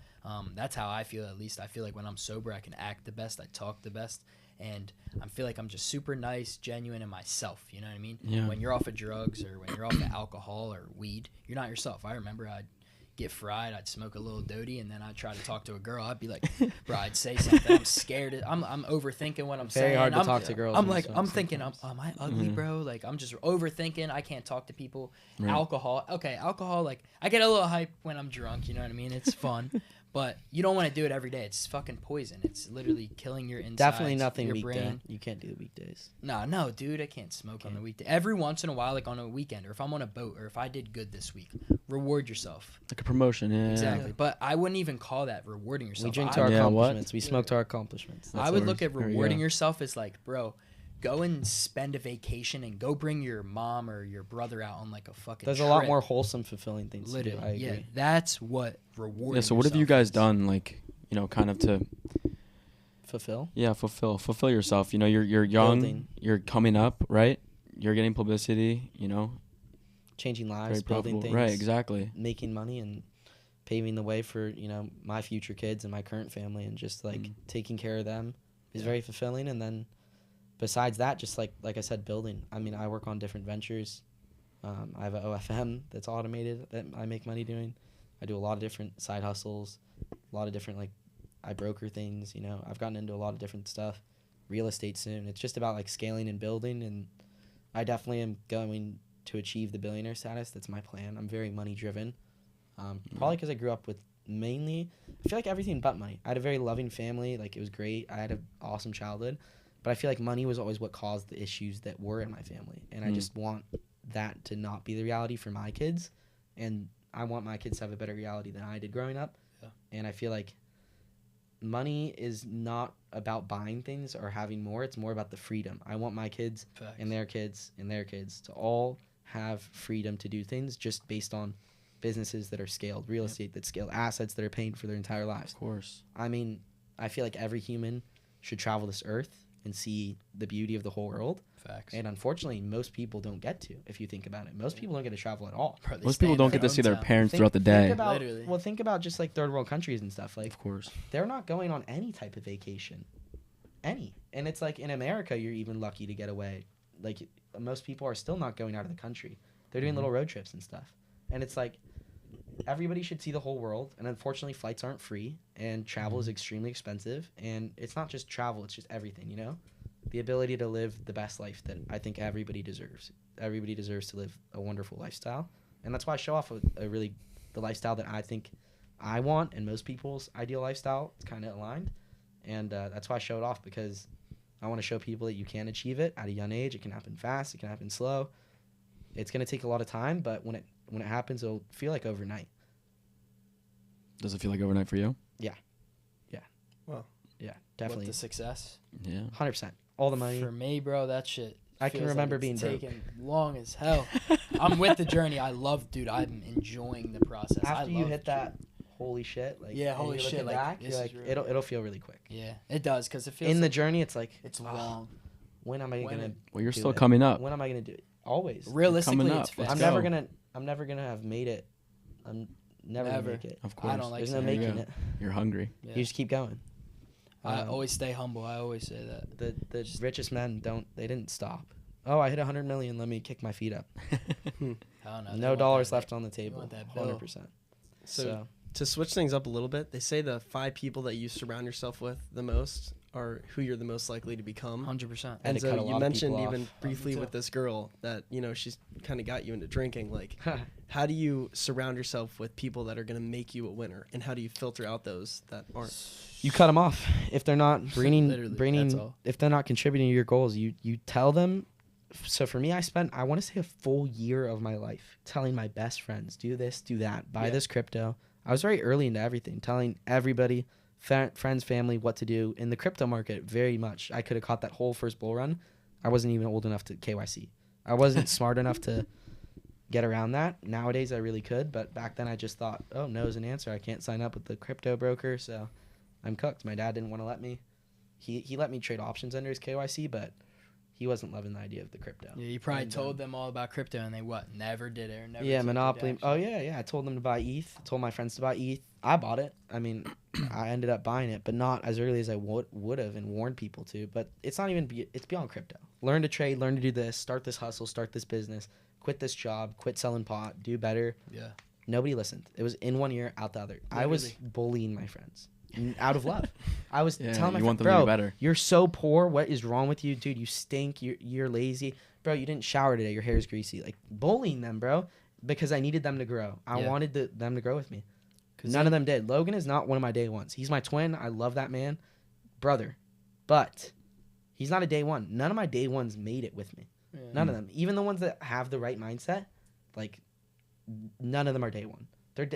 [SPEAKER 4] That's how I feel. At least I feel like when I'm sober, I can act the best. I talk the best. And I feel like I'm just super nice, genuine, and myself. You know what I mean?
[SPEAKER 1] Yeah.
[SPEAKER 4] When you're off of drugs or when you're off of alcohol or weed, you're not yourself. I remember I'd get fried, I'd smoke a little doty, and then I'd try to talk to a girl. I'd be like, bro, I'd say something. I'm scared. I'm overthinking what I'm saying.
[SPEAKER 2] Very hard to
[SPEAKER 4] I'm,
[SPEAKER 2] talk to girls.
[SPEAKER 4] I'm
[SPEAKER 2] when
[SPEAKER 4] like,
[SPEAKER 2] you
[SPEAKER 4] I'm
[SPEAKER 2] smoke
[SPEAKER 4] thinking,
[SPEAKER 2] sometimes.
[SPEAKER 4] am I ugly, bro? Like, I'm just overthinking. I can't talk to people.
[SPEAKER 1] Right.
[SPEAKER 4] Alcohol. Okay, alcohol, like, I get a little hype when I'm drunk. You know what I mean? It's fun. But you don't want to do it every day. It's fucking poison. It's literally killing your insides.
[SPEAKER 2] Definitely nothing
[SPEAKER 4] your
[SPEAKER 2] weekday.
[SPEAKER 4] brain.
[SPEAKER 2] You can't do the weekdays.
[SPEAKER 4] No, dude, I can't smoke on the weekday. Every once in a while, like on a weekend, or if I'm on a boat, or if I did good this week, reward yourself.
[SPEAKER 1] Like a promotion, yeah.
[SPEAKER 4] Exactly. But I wouldn't even call that rewarding yourself.
[SPEAKER 2] We drink
[SPEAKER 4] I-
[SPEAKER 2] to our
[SPEAKER 1] Yeah, what?
[SPEAKER 2] accomplishments. We smoke to our accomplishments.
[SPEAKER 4] I would look at
[SPEAKER 1] There you
[SPEAKER 4] rewarding
[SPEAKER 1] go.
[SPEAKER 4] yourself as like, bro, go and spend a vacation and go bring your mom or your brother out on like a fucking
[SPEAKER 2] There's a lot
[SPEAKER 4] trip.
[SPEAKER 2] more wholesome, fulfilling things to do.
[SPEAKER 4] Literally,
[SPEAKER 2] I agree.
[SPEAKER 4] yeah, that's what rewarding.
[SPEAKER 1] Yeah, so what have you
[SPEAKER 4] yourself
[SPEAKER 1] guys
[SPEAKER 4] is.
[SPEAKER 1] done, like, you know, kind of to,
[SPEAKER 2] Fulfill.
[SPEAKER 1] fulfill yourself? You know, you're young,
[SPEAKER 2] Building.
[SPEAKER 1] you're coming up, right? You're getting publicity, you know,
[SPEAKER 2] Changing lives,
[SPEAKER 1] very
[SPEAKER 2] building
[SPEAKER 1] profitable.
[SPEAKER 2] things.
[SPEAKER 1] Right, exactly.
[SPEAKER 2] Making money and paving the way for, my future kids and my current family, and just like taking care of them is very fulfilling. And then besides that, just like I said, building. I mean, I work on different ventures. I have an OFM that's automated that I make money doing. I do a lot of different side hustles, a lot of different, like, I broker things, I've gotten into a lot of different stuff. Real estate soon. It's just about like scaling and building, and I definitely am going to achieve the billionaire status. That's my plan. I'm very money driven. Probably because I grew up with mainly, I feel like everything but money. I had a very loving family. Like, it was great. I had an awesome childhood, but I feel like money was always what caused the issues that were in my family. And I just want that to not be the reality for my kids. And I want my kids to have a better reality than I did growing up.
[SPEAKER 4] Yeah.
[SPEAKER 2] And I feel like money is not about buying things or having more. It's more about the freedom. I want my kids
[SPEAKER 4] Facts.
[SPEAKER 2] and their kids and their kids to all have freedom to do things just based on businesses that are scaled, real estate that's scaled, assets that are paying for their entire lives.
[SPEAKER 1] Of course.
[SPEAKER 2] I mean, I feel like every human should travel this earth and see the beauty of the whole world.
[SPEAKER 4] Facts.
[SPEAKER 2] And unfortunately, most people don't get to, if you think about it. Most people don't get to travel at all.
[SPEAKER 4] Bro, they
[SPEAKER 1] Most
[SPEAKER 4] stay
[SPEAKER 1] people
[SPEAKER 4] in
[SPEAKER 1] don't
[SPEAKER 4] their
[SPEAKER 1] get to see their
[SPEAKER 4] hometown.
[SPEAKER 1] parents throughout the day.
[SPEAKER 4] Literally.
[SPEAKER 2] Think about just like third world countries and stuff. Like,
[SPEAKER 1] Of course.
[SPEAKER 2] they're not going on any type of vacation. And it's like in America, you're even lucky to get away. Like, most people are still not going out of the country. They're doing little road trips and stuff. And it's like, everybody should see the whole world. And unfortunately, flights aren't free, and travel is extremely expensive. And it's not just travel, it's just everything, The ability to live the best life that I think everybody deserves. Everybody deserves to live a wonderful lifestyle. And that's why I show off the lifestyle that I think I want, and most people's ideal lifestyle. It's kind of aligned. And that's why I show it off, because I want to show people that you can achieve it at a young age. It can happen fast. It can happen slow. It's going to take a lot of time, but when it happens, it'll feel like overnight.
[SPEAKER 1] Does it feel like overnight for you?
[SPEAKER 3] Well,
[SPEAKER 2] Yeah,
[SPEAKER 4] What
[SPEAKER 2] definitely.
[SPEAKER 4] the success.
[SPEAKER 1] Yeah.
[SPEAKER 2] 100%. All the money.
[SPEAKER 4] For me, bro, that shit.
[SPEAKER 2] I can
[SPEAKER 4] feels
[SPEAKER 2] remember
[SPEAKER 4] like
[SPEAKER 2] being
[SPEAKER 4] it's
[SPEAKER 2] broke.
[SPEAKER 4] taking long as hell. I'm with the journey. Dude, I'm enjoying the process. I
[SPEAKER 2] After you
[SPEAKER 4] love
[SPEAKER 2] hit that, holy shit. Like,
[SPEAKER 4] Yeah,
[SPEAKER 2] and
[SPEAKER 4] holy
[SPEAKER 2] you're
[SPEAKER 4] shit,
[SPEAKER 2] looking
[SPEAKER 4] like,
[SPEAKER 2] back,
[SPEAKER 4] this
[SPEAKER 2] you're
[SPEAKER 4] is
[SPEAKER 2] like,
[SPEAKER 4] real
[SPEAKER 2] it'll feel really quick.
[SPEAKER 4] Yeah, it does because it feels
[SPEAKER 2] In the
[SPEAKER 4] like
[SPEAKER 2] journey, it's like,
[SPEAKER 4] it's
[SPEAKER 2] oh,
[SPEAKER 4] long.
[SPEAKER 2] when am I
[SPEAKER 4] When
[SPEAKER 2] going to
[SPEAKER 4] it-
[SPEAKER 1] Well, you're
[SPEAKER 2] do
[SPEAKER 1] still
[SPEAKER 2] it?
[SPEAKER 1] coming up.
[SPEAKER 2] When am I going to do it? Always.
[SPEAKER 4] Realistically,
[SPEAKER 1] coming
[SPEAKER 4] it's
[SPEAKER 1] up. Let's
[SPEAKER 2] I'm
[SPEAKER 4] fast.
[SPEAKER 1] go.
[SPEAKER 2] never gonna have made it. I'm never gonna
[SPEAKER 4] Never.
[SPEAKER 2] make it.
[SPEAKER 1] Of course.
[SPEAKER 4] I don't like
[SPEAKER 2] There's no
[SPEAKER 1] There you
[SPEAKER 2] making
[SPEAKER 1] go.
[SPEAKER 2] it.
[SPEAKER 1] You're hungry.
[SPEAKER 4] Yeah.
[SPEAKER 2] You just keep going.
[SPEAKER 4] I
[SPEAKER 2] Um,
[SPEAKER 4] always stay humble. I always say that.
[SPEAKER 2] the richest men didn't stop. Oh, I hit 100 million. Let me kick my feet up.
[SPEAKER 4] Hell no. they
[SPEAKER 2] No
[SPEAKER 4] want
[SPEAKER 2] dollars
[SPEAKER 4] that-
[SPEAKER 2] left on the table.
[SPEAKER 4] want that bill.
[SPEAKER 2] 100%. So
[SPEAKER 3] To switch things up a little bit, they say the 5 people that you surround yourself with the most are who you're the most likely to become.
[SPEAKER 4] 100%.
[SPEAKER 2] And
[SPEAKER 3] And
[SPEAKER 2] to cut a
[SPEAKER 3] so
[SPEAKER 2] lot
[SPEAKER 3] you
[SPEAKER 2] of
[SPEAKER 3] mentioned
[SPEAKER 2] people
[SPEAKER 3] even
[SPEAKER 2] off.
[SPEAKER 3] briefly
[SPEAKER 4] Me
[SPEAKER 3] with
[SPEAKER 4] too.
[SPEAKER 3] this girl that, she's kind of got you into drinking. Like, how do you surround yourself with people that are going to make you a winner? And how do you filter out those that aren't?
[SPEAKER 2] you cut them off if they're not
[SPEAKER 4] Literally, that's
[SPEAKER 2] bringing
[SPEAKER 4] all.
[SPEAKER 2] if they're not contributing to your goals. You tell them. So for me, I want to say a full year of my life telling my best friends, do this, do that, buy
[SPEAKER 4] Yeah.
[SPEAKER 2] this crypto. I was very early into everything, telling everybody, friends, family, what to do in the crypto market. Very much, I could have caught that whole first bull run. I wasn't even old enough to KYC. I wasn't smart enough to get around that. Nowadays, I really could, but back then, I just thought, oh, no is an answer. I can't sign up with the crypto broker, so I'm cooked. My dad didn't want to let me. He let me trade options under his KYC, but he wasn't loving the idea of the crypto.
[SPEAKER 4] Yeah, you probably
[SPEAKER 2] And,
[SPEAKER 4] told them all about crypto and they what? Never did it or never.
[SPEAKER 2] Yeah,
[SPEAKER 4] took
[SPEAKER 2] Monopoly.
[SPEAKER 4] it
[SPEAKER 2] Oh
[SPEAKER 4] action.
[SPEAKER 2] yeah. I told them to buy ETH. I told my friends to buy ETH. I bought it. I mean, I ended up buying it, but not as early as I would have and warned people to. But it's not even. It's beyond crypto. Learn to trade. Learn to do this. Start this hustle. Start this business. Quit this job. Quit selling pot. Do better.
[SPEAKER 4] Yeah.
[SPEAKER 2] Nobody listened. It was in one ear, out the other. I was
[SPEAKER 4] Literally.
[SPEAKER 2] bullying my friends out of love. I was
[SPEAKER 1] Yeah,
[SPEAKER 2] telling my
[SPEAKER 1] you want
[SPEAKER 2] friends,
[SPEAKER 1] them to
[SPEAKER 2] bro,
[SPEAKER 1] do better.
[SPEAKER 2] you're so poor. What is wrong with you, dude? You stink. You're lazy, bro. You didn't shower today. Your hair is greasy. Like bullying them, bro, because I needed them to grow. I
[SPEAKER 4] Yeah.
[SPEAKER 2] wanted them to grow with me.
[SPEAKER 4] 'Cause
[SPEAKER 2] None of them did. Logan is not one of my day ones. He's my twin. I love that man, brother, but he's not a day one. None of my day ones made it with me.
[SPEAKER 4] Yeah.
[SPEAKER 2] None of them. Even the ones that have the right mindset, like none of them are day one.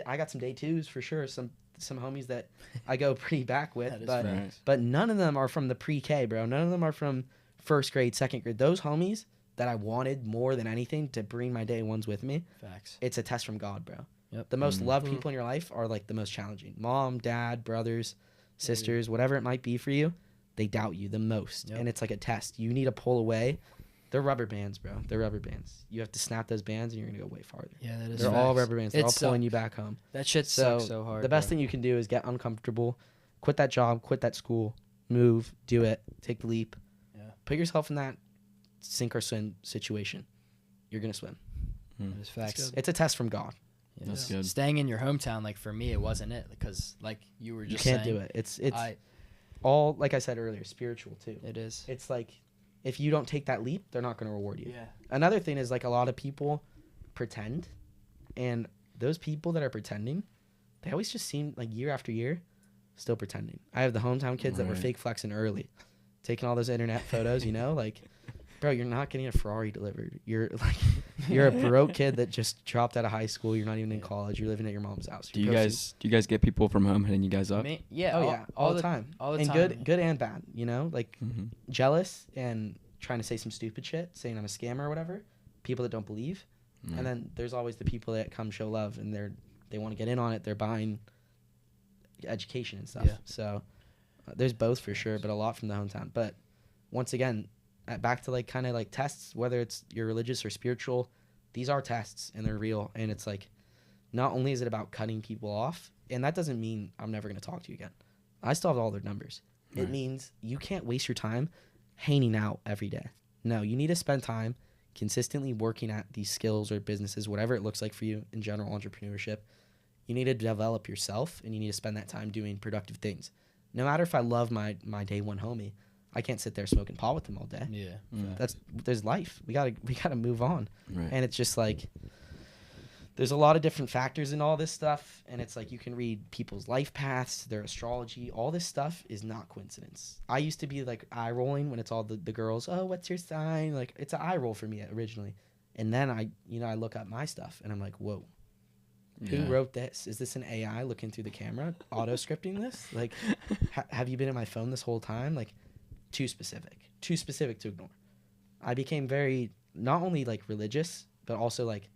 [SPEAKER 2] I got some day twos for sure. Some homies that I go pretty back with,
[SPEAKER 4] That is
[SPEAKER 2] but
[SPEAKER 4] facts.
[SPEAKER 2] but none of them are from the pre-K, bro. None of them are from first grade, second grade. Those homies that I wanted more than anything to bring my day ones with me.
[SPEAKER 4] Facts.
[SPEAKER 2] It's a test from God, bro.
[SPEAKER 4] Yep.
[SPEAKER 2] The most
[SPEAKER 1] Mm.
[SPEAKER 2] loved people in your life are like the most challenging. Mom, dad, brothers, sisters, whatever it might be for you, they doubt you the most.
[SPEAKER 4] Yep.
[SPEAKER 2] And it's like a test. You need to pull away. They're rubber bands, bro. They're rubber bands. You have to snap those bands and you're going to go way farther.
[SPEAKER 4] Yeah, that is.
[SPEAKER 2] They're all
[SPEAKER 4] facts.
[SPEAKER 2] rubber bands. They're
[SPEAKER 4] It
[SPEAKER 2] all pulling
[SPEAKER 4] suck-
[SPEAKER 2] you back home.
[SPEAKER 4] That shit
[SPEAKER 2] So,
[SPEAKER 4] sucks so hard.
[SPEAKER 2] The best
[SPEAKER 4] bro.
[SPEAKER 2] thing you can do is get uncomfortable, quit that job, quit that school, move, do it, take the leap.
[SPEAKER 4] Yeah.
[SPEAKER 2] Put yourself in that sink or swim situation. You're going to swim.
[SPEAKER 4] That is facts.
[SPEAKER 3] good.
[SPEAKER 2] It's a test from God.
[SPEAKER 4] Yeah.
[SPEAKER 1] That's good.
[SPEAKER 4] Staying in your hometown, like for me, it wasn't it because like you were
[SPEAKER 2] You
[SPEAKER 4] just
[SPEAKER 2] can't
[SPEAKER 4] saying,
[SPEAKER 2] do it. It's
[SPEAKER 4] I,
[SPEAKER 2] all, like I said earlier, spiritual too.
[SPEAKER 4] it is.
[SPEAKER 2] It's like if you don't take that leap, they're not going to reward you.
[SPEAKER 4] Yeah.
[SPEAKER 2] Another thing is like a lot of people pretend, and those people that are pretending, they always just seem like year after year still pretending. I have the hometown kids that were
[SPEAKER 1] Right.
[SPEAKER 2] fake flexing early, taking all those internet photos, like, bro, you're not getting a Ferrari delivered. You're like, you're a broke kid that just dropped out of high school. You're not even in college. You're living at your mom's house.
[SPEAKER 1] Do
[SPEAKER 2] You're
[SPEAKER 1] you
[SPEAKER 2] posting-
[SPEAKER 1] guys get people from home hitting you guys up?
[SPEAKER 4] Me, yeah.
[SPEAKER 2] Oh yeah, all the time.
[SPEAKER 4] All the
[SPEAKER 2] and
[SPEAKER 4] time.
[SPEAKER 2] good and bad. Like
[SPEAKER 1] Mm-hmm.
[SPEAKER 2] jealous and trying to say some stupid shit, saying I'm a scammer or whatever. People that don't believe.
[SPEAKER 1] Mm.
[SPEAKER 2] And then there's always the people that come show love and they want to get in on it. They're buying education and stuff.
[SPEAKER 4] Yeah.
[SPEAKER 2] So there's both for sure, but a lot from the hometown. But once again, back to like kind of like tests, whether it's your religious or spiritual, these are tests and they're real. And it's like, not only is it about cutting people off, and that doesn't mean I'm never going to talk to you again. I still have all their numbers. It
[SPEAKER 1] Right.
[SPEAKER 2] means you can't waste your time hanging out every day. No, you need to spend time consistently working at these skills or businesses, whatever it looks like for you in general entrepreneurship. You need to develop yourself and you need to spend that time doing productive things. No matter if I love my day one homie, I can't sit there smoking pot with him all day.
[SPEAKER 4] Yeah.
[SPEAKER 1] Mm.
[SPEAKER 2] There's life. We gotta move on.
[SPEAKER 1] Right.
[SPEAKER 2] And it's just like there's a lot of different factors in all this stuff, and it's like you can read people's life paths, their astrology. All this stuff is not coincidence. I used to be like eye rolling when it's all the girls, oh, what's your sign? Like it's an eye roll for me originally. And then I look at my stuff and I'm like, whoa, Who
[SPEAKER 1] Yeah.
[SPEAKER 2] wrote this? Is this an AI looking through the camera, auto scripting this? Like, have you been at my phone this whole time? Like, too specific to ignore. I became very not only like religious, but also like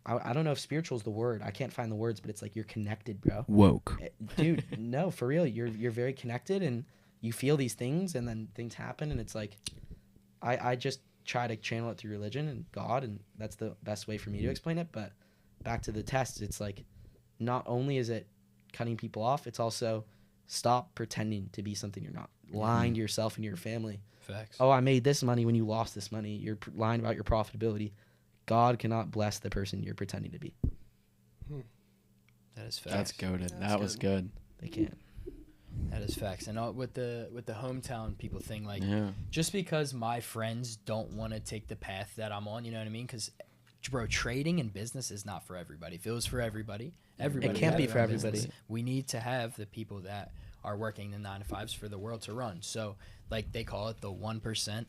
[SPEAKER 2] I don't know if spiritual is the word. I can't find the words, but it's like you're connected, bro.
[SPEAKER 1] Woke.
[SPEAKER 2] Dude, no, for real. You're very connected, and you feel these things, and then things happen, and it's like I just try to channel it through religion and God, and that's the best way for me to explain it. But back to the test, it's like not only is it cutting people off, it's also stop pretending to be something you're not. Lying to yourself and your family.
[SPEAKER 4] Facts.
[SPEAKER 2] Oh, I made this money when you lost this money. You're lying about your profitability. God cannot bless the person you're pretending to be.
[SPEAKER 4] That is facts.
[SPEAKER 1] That's goaded.
[SPEAKER 3] That's
[SPEAKER 1] That was good.
[SPEAKER 2] They can't.
[SPEAKER 4] That is facts. And with the hometown people thing, like
[SPEAKER 1] Yeah.
[SPEAKER 4] just because my friends don't want to take the path that I'm on, you know what I mean? Because, bro, trading and business is not for everybody. If it was for everybody, everybody
[SPEAKER 2] can't
[SPEAKER 4] would
[SPEAKER 2] be
[SPEAKER 4] have
[SPEAKER 2] for
[SPEAKER 4] their own business.
[SPEAKER 2] everybody.
[SPEAKER 4] We need to have the people that are working the 9 to 5s for the world to run. So, like they call it the 1%.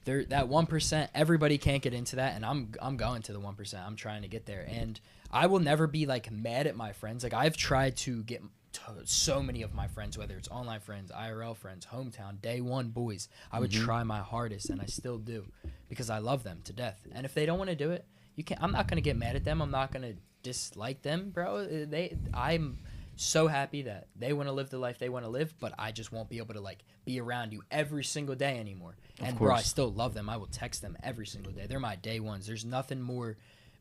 [SPEAKER 4] That 1%, everybody can't get into that, and I'm going to the 1%. I'm trying to get there, and I will never be like mad at my friends. Like I've tried to get so many of my friends, whether it's online friends, IRL friends, hometown, day one boys. I would try my hardest, and I still do, because I love them to death. And if they don't want to do it, you can't. I'm not gonna get mad at them. I'm not gonna dislike them, bro. I'm so happy that they want to live the life they want to live, but I just won't be able to like be around you every single day anymore. And bro, I
[SPEAKER 1] course.
[SPEAKER 4] still love them. I will text them every single day. They're my day ones. There's nothing more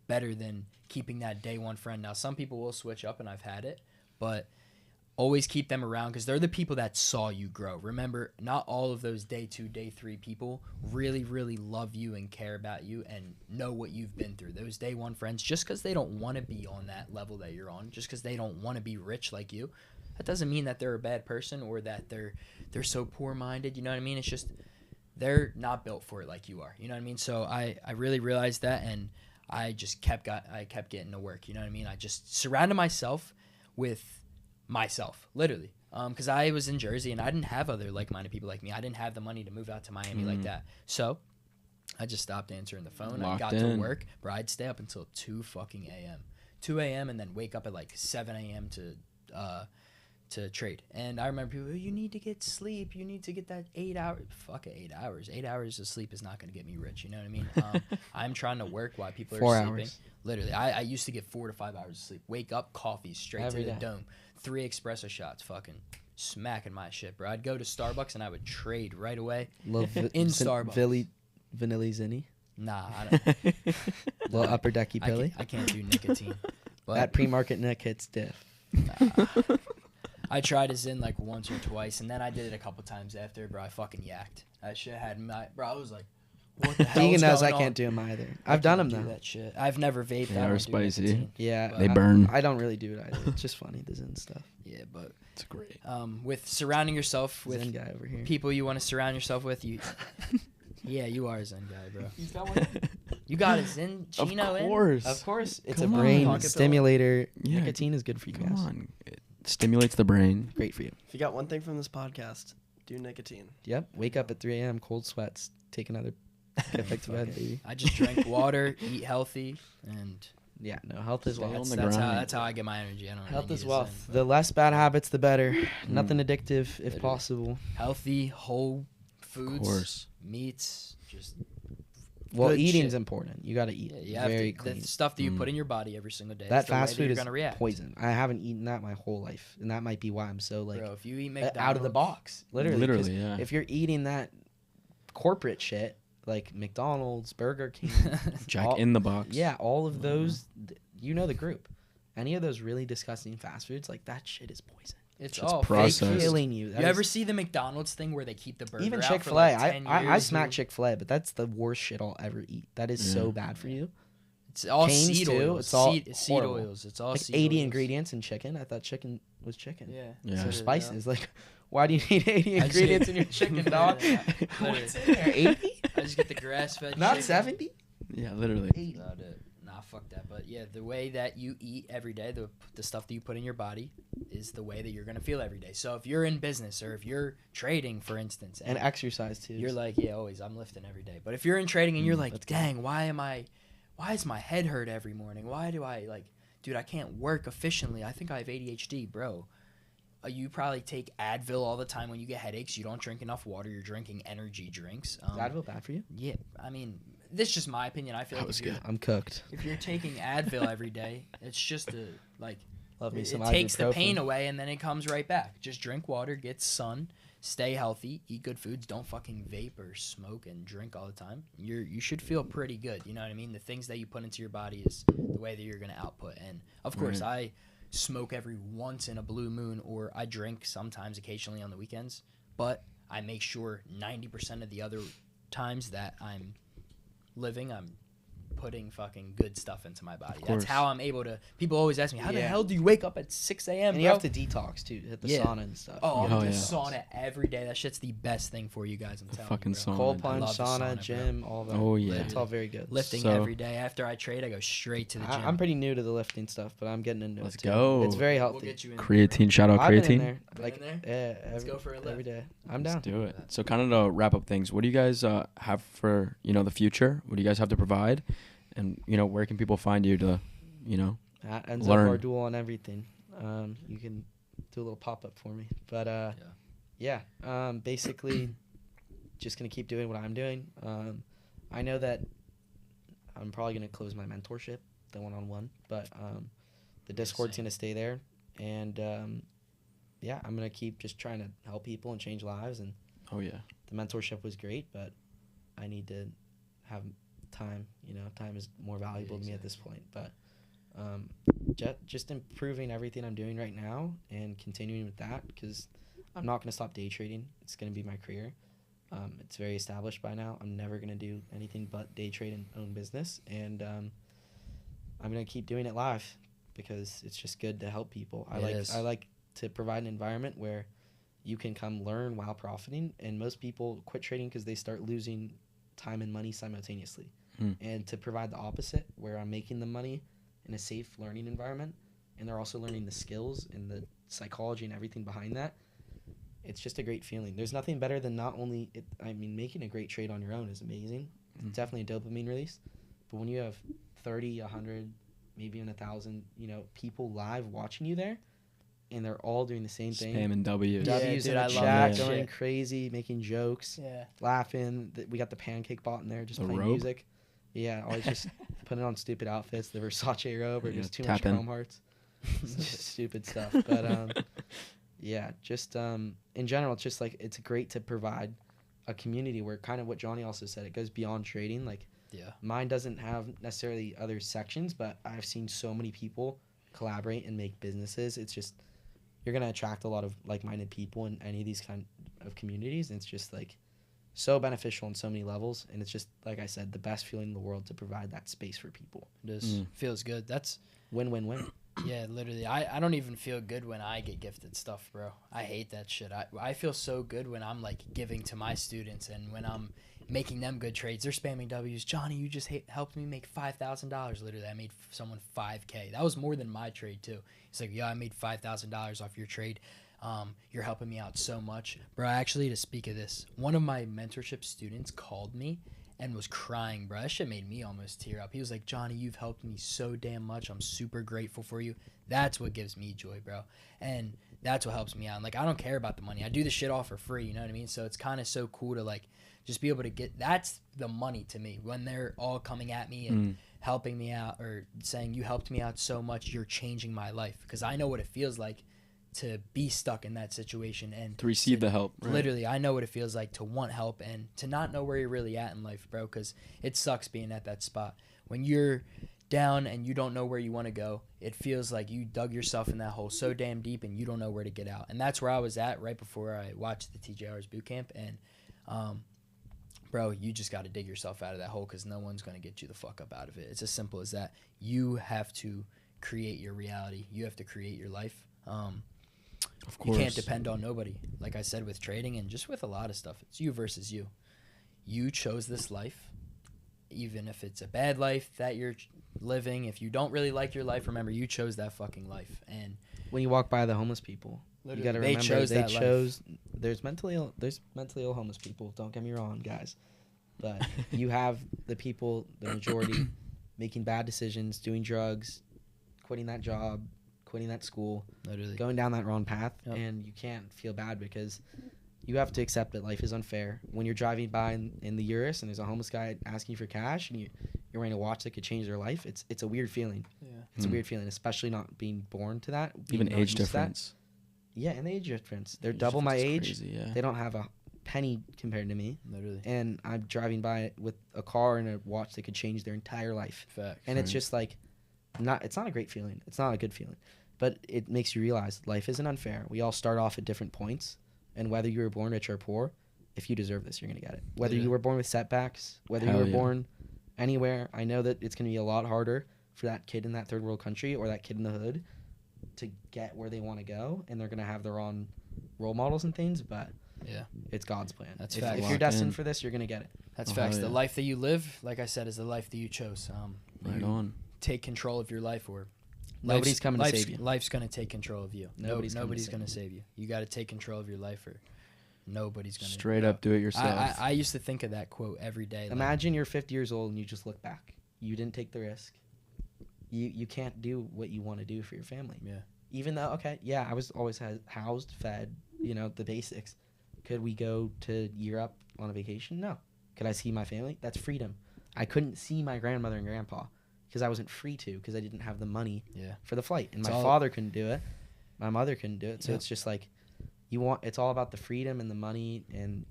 [SPEAKER 4] better than keeping that day one friend. Now, some people will switch up, and I've had it, but always keep them around because they're the people that saw you grow. Remember, not all of those day 2, day 3 people really, really love you and care about you and know what you've been through. Those day 1 friends, just because they don't want to be on that level that you're on, just because they don't want to be rich like you, that doesn't mean that they're a bad person or that they're so poor-minded. You know what I mean? It's just they're not built for it like you are. You know what I mean? So I really realized that, and I just kept getting to work. You know what I mean? I just surrounded myself with myself, literally, because I was in Jersey and I didn't have other like-minded people like me. I didn't have the money to move out to Miami like that, so I just stopped answering the phone. I got to work, bro. I'd stay up until 2 a.m. and then wake up at like 7 a.m. to trade. And I remember people, you need to get sleep. You need to get that 8 hours. Fuck it, 8 hours. 8 hours of sleep is not going to get me rich. You know what I mean? I'm trying to work while people are
[SPEAKER 2] 4
[SPEAKER 4] sleeping.
[SPEAKER 2] hours.
[SPEAKER 4] Literally, I used to get 4 to 5 hours of sleep. Wake up, coffee, straight
[SPEAKER 2] Every
[SPEAKER 4] to the
[SPEAKER 2] day.
[SPEAKER 4] dome. 3 espresso shots, fucking smacking my shit, bro. I'd go to Starbucks and I would trade right away. In Starbucks.
[SPEAKER 2] Vanilla Zinni.
[SPEAKER 4] Nah, I don't.
[SPEAKER 2] Little upper decky pilly.
[SPEAKER 4] I can't do nicotine. But
[SPEAKER 2] That pre-market Nick hits diff.
[SPEAKER 4] I tried a Zyn like once or twice, and then I did it a couple times after, bro. I fucking yacked. That shit had my bro. I was like, what the hell?
[SPEAKER 2] Vegan knows I
[SPEAKER 4] going
[SPEAKER 2] can't
[SPEAKER 4] on?
[SPEAKER 2] do them either.
[SPEAKER 4] I
[SPEAKER 2] I've done
[SPEAKER 4] can't
[SPEAKER 2] them
[SPEAKER 4] do
[SPEAKER 2] though.
[SPEAKER 4] that shit. I've never vaped.
[SPEAKER 1] They
[SPEAKER 4] I
[SPEAKER 1] are
[SPEAKER 4] don't do
[SPEAKER 1] spicy.
[SPEAKER 4] nicotine.
[SPEAKER 2] Yeah,
[SPEAKER 1] They burn.
[SPEAKER 2] I don't really do it either. It's just funny, the Zen stuff.
[SPEAKER 4] Yeah, but
[SPEAKER 1] It's great.
[SPEAKER 4] with surrounding yourself with
[SPEAKER 2] Zen guy over here.
[SPEAKER 4] people you want to surround yourself with, you. Yeah, you are a Zen guy, bro.
[SPEAKER 3] He's got one.
[SPEAKER 4] You got a Zen
[SPEAKER 1] Of
[SPEAKER 4] Chino in?
[SPEAKER 1] course.
[SPEAKER 2] Of course, it's
[SPEAKER 1] Come
[SPEAKER 2] a
[SPEAKER 1] on.
[SPEAKER 2] brain
[SPEAKER 4] Pocket pill.
[SPEAKER 2] stimulator.
[SPEAKER 1] Yeah.
[SPEAKER 2] Nicotine is good for you
[SPEAKER 1] Come
[SPEAKER 2] guys.
[SPEAKER 1] on. It stimulates the brain.
[SPEAKER 2] Great for you.
[SPEAKER 3] If you got one thing from this podcast, do nicotine.
[SPEAKER 2] Yep. Wake up at 3 a.m. cold sweats. Take another. Get back to bed, baby.
[SPEAKER 4] I just drink water, eat healthy, and
[SPEAKER 2] Yeah. No, health is
[SPEAKER 1] Stay on
[SPEAKER 2] wealth.
[SPEAKER 1] the
[SPEAKER 4] that's
[SPEAKER 1] grind.
[SPEAKER 4] how I get my energy. I don't.
[SPEAKER 2] Health
[SPEAKER 4] really
[SPEAKER 2] is
[SPEAKER 4] need a
[SPEAKER 2] wealth.
[SPEAKER 4] Zen,
[SPEAKER 2] The less bad habits, the better. Nothing addictive, if
[SPEAKER 1] Literally.
[SPEAKER 2] possible.
[SPEAKER 4] but healthy, whole
[SPEAKER 1] Of
[SPEAKER 4] foods,
[SPEAKER 1] course.
[SPEAKER 4] meats, just
[SPEAKER 2] Well,
[SPEAKER 4] Good
[SPEAKER 2] eating's
[SPEAKER 4] shit.
[SPEAKER 2] important. You got to eat
[SPEAKER 4] you have
[SPEAKER 2] very
[SPEAKER 4] to,
[SPEAKER 2] clean.
[SPEAKER 4] the stuff that you put
[SPEAKER 1] Mm.
[SPEAKER 4] in your body every single day.
[SPEAKER 2] That
[SPEAKER 4] the way
[SPEAKER 2] fast food
[SPEAKER 4] you're
[SPEAKER 2] is
[SPEAKER 4] gonna react.
[SPEAKER 2] poison. I haven't eaten that my whole life, and that might be why I'm so like
[SPEAKER 4] Bro, if you eat McDonald's,
[SPEAKER 2] out of the box. Literally, 'cause
[SPEAKER 1] Literally, yeah.
[SPEAKER 2] if you're eating that corporate shit like McDonald's, Burger King,
[SPEAKER 1] Jack
[SPEAKER 2] all-
[SPEAKER 1] in the box.
[SPEAKER 2] yeah, all of those, you know the group. Any of those really disgusting fast foods, like that shit is poison.
[SPEAKER 4] it's
[SPEAKER 1] Just
[SPEAKER 4] all
[SPEAKER 1] processed.
[SPEAKER 4] fake food.
[SPEAKER 2] Killing you. That
[SPEAKER 4] You ever
[SPEAKER 2] is-
[SPEAKER 4] see the McDonald's thing where they keep the burger
[SPEAKER 2] even
[SPEAKER 4] out for
[SPEAKER 2] Chick-fil-A?
[SPEAKER 4] like 10
[SPEAKER 2] I
[SPEAKER 4] years,
[SPEAKER 2] smack
[SPEAKER 4] dude?
[SPEAKER 2] Chick-fil-A, but that's the worst shit I'll ever eat. That is so
[SPEAKER 1] Yeah.
[SPEAKER 2] bad for you.
[SPEAKER 4] It's all
[SPEAKER 2] Canes
[SPEAKER 4] seed
[SPEAKER 2] too,
[SPEAKER 4] oils.
[SPEAKER 2] it's all
[SPEAKER 4] seed
[SPEAKER 2] horrible.
[SPEAKER 4] oils. It's all
[SPEAKER 2] Like
[SPEAKER 4] seed
[SPEAKER 2] 80
[SPEAKER 4] oils.
[SPEAKER 2] ingredients in chicken. I thought chicken was chicken.
[SPEAKER 4] Yeah.
[SPEAKER 1] Yeah.
[SPEAKER 2] So
[SPEAKER 1] Yeah.
[SPEAKER 2] spices. Like, why do you need 80
[SPEAKER 4] I just
[SPEAKER 2] ingredients
[SPEAKER 4] get-
[SPEAKER 2] in your chicken, dog?
[SPEAKER 4] Literally.
[SPEAKER 2] What's in there? 80?
[SPEAKER 4] I just get the grass-fed.
[SPEAKER 2] Not
[SPEAKER 4] chicken.
[SPEAKER 2] 70?
[SPEAKER 1] Yeah, literally.
[SPEAKER 2] 80.
[SPEAKER 4] About it. Nah, fuck that. But yeah, the way that you eat every day, the stuff that you put in your body, is the way that you're gonna feel every day. So if you're in business or if you're trading, for instance,
[SPEAKER 2] And exercise too.
[SPEAKER 4] you're like, yeah, always, I'm lifting every day. But if you're in trading and you're like,
[SPEAKER 2] that's good.
[SPEAKER 4] dang, why am I why does my head hurt every morning? Why do I like, dude, I can't work efficiently. I think I have ADHD, bro. You probably take Advil all the time when you get headaches. You don't drink enough water. You're drinking energy drinks.
[SPEAKER 2] Is Advil bad for you?
[SPEAKER 4] Yeah, I mean, this is just my opinion. I feel
[SPEAKER 1] That
[SPEAKER 4] like
[SPEAKER 1] was
[SPEAKER 4] if you're,
[SPEAKER 1] good.
[SPEAKER 2] I'm cooked.
[SPEAKER 4] if you're taking Advil every day, it's just a like
[SPEAKER 2] Love me
[SPEAKER 4] it
[SPEAKER 2] some
[SPEAKER 4] takes the
[SPEAKER 2] ibuprofen.
[SPEAKER 4] pain away and then it comes right back. Just drink water, get sun, stay healthy, eat good foods, don't fucking vape or smoke and drink all the time. You should feel pretty good. You know what I mean? The things that you put into your body is the way that you're gonna output. And of course, I smoke every once in a blue moon, or I drink sometimes occasionally on the weekends, but I make sure 90% of the other times that I'm living, I'm putting fucking good stuff into my body. That's how I'm able to. People always ask me, how the hell do you wake up at 6 a.m.
[SPEAKER 2] And you have to detox too, hit the sauna and stuff.
[SPEAKER 4] Oh, I'm
[SPEAKER 1] Oh,
[SPEAKER 4] in the
[SPEAKER 1] yeah.
[SPEAKER 4] sauna every day. That shit's the best thing for you guys. I'm telling
[SPEAKER 1] fucking
[SPEAKER 4] you, bro.
[SPEAKER 1] sauna.
[SPEAKER 2] Cold
[SPEAKER 1] I
[SPEAKER 2] plunge,
[SPEAKER 4] love the
[SPEAKER 2] sauna,
[SPEAKER 4] sauna, bro.
[SPEAKER 2] gym, all that.
[SPEAKER 1] Oh, yeah.
[SPEAKER 2] It's all very good.
[SPEAKER 4] Lifting
[SPEAKER 1] So-
[SPEAKER 4] every day. After I trade, I go straight to the gym.
[SPEAKER 2] I'm pretty new to the lifting stuff, but I'm getting into
[SPEAKER 1] Let's
[SPEAKER 2] it too.
[SPEAKER 1] go.
[SPEAKER 2] It's very
[SPEAKER 4] We'll
[SPEAKER 2] healthy.
[SPEAKER 4] get you in.
[SPEAKER 1] Creatine, shout out
[SPEAKER 2] I've been in
[SPEAKER 1] creatine.
[SPEAKER 2] there.
[SPEAKER 4] Been
[SPEAKER 2] Like,
[SPEAKER 4] in there?
[SPEAKER 2] yeah,
[SPEAKER 4] Let's go for a
[SPEAKER 2] every
[SPEAKER 4] lift.
[SPEAKER 2] day. I'm down.
[SPEAKER 1] Let's do it. So kind of to wrap up things, what do you guys have for, the future? What do you guys have to provide? And, where can people find you to,
[SPEAKER 2] At Enzo
[SPEAKER 1] learn.
[SPEAKER 2] Bardul on everything. You can do a little pop up for me. But basically, just gonna keep doing what I'm doing. I know that I'm probably gonna close my mentorship, the one-on-one, but the Discord's
[SPEAKER 4] Same.
[SPEAKER 2] gonna stay there, and I'm gonna keep just trying to help people and change lives. And
[SPEAKER 1] Oh, yeah.
[SPEAKER 2] the mentorship was great, but I need to have time. Time is more valuable to me at this point. But just improving everything I'm doing right now and continuing with that, because I'm not going to stop day trading. It's going to be my career. It's very established by now. I'm never going to do anything but day trade and own business. And I'm going to keep doing it live because it's just good to help people. I like to provide an environment where you can come learn while profiting. And most people quit trading because they start losing time and money simultaneously. And to provide the opposite, where I'm making the money in a safe learning environment, and they're also learning the skills and the psychology and everything behind that, it's just a great feeling. There's nothing better than making a great trade on your own is amazing. It's definitely a dopamine release. But when you have 30, 100, maybe even 1,000, people live watching you there, and they're all doing the same thing.
[SPEAKER 1] Spam and W.
[SPEAKER 4] Yeah,
[SPEAKER 2] W's
[SPEAKER 4] dude,
[SPEAKER 2] in
[SPEAKER 4] I
[SPEAKER 2] the
[SPEAKER 4] love
[SPEAKER 2] chat,
[SPEAKER 1] that
[SPEAKER 2] going
[SPEAKER 4] shit.
[SPEAKER 2] crazy, making jokes,
[SPEAKER 4] Yeah.
[SPEAKER 2] laughing. We got the pancake bot in there just
[SPEAKER 1] The
[SPEAKER 2] playing
[SPEAKER 1] robe?
[SPEAKER 2] music. Yeah, always just putting on stupid outfits, the Versace robe, or
[SPEAKER 1] Yeah,
[SPEAKER 2] just too much
[SPEAKER 1] tap in.
[SPEAKER 2] chrome hearts. Just stupid stuff. But in general, it's just like it's great to provide a community where, kind of what Johnny also said, it goes beyond trading. Like,
[SPEAKER 4] Yeah.
[SPEAKER 2] mine doesn't have necessarily other sections, but I've seen so many people collaborate and make businesses. It's just, you're gonna attract a lot of like-minded people in any of these kind of communities, and it's just like so beneficial on so many levels. And it's just, like I said, the best feeling in the world to provide that space for people.
[SPEAKER 4] It is. Feels good. That's
[SPEAKER 2] Win-win-win.
[SPEAKER 4] yeah, literally. I don't even feel good when I get gifted stuff, bro. I hate that shit. I feel so good when I'm like giving to my students and when I'm making them good trades. They're spamming W's. Johnny, you just helped me make $5,000. Literally, I made someone $5K. That was more than my trade too. He's like, yeah, I made $5,000 off your trade. You're helping me out so much, bro. Actually, to speak of this, one of my mentorship students called me and was crying, bro. That shit made me almost tear up. He was like, Johnny, you've helped me so damn much. I'm super grateful for you. That's what gives me joy, bro. And that's what helps me out. And like, I don't care about the money. I do the shit all for free, you know what I mean? So it's kind of so cool to like just be able to get, that's the money to me when they're all coming at me and helping me out or saying, you helped me out so much, you're changing my life. Because I know what it feels like to be stuck in that situation and
[SPEAKER 1] To receive the help. Right.
[SPEAKER 4] literally, I know what it feels like to want help and to not know where you're really at in life, bro, because it sucks being at that spot. When you're down and you don't know where you want to go, it feels like you dug yourself in that hole so damn deep and you don't know where to get out. And that's where I was at right before I watched the TJR's boot camp. And, bro, you just got to dig yourself out of that hole because no one's going to get you the fuck up out of it. It's as simple as that. You have to create your reality. You have to create your life.
[SPEAKER 1] Of course.
[SPEAKER 4] You can't depend on nobody. Like I said, with trading and just with a lot of stuff, it's you versus you. You chose this life, even if it's a bad life that you're living. If you don't really like your life, remember, you chose that fucking life. And
[SPEAKER 2] When you walk by the homeless people, you got to
[SPEAKER 4] they
[SPEAKER 2] remember
[SPEAKER 4] chose
[SPEAKER 2] they
[SPEAKER 4] that life.
[SPEAKER 2] chose. There's mentally ill homeless people. Don't get me wrong, guys, but you have the people, the majority, making bad decisions, doing drugs, quitting that job, quitting that school,
[SPEAKER 4] Literally.
[SPEAKER 2] going down that wrong path,
[SPEAKER 4] Yep.
[SPEAKER 2] and you can't feel bad because you have to accept that life is unfair. When you're driving by in the Urus and there's a homeless guy asking you for cash and you're wearing a watch that could change their life, it's a weird feeling.
[SPEAKER 4] Yeah.
[SPEAKER 2] It's a weird feeling, especially not being born to that. being
[SPEAKER 1] Even
[SPEAKER 2] not
[SPEAKER 1] age
[SPEAKER 2] used to that.
[SPEAKER 1] difference.
[SPEAKER 2] Yeah, and the age difference. They're
[SPEAKER 1] Age
[SPEAKER 2] double my
[SPEAKER 1] difference
[SPEAKER 2] age.
[SPEAKER 1] is crazy, yeah.
[SPEAKER 2] They don't have a penny compared to me.
[SPEAKER 4] Literally.
[SPEAKER 2] And I'm driving by with a car and a watch that could change their entire life.
[SPEAKER 4] Facts.
[SPEAKER 2] And it's
[SPEAKER 1] Right.
[SPEAKER 2] just like, it's not a great feeling. It's not a good feeling. But it makes you realize life isn't unfair. We all start off at different points. And whether you were born rich or poor, if you deserve this, you're going to get it. Whether
[SPEAKER 4] Yeah.
[SPEAKER 2] you were born with setbacks, whether
[SPEAKER 1] Hell
[SPEAKER 2] you were
[SPEAKER 1] yeah.
[SPEAKER 2] born anywhere, I know that it's going to be a lot harder for that kid in that third world country or that kid in the hood to get where they want to go. And they're going to have their own role models and things. But
[SPEAKER 4] Yeah.
[SPEAKER 2] it's God's plan.
[SPEAKER 4] That's
[SPEAKER 2] if,
[SPEAKER 4] facts.
[SPEAKER 2] if you're
[SPEAKER 1] Lock
[SPEAKER 2] destined
[SPEAKER 1] in.
[SPEAKER 2] for this, you're going to get it.
[SPEAKER 4] That's
[SPEAKER 1] Oh,
[SPEAKER 4] facts.
[SPEAKER 1] hell
[SPEAKER 4] The
[SPEAKER 1] yeah.
[SPEAKER 4] life that you live, like I said, is the life that you chose.
[SPEAKER 1] Right
[SPEAKER 4] you
[SPEAKER 1] on.
[SPEAKER 4] Take control of your life, or
[SPEAKER 2] Nobody's coming to
[SPEAKER 4] life's,
[SPEAKER 2] save you.
[SPEAKER 4] Life's gonna take control of you.
[SPEAKER 2] Nobody's coming to
[SPEAKER 4] Nobody's
[SPEAKER 2] save
[SPEAKER 4] gonna
[SPEAKER 2] you.
[SPEAKER 4] save you. You got to take control of your life, or nobody's gonna.
[SPEAKER 1] Straight up, do it yourself.
[SPEAKER 4] I used to think of that quote every day. like,
[SPEAKER 2] Imagine you're 50 years old and you just look back. You didn't take the risk. You can't do what you want to do for your family.
[SPEAKER 4] Yeah.
[SPEAKER 2] Even though, okay, yeah, I was always housed, fed, the basics. Could we go to Europe on a vacation? No. Could I see my family? That's freedom. I couldn't see my grandmother and grandpa because I wasn't free to because I didn't have the money
[SPEAKER 4] Yeah.
[SPEAKER 2] for the flight. And
[SPEAKER 4] It's
[SPEAKER 2] my
[SPEAKER 4] all-
[SPEAKER 2] father couldn't do it. My mother couldn't do it. So
[SPEAKER 4] Yep.
[SPEAKER 2] it's just like it's all about the freedom and the money, and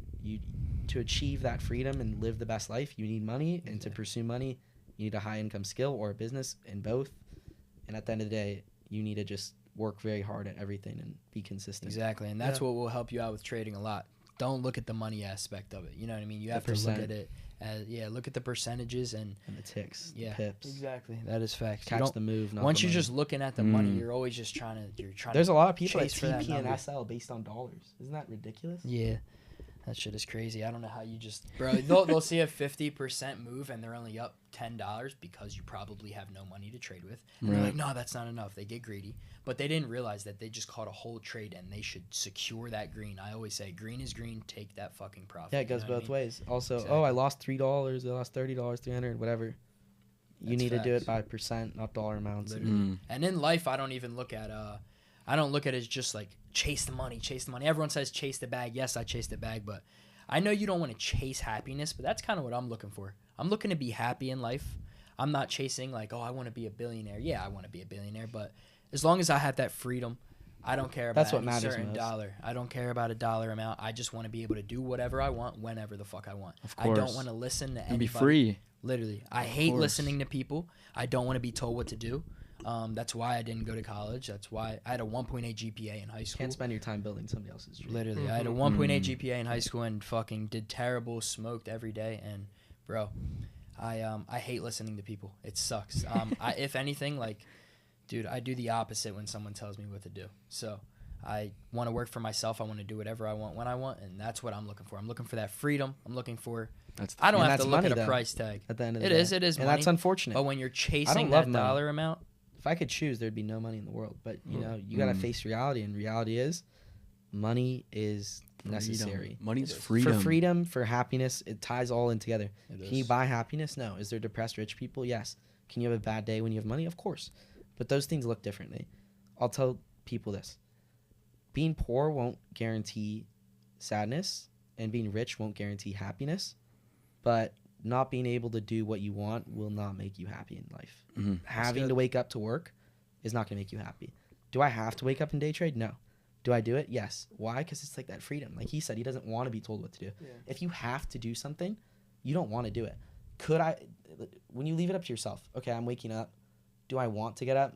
[SPEAKER 2] to achieve that freedom and live the best life, you need money, and to
[SPEAKER 4] Yeah.
[SPEAKER 2] pursue money, you need a high income skill or a business, and both. And at the end of the day, you need to just work very hard at everything and be consistent.
[SPEAKER 4] Exactly, and that's
[SPEAKER 2] Yeah.
[SPEAKER 4] what will help you out with trading a lot. Don't look at the money aspect of it. You know what I mean? You
[SPEAKER 2] The
[SPEAKER 4] have to look
[SPEAKER 2] percent.
[SPEAKER 4] at it as look at the percentages and
[SPEAKER 2] And the ticks,
[SPEAKER 4] yeah,
[SPEAKER 2] the pips,
[SPEAKER 4] exactly. That is facts. You
[SPEAKER 2] catch
[SPEAKER 4] don't-
[SPEAKER 2] the move. Not
[SPEAKER 4] once
[SPEAKER 2] the
[SPEAKER 4] you're
[SPEAKER 2] money.
[SPEAKER 4] just looking at the money,
[SPEAKER 1] Mm.
[SPEAKER 4] you're always just trying to.
[SPEAKER 2] There's a lot of people that
[SPEAKER 4] chase for that
[SPEAKER 2] TP and
[SPEAKER 4] number.
[SPEAKER 2] SL based on dollars. Isn't that ridiculous?
[SPEAKER 4] Yeah, that shit is crazy. I don't know how you just, bro. They'll see a 50% move and they're only up $10 because you probably have no money to trade with. And they're
[SPEAKER 1] Right.
[SPEAKER 4] like, no, that's not enough. They get greedy, but they didn't realize that they just caught a whole trade and they should secure that green. I always say, green is green. Take that fucking profit.
[SPEAKER 2] Yeah, it
[SPEAKER 4] You
[SPEAKER 2] goes
[SPEAKER 4] know what I
[SPEAKER 2] both
[SPEAKER 4] mean?
[SPEAKER 2] ways. Also,
[SPEAKER 4] Exactly.
[SPEAKER 2] I lost $3, I lost $30, 300, whatever. You
[SPEAKER 4] That's
[SPEAKER 2] need to do
[SPEAKER 4] facts.
[SPEAKER 2] it by percent, not dollar amounts.
[SPEAKER 4] Literally.
[SPEAKER 1] Mm.
[SPEAKER 4] And in life, I don't even look at I don't look at it as just like chase the money, chase the money. Everyone says chase the bag. Yes, I chase the bag, but I know you don't want to chase happiness, but that's kind of what I'm looking for. I'm looking to be happy in life. I'm not chasing like, oh, I want to be a billionaire. Yeah, I want to be a billionaire, but as long as I have that freedom, I don't care about
[SPEAKER 2] That's what
[SPEAKER 4] any
[SPEAKER 2] matters
[SPEAKER 4] certain
[SPEAKER 2] most.
[SPEAKER 4] dollar. I don't care about a dollar amount. I just want to be able to do whatever I want whenever the fuck I want.
[SPEAKER 1] Of
[SPEAKER 4] I don't
[SPEAKER 1] course.
[SPEAKER 4] want to listen to
[SPEAKER 1] And
[SPEAKER 4] anybody.
[SPEAKER 1] be free.
[SPEAKER 4] Literally, I
[SPEAKER 1] Of
[SPEAKER 4] hate
[SPEAKER 1] course.
[SPEAKER 4] listening to people. I don't want to be told what to do. That's why I didn't go to college. That's why I had a 1.8 GPA in high school.
[SPEAKER 2] Can't spend your time building somebody else's dream.
[SPEAKER 4] Literally, I had a
[SPEAKER 3] Mhm.
[SPEAKER 4] 1.8
[SPEAKER 1] Mm.
[SPEAKER 4] GPA in high school and fucking did terrible, smoked every day. And bro, I hate listening to people. It sucks. If anything, like, dude, I do the opposite when someone tells me what to do. So I want to work for myself. I want to do whatever I want when I want, and that's what I'm looking for. I'm looking for that freedom. I'm looking for.
[SPEAKER 1] That's
[SPEAKER 4] I don't
[SPEAKER 2] And
[SPEAKER 4] have
[SPEAKER 2] that's
[SPEAKER 4] to look
[SPEAKER 2] money,
[SPEAKER 4] at a
[SPEAKER 2] though.
[SPEAKER 4] price tag.
[SPEAKER 2] At the end of the
[SPEAKER 4] It
[SPEAKER 2] day.
[SPEAKER 4] is. It is
[SPEAKER 2] And
[SPEAKER 4] money.
[SPEAKER 2] that's unfortunate.
[SPEAKER 4] But when you're chasing
[SPEAKER 2] love
[SPEAKER 4] that
[SPEAKER 2] money.
[SPEAKER 4] dollar amount,
[SPEAKER 2] If I could choose, there'd be no money in the world. But, you got to
[SPEAKER 1] Mm.
[SPEAKER 2] face reality. And reality is money is necessary.
[SPEAKER 1] Freedom. Money's
[SPEAKER 4] It is.
[SPEAKER 1] freedom.
[SPEAKER 2] For freedom, for happiness, it ties all in together.
[SPEAKER 4] it
[SPEAKER 2] Can you buy happiness? No. Is there depressed rich people? Yes. Can you have a bad day when you have money? Of course. But those things look differently. I'll tell people this. Being poor won't guarantee sadness, and being rich won't guarantee happiness. But not being able to do what you want will not make you happy in life.
[SPEAKER 1] Mhm.
[SPEAKER 2] Having
[SPEAKER 3] good.
[SPEAKER 2] to wake up to work is not going to make you happy. Do I have to wake up and day trade? No. Do I do it? Yes. Why? Because it's like that freedom. Like he said, he doesn't want to be told what to do.
[SPEAKER 3] Yeah.
[SPEAKER 2] If you have to do something, you don't want to do it. When you leave it up to yourself, okay, I'm waking up. Do I want to get up?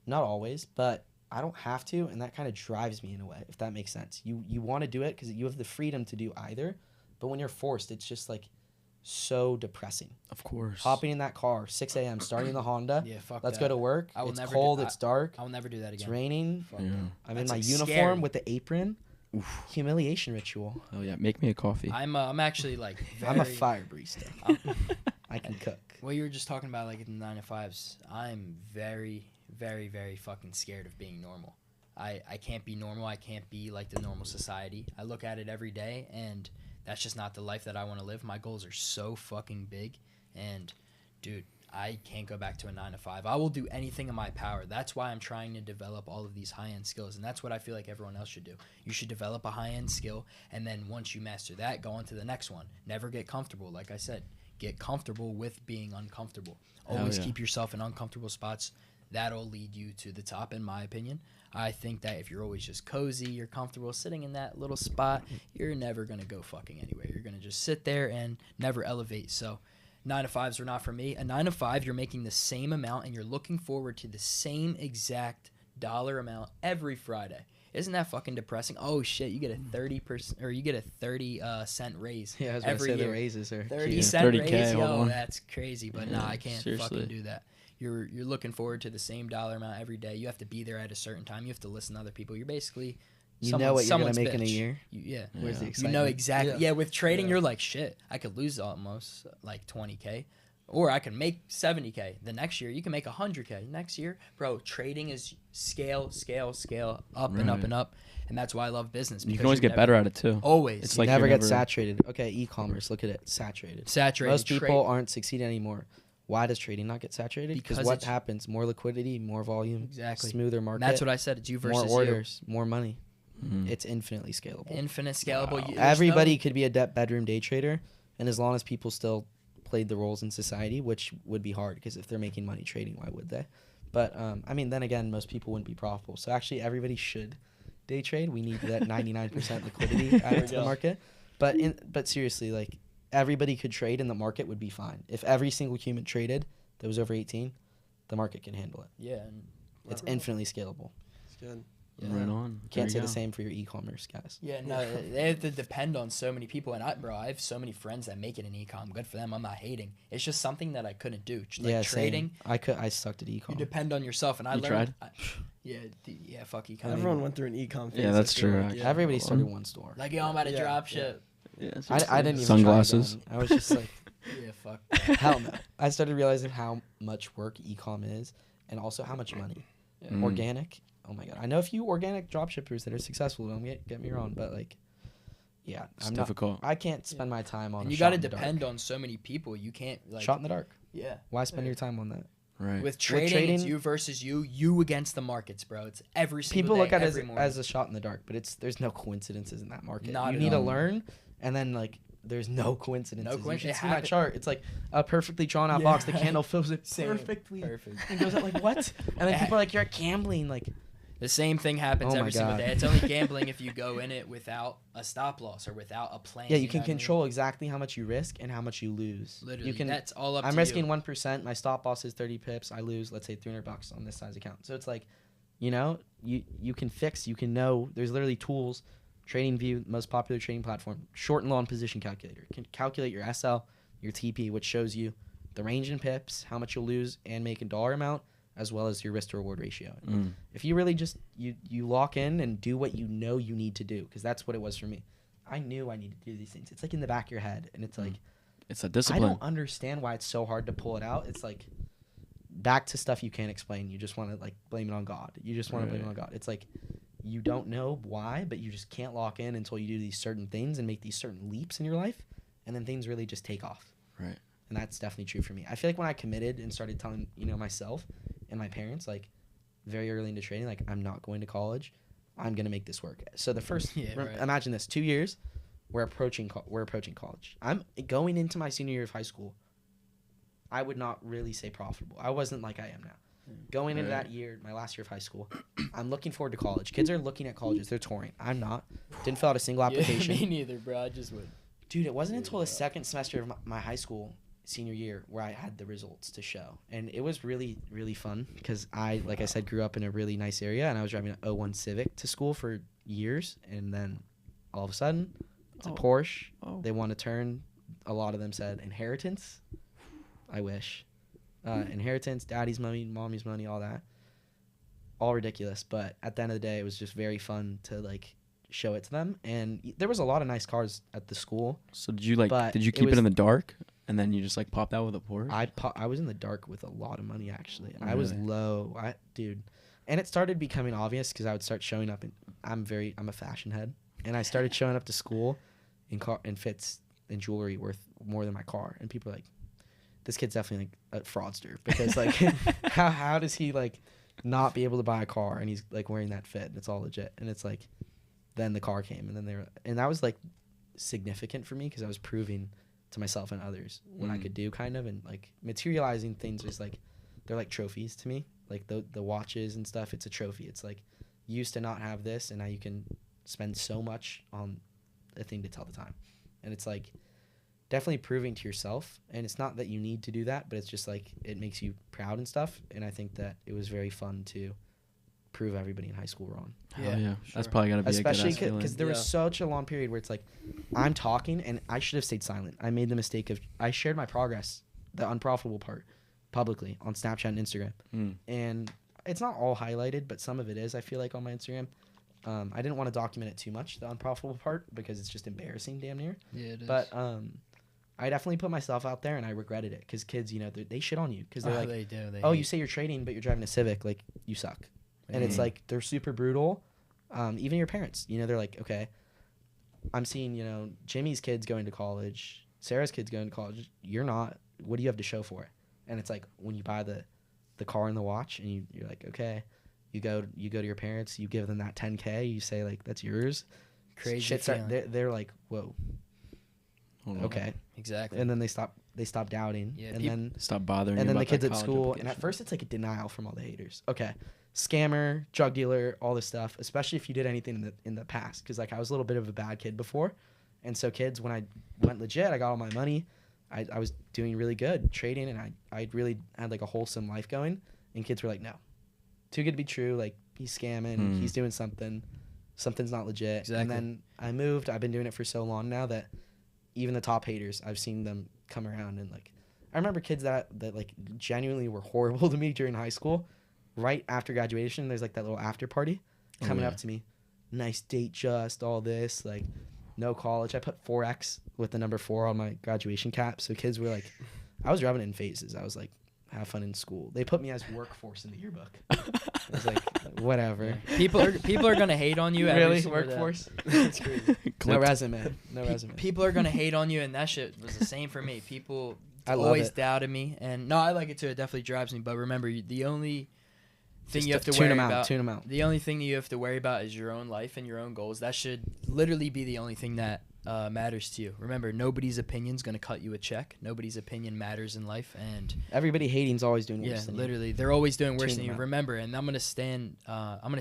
[SPEAKER 2] Not always, but I don't have to, and that kind of drives me in a way, if that makes sense. You want to do it because you have the freedom to do either, but when you're forced, it's just like so depressing.
[SPEAKER 1] Of course.
[SPEAKER 2] Hopping in that car, 6 a.m., starting the Honda.
[SPEAKER 4] Yeah, fuck
[SPEAKER 2] Let's
[SPEAKER 4] that.
[SPEAKER 2] go to work.
[SPEAKER 4] I will
[SPEAKER 2] It's
[SPEAKER 4] never
[SPEAKER 2] cold.
[SPEAKER 4] do-
[SPEAKER 2] It's dark.
[SPEAKER 4] I will never do that
[SPEAKER 2] It's
[SPEAKER 4] again.
[SPEAKER 2] raining.
[SPEAKER 4] Fuck
[SPEAKER 1] Yeah.
[SPEAKER 4] that.
[SPEAKER 2] I'm in
[SPEAKER 4] That's,
[SPEAKER 2] my
[SPEAKER 4] like,
[SPEAKER 2] uniform
[SPEAKER 4] scary.
[SPEAKER 2] with the apron. Humiliation ritual.
[SPEAKER 1] Oh yeah, make me a coffee.
[SPEAKER 4] I'm actually like
[SPEAKER 2] I'm a
[SPEAKER 4] very-
[SPEAKER 2] fire barista.
[SPEAKER 4] I'm-
[SPEAKER 2] I can cook.
[SPEAKER 4] Well, you were just talking about like in the 9 to 5s. I'm very, very, very fucking scared of being normal. I can't be normal. I can't be like the normal society. I look at it every day, and that's just not the life that I want to live. My goals are so fucking big, and dude, I can't go back to a 9 to 5. I will do anything in my power. That's why I'm trying to develop all of these high-end skills, and that's what I feel like everyone else should do. You should develop a high-end skill, and then once you master that, go on to the next one. Never get comfortable. Like I said, get comfortable with being uncomfortable. Always keep yourself in uncomfortable spots. That'll lead you to the top, in my opinion. I think that if you're always just cozy, you're comfortable sitting in that little spot, you're never going to go fucking anywhere. You're going to just sit there and never elevate. So 9 to 5s are not for me. A 9 to 5, you're making the same amount and you're looking forward to the same exact dollar amount every Friday. Isn't that fucking depressing? Oh shit, you get a 30% or you get a 30 cent raise.
[SPEAKER 2] Yeah, I was
[SPEAKER 4] every
[SPEAKER 2] gonna say
[SPEAKER 4] year.
[SPEAKER 2] the raises are
[SPEAKER 4] 30
[SPEAKER 2] huge.
[SPEAKER 4] cent
[SPEAKER 1] 30K
[SPEAKER 4] raise, yo,
[SPEAKER 1] one.
[SPEAKER 4] that's crazy. But
[SPEAKER 1] Yeah,
[SPEAKER 4] nah, I can't
[SPEAKER 1] seriously.
[SPEAKER 4] fucking do that. You're looking forward to the same dollar amount every day. You have to be there at a certain time. You have to listen to other people. You're basically
[SPEAKER 2] You know what you're gonna
[SPEAKER 4] someone's
[SPEAKER 2] make in a
[SPEAKER 4] bitch.
[SPEAKER 2] year.
[SPEAKER 4] Yeah.
[SPEAKER 2] Where's the
[SPEAKER 1] Yeah.
[SPEAKER 4] You
[SPEAKER 2] excitement?
[SPEAKER 4] know exactly.
[SPEAKER 3] Yeah.
[SPEAKER 4] Yeah, with trading,
[SPEAKER 3] Yeah.
[SPEAKER 4] you're like, shit, I could lose almost like 20K. Or I can make 70K. The next year, you can make 100K. Next year, bro, trading is scale, up and up
[SPEAKER 1] Right.
[SPEAKER 4] and up. And that's why I love business.
[SPEAKER 1] You
[SPEAKER 4] because
[SPEAKER 1] can always
[SPEAKER 4] you're
[SPEAKER 1] get better at it too.
[SPEAKER 4] Always.
[SPEAKER 1] It's
[SPEAKER 2] You
[SPEAKER 1] like
[SPEAKER 2] never
[SPEAKER 1] you're
[SPEAKER 2] get saturated. Okay, e-commerce. Look at it, saturated.
[SPEAKER 4] saturated.
[SPEAKER 2] Most people
[SPEAKER 4] Trade-
[SPEAKER 2] aren't succeeding anymore. Why does trading not get saturated?
[SPEAKER 4] Because
[SPEAKER 2] Because what
[SPEAKER 4] it's-
[SPEAKER 2] happens? More liquidity, more volume,
[SPEAKER 4] Exactly.
[SPEAKER 2] smoother
[SPEAKER 4] And
[SPEAKER 2] market,
[SPEAKER 4] that's what I said. It's you versus
[SPEAKER 2] more orders, more money.
[SPEAKER 1] Mhm.
[SPEAKER 2] It's infinitely scalable.
[SPEAKER 4] Infinite scalable.
[SPEAKER 1] Wow.
[SPEAKER 4] There's
[SPEAKER 2] Everybody could be a bedroom day trader, and as long as people still played the roles in society, which would be hard because if they're making money trading, why would they? But I mean, then again, most people wouldn't be profitable. So actually, everybody should day trade. We need that 99% liquidity added to the
[SPEAKER 3] go.
[SPEAKER 2] market. But seriously, like everybody could trade, and the market would be fine. If every single human traded that was over 18, the market can handle it.
[SPEAKER 4] Yeah. And
[SPEAKER 2] It's infinitely scalable.
[SPEAKER 3] It's good.
[SPEAKER 4] Yeah.
[SPEAKER 1] Right on.
[SPEAKER 2] Can't
[SPEAKER 1] There
[SPEAKER 2] say
[SPEAKER 1] you
[SPEAKER 2] the
[SPEAKER 1] go.
[SPEAKER 2] same for your e-commerce guys.
[SPEAKER 4] Yeah, no, they have to depend on so many people, and I have so many friends that make it in e-com. Good for them. I'm not hating. It's just something that I couldn't do. Like
[SPEAKER 2] Yeah,
[SPEAKER 4] trading,
[SPEAKER 2] same. I sucked at
[SPEAKER 4] you
[SPEAKER 2] e-com.
[SPEAKER 4] depend on yourself, and I
[SPEAKER 1] You
[SPEAKER 4] learned.
[SPEAKER 1] tried?
[SPEAKER 4] Yeah, fuck e-com.
[SPEAKER 3] Everyone went through an econ phase.
[SPEAKER 1] Yeah, that's
[SPEAKER 3] I feel
[SPEAKER 1] true,
[SPEAKER 3] like,
[SPEAKER 1] actually.
[SPEAKER 3] yeah.
[SPEAKER 2] Everybody started one store.
[SPEAKER 4] Like, yo, I'm about to
[SPEAKER 3] Yeah,
[SPEAKER 4] drop
[SPEAKER 3] yeah.
[SPEAKER 4] shit.
[SPEAKER 1] Yeah,
[SPEAKER 2] I didn't even
[SPEAKER 1] Sunglasses.
[SPEAKER 2] try again. I was just like,
[SPEAKER 4] Yeah, fuck.
[SPEAKER 2] hell no. I started realizing how much work e-com is, and also how much money.
[SPEAKER 1] Mm.
[SPEAKER 2] Organic. Oh my god. I know a few organic dropshippers that are successful. Don't get me wrong, but like, yeah,
[SPEAKER 1] It's difficult.
[SPEAKER 2] I can't spend my time on.
[SPEAKER 4] And
[SPEAKER 2] a
[SPEAKER 4] you
[SPEAKER 2] shot
[SPEAKER 4] got to
[SPEAKER 2] in the
[SPEAKER 4] depend
[SPEAKER 2] dark.
[SPEAKER 4] on so many people. You can't like.
[SPEAKER 2] Shot in the dark.
[SPEAKER 4] Yeah.
[SPEAKER 2] Why spend your time on that?
[SPEAKER 1] Right.
[SPEAKER 4] With trading, it's
[SPEAKER 2] trading-
[SPEAKER 4] you versus you against the markets, bro. It's every single
[SPEAKER 2] People
[SPEAKER 4] day,
[SPEAKER 2] look at it
[SPEAKER 4] every morning.
[SPEAKER 2] as a shot in the dark, but there's no coincidences in that market.
[SPEAKER 4] Not
[SPEAKER 2] you
[SPEAKER 4] at
[SPEAKER 2] need to
[SPEAKER 1] all.
[SPEAKER 2] learn, and then like there's no coincidences.
[SPEAKER 4] No
[SPEAKER 2] You
[SPEAKER 4] coinc-
[SPEAKER 2] should
[SPEAKER 4] it
[SPEAKER 2] see my
[SPEAKER 4] happen-
[SPEAKER 2] chart. It's like a perfectly drawn out
[SPEAKER 4] Yeah.
[SPEAKER 2] box. The candle fills it
[SPEAKER 4] Same.
[SPEAKER 2] perfectly.
[SPEAKER 4] Perfect.
[SPEAKER 2] And goes out like what? And then
[SPEAKER 4] It
[SPEAKER 2] people are like, you're gambling. Like
[SPEAKER 4] The same thing happens
[SPEAKER 2] Oh my
[SPEAKER 4] every single
[SPEAKER 2] God.
[SPEAKER 4] day. It's only gambling if you go in it without a stop loss or without a plan.
[SPEAKER 2] yeah, you can
[SPEAKER 4] know what I mean?
[SPEAKER 2] control exactly how much you risk and how much you lose.
[SPEAKER 4] Literally,
[SPEAKER 2] you can.
[SPEAKER 4] that's all up
[SPEAKER 2] I'm
[SPEAKER 4] to
[SPEAKER 2] risking
[SPEAKER 4] you.
[SPEAKER 2] 1%. My stop loss is 30 pips. I lose, let's say, $300 on this size account. So it's like, you know, you can fix. You can know. There's literally tools. TradingView, most popular trading platform, short and long position calculator. It can calculate your SL, your TP, which shows you the range in pips, how much you'll lose, and make a dollar amount, as well as your risk to reward ratio.
[SPEAKER 1] Mm.
[SPEAKER 2] If you really just you lock in and do what you know you need to do, because that's what it was for me. I knew I needed to do these things. It's like in the back of your head, and it's like
[SPEAKER 1] It's a
[SPEAKER 2] I
[SPEAKER 1] discipline.
[SPEAKER 2] don't understand why it's so hard to pull it out. It's like back to stuff you can't explain. You just want to like blame it on God. You just want to blame it on God. It's like you don't know why, but you just can't lock in until you do these certain things and make these certain leaps in your life, and then things really just take off.
[SPEAKER 1] Right.
[SPEAKER 2] And that's definitely true for me. I feel like when I committed and started telling, myself and my parents, like, very early into trading, like, I'm not going to college. I'm going to make this work. So the first,
[SPEAKER 4] Yeah, right.
[SPEAKER 2] imagine this, 2 years, we're approaching college. I'm going into my senior year of high school. I would not really say profitable. I wasn't like I am now. Going into
[SPEAKER 1] Right.
[SPEAKER 2] that year, my last year of high school, I'm looking forward to college. Kids are looking at colleges. They're touring. I'm not. Didn't fill out a single application.
[SPEAKER 4] Yeah, me neither, bro. I just would.
[SPEAKER 2] Dude, it wasn't until the second semester of my high school senior year where I had the results to show. And it was really, really fun because I, like I said, grew up in a really nice area, and I was driving an 01 Civic to school for years. And then all of a sudden, it's a Porsche.
[SPEAKER 1] Oh.
[SPEAKER 2] They want to turn. A lot of them said inheritance. I wish. Inheritance, daddy's money, mommy's money, all that. All ridiculous. But at the end of the day, it was just very fun to, like, show it to them. And there was a lot of nice cars at the school.
[SPEAKER 1] So did you
[SPEAKER 2] But
[SPEAKER 1] did you
[SPEAKER 2] it
[SPEAKER 1] keep it
[SPEAKER 2] was-
[SPEAKER 1] in the dark and then you just like popped out with a Porsche?
[SPEAKER 2] I was in the dark with a lot of money, actually.
[SPEAKER 1] Oh,
[SPEAKER 2] I was
[SPEAKER 1] really?
[SPEAKER 2] low. Dude. And it started becoming obvious because I would start showing up. I'm a fashion head. And I started showing up to school in fits and jewelry worth more than my car. And people are like, this kid's definitely like a fraudster because like how does he like not be able to buy a car and he's like wearing that fit? It's all legit. And it's like then the car came and then and that was like significant for me because I was proving to myself and others what I could do kind of, and like materializing things is like they're like trophies to me. Like the watches and stuff, it's a trophy. It's like you used to not have this and now you can spend so much on a thing to tell the time. And it's like definitely proving to yourself, and it's not that you need to do that, but it's just like it makes you proud and stuff. And I think that it was very fun to prove everybody in high school wrong.
[SPEAKER 1] Hell yeah.
[SPEAKER 4] Sure.
[SPEAKER 1] That's probably got to be
[SPEAKER 2] Especially
[SPEAKER 1] a good feeling.
[SPEAKER 2] because there was such a long period where it's like I'm talking and I should have stayed silent. I made the mistake of I shared my progress, the unprofitable part, publicly on Snapchat and Instagram. And it's not all highlighted, but some of it is, I feel like, on my Instagram. I didn't want to document it too much, the unprofitable part, because it's just embarrassing damn near.
[SPEAKER 4] Yeah, it is.
[SPEAKER 2] But I definitely put myself out there and I regretted it because kids, you know, they shit on you because they're like,
[SPEAKER 4] they do. They
[SPEAKER 2] oh,
[SPEAKER 4] hate.
[SPEAKER 2] you say you're trading, but you're driving a Civic, like you suck. And it's like they're super brutal. Even your parents, you know, they're like, okay, I'm seeing, you know, Jimmy's kids going to college, Sarah's kids going to college. You're not. What do you have to show for it? And it's like when you buy the car and the watch, and you're like, okay, you go to your parents, you give them that $10K, you say like that's yours.
[SPEAKER 4] Crazy
[SPEAKER 2] Shit
[SPEAKER 4] feeling.
[SPEAKER 2] they're like, whoa, okay,
[SPEAKER 4] Exactly.
[SPEAKER 2] and then they stop doubting,
[SPEAKER 4] Yeah,
[SPEAKER 2] and then
[SPEAKER 1] Stop bothering
[SPEAKER 2] and
[SPEAKER 1] you
[SPEAKER 2] then the
[SPEAKER 1] about
[SPEAKER 2] kids
[SPEAKER 1] that
[SPEAKER 2] at
[SPEAKER 1] college
[SPEAKER 2] school, and at
[SPEAKER 1] application.
[SPEAKER 2] first it's like a denial from all the haters. Okay, scammer, drug dealer, all this stuff, especially if you did anything in the past, because like I was a little bit of a bad kid before, and so kids, when I went legit, I got all my money, I was doing really good trading, and I really had like a wholesome life going, and kids were like, no, too good to be true, like he's scamming, he's doing something's not legit.
[SPEAKER 4] Exactly.
[SPEAKER 2] And then I moved. I've been doing it for so long now that even the top haters, I've seen them come around, and like I remember kids that like genuinely were horrible to me during high school. Right after graduation, there's like that little after party coming up to me. Nice date, just all this, like no college. I put Forex with the number 4 on my graduation cap. So kids were like, I was rubbing it in faces. I was like, have fun in school. They put me as workforce in the yearbook. I was like, whatever.
[SPEAKER 4] People are gonna hate on you. Every
[SPEAKER 2] Really,
[SPEAKER 4] single day.
[SPEAKER 2] workforce? That's crazy. No resume. No resume.
[SPEAKER 4] People are gonna hate on you, and that shit was the same for me. People
[SPEAKER 2] I love
[SPEAKER 4] always
[SPEAKER 2] it.
[SPEAKER 4] doubted me, and no, I like it too. It definitely drives me. But remember, the only thing
[SPEAKER 2] Just
[SPEAKER 4] you have to
[SPEAKER 2] tune
[SPEAKER 4] worry
[SPEAKER 2] them out.
[SPEAKER 4] about.
[SPEAKER 2] Tune them out.
[SPEAKER 4] The only thing that you have to worry about is your own life and your own goals. That should literally be the only thing that matters to you. Remember, nobody's opinion's gonna cut you a check. Nobody's opinion matters in life, and
[SPEAKER 2] Everybody hating's always doing worse
[SPEAKER 4] yeah,
[SPEAKER 2] than you.
[SPEAKER 4] literally, they're always doing worse
[SPEAKER 2] Tune
[SPEAKER 4] than you.
[SPEAKER 2] them out.
[SPEAKER 4] Remember, and I'm gonna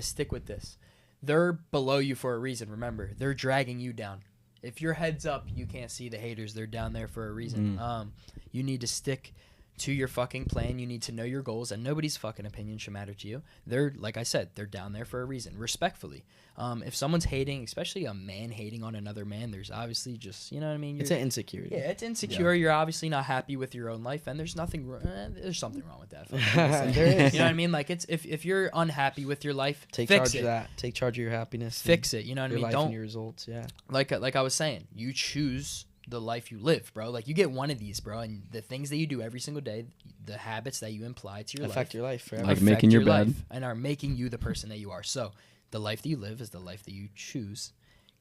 [SPEAKER 4] stick with this. They're below you for a reason. Remember, they're dragging you down. If your head's up, you can't see the haters. They're down there for a reason. You need to stick to your fucking plan. You need to know your goals, and nobody's fucking opinion should matter to you. They're, like I said, they're down there for a reason, respectfully. If someone's hating, especially a man hating on another man, there's obviously just, you know what I mean?
[SPEAKER 2] It's an insecurity.
[SPEAKER 4] Yeah, it's insecure. You're obviously not happy with your own life, and there's something wrong with that.
[SPEAKER 2] There is.
[SPEAKER 4] You know what I mean? Like, it's if you're unhappy with your life,
[SPEAKER 2] Take
[SPEAKER 4] fix
[SPEAKER 2] charge
[SPEAKER 4] it.
[SPEAKER 2] of that. Take charge of your happiness.
[SPEAKER 4] Fix it. You know what I
[SPEAKER 2] Your
[SPEAKER 4] mean?
[SPEAKER 2] life
[SPEAKER 4] Don't
[SPEAKER 2] and your results. Yeah.
[SPEAKER 4] like I was saying, you choose the life you live, bro. Like, you get one of these, bro, and the things that you do every single day, the habits that you imply to your
[SPEAKER 2] Affect
[SPEAKER 4] life,
[SPEAKER 2] your life forever.
[SPEAKER 1] Like
[SPEAKER 4] affect
[SPEAKER 1] making your bed.
[SPEAKER 4] life and are making you the person that you are. So the life that you live is the life that you choose.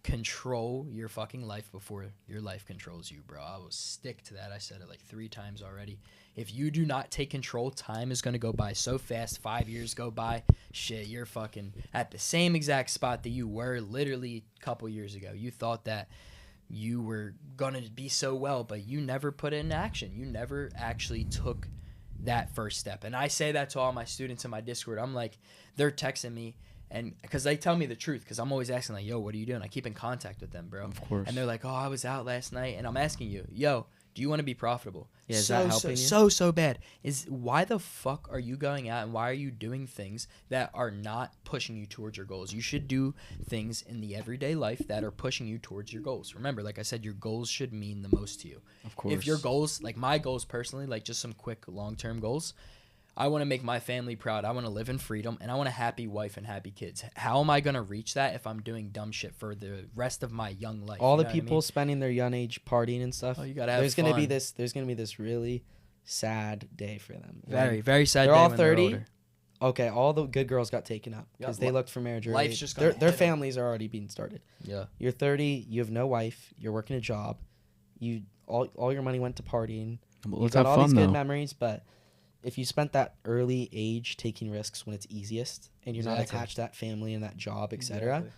[SPEAKER 4] Control your fucking life before your life controls you, bro. I will stick to that. I said it like 3 times already. If you do not take control, time is going to go by so fast. 5 years go by. Shit, you're fucking at the same exact spot that you were literally a couple years ago. You thought that you were going to be so well, but you never put it into action. You never actually took that first step. And I say that to all my students in my Discord. I'm like, they're texting me, and because they tell me the truth, because I'm always asking, like, yo, what are you doing? I keep in contact with them, bro.
[SPEAKER 1] Of course.
[SPEAKER 4] And they're like, oh, I was out last night. And I'm asking you, yo, do you want to be profitable?
[SPEAKER 2] Yeah, is that helping you?
[SPEAKER 4] So bad. Why the fuck are you going out, and why are you doing things that are not pushing you towards your goals? You should do things in the everyday life that are pushing you towards your goals. Remember, like I said, your goals should mean the most to you.
[SPEAKER 1] Of course.
[SPEAKER 4] If your goals, like my goals personally, like just some quick long-term goals, I want to make my family proud. I want to live in freedom, and I want a happy wife and happy kids. How am I going to reach that if I'm doing dumb shit for the rest of my young life?
[SPEAKER 2] All
[SPEAKER 4] You
[SPEAKER 2] the
[SPEAKER 4] know what I
[SPEAKER 2] people
[SPEAKER 4] mean?
[SPEAKER 2] spending their young age partying and stuff.
[SPEAKER 4] Oh, you gotta have
[SPEAKER 2] there's gonna be
[SPEAKER 4] fun.
[SPEAKER 2] this really sad day for them.
[SPEAKER 4] Very,
[SPEAKER 2] When
[SPEAKER 4] very sad.
[SPEAKER 2] They're
[SPEAKER 4] day
[SPEAKER 2] all
[SPEAKER 4] when
[SPEAKER 2] 30.
[SPEAKER 4] older.
[SPEAKER 2] Okay, all the good girls got taken up
[SPEAKER 4] Yeah,
[SPEAKER 2] because they looked for marriage early.
[SPEAKER 4] life's just gonna
[SPEAKER 2] Their
[SPEAKER 4] hit 'em.
[SPEAKER 2] families are already being started.
[SPEAKER 4] Yeah.
[SPEAKER 2] You're 30. You have no wife. You're working a job. All your money went to partying.
[SPEAKER 1] Well,
[SPEAKER 2] You've
[SPEAKER 1] let's
[SPEAKER 2] got
[SPEAKER 1] have
[SPEAKER 2] all these
[SPEAKER 1] fun
[SPEAKER 2] good
[SPEAKER 1] though.
[SPEAKER 2] memories, but if you spent that early age taking risks when it's easiest and you're not
[SPEAKER 4] Exactly.
[SPEAKER 2] attached to that family and that job, etc.,
[SPEAKER 3] Exactly.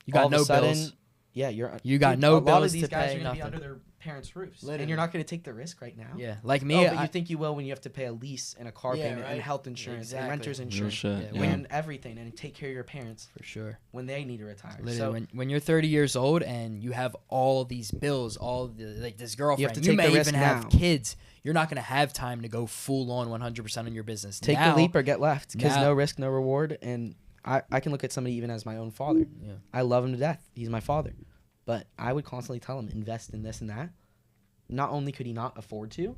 [SPEAKER 4] You
[SPEAKER 2] all
[SPEAKER 4] got
[SPEAKER 2] of a
[SPEAKER 4] no
[SPEAKER 2] sudden,
[SPEAKER 4] bills.
[SPEAKER 2] yeah, you're
[SPEAKER 4] You got
[SPEAKER 2] dude,
[SPEAKER 4] no
[SPEAKER 2] a lot
[SPEAKER 4] bills
[SPEAKER 2] of these
[SPEAKER 4] to
[SPEAKER 2] guys
[SPEAKER 4] pay,
[SPEAKER 2] are gonna be
[SPEAKER 4] nothing.
[SPEAKER 2] under their parents' roofs,
[SPEAKER 3] Literally.
[SPEAKER 2] and you're not gonna take the risk right now.
[SPEAKER 4] Yeah, like me.
[SPEAKER 2] Oh, but you think you will when you have to pay a lease and a car
[SPEAKER 4] Yeah,
[SPEAKER 2] payment and
[SPEAKER 4] right.
[SPEAKER 2] health insurance
[SPEAKER 4] Exactly.
[SPEAKER 2] and renter's
[SPEAKER 1] Real
[SPEAKER 2] insurance
[SPEAKER 1] shit.
[SPEAKER 4] Yeah,
[SPEAKER 1] Yeah.
[SPEAKER 2] and everything and take care of your parents
[SPEAKER 4] for sure.
[SPEAKER 2] when they need to retire.
[SPEAKER 4] Literally,
[SPEAKER 2] So
[SPEAKER 4] when you're 30 years old and you have all these bills, all the like this girlfriend,
[SPEAKER 2] to
[SPEAKER 4] you
[SPEAKER 2] take
[SPEAKER 4] may
[SPEAKER 2] the risk
[SPEAKER 4] even have
[SPEAKER 2] now.
[SPEAKER 4] kids. You're not gonna have time to go full on 100% on your business.
[SPEAKER 2] take
[SPEAKER 4] Now,
[SPEAKER 2] the leap or get left because
[SPEAKER 4] now-
[SPEAKER 2] no risk, no reward. And I can look at somebody even as my own father.
[SPEAKER 4] Yeah.
[SPEAKER 2] I love him to death. He's my father. But I would constantly tell him, invest in this and that. Not only could he not afford to,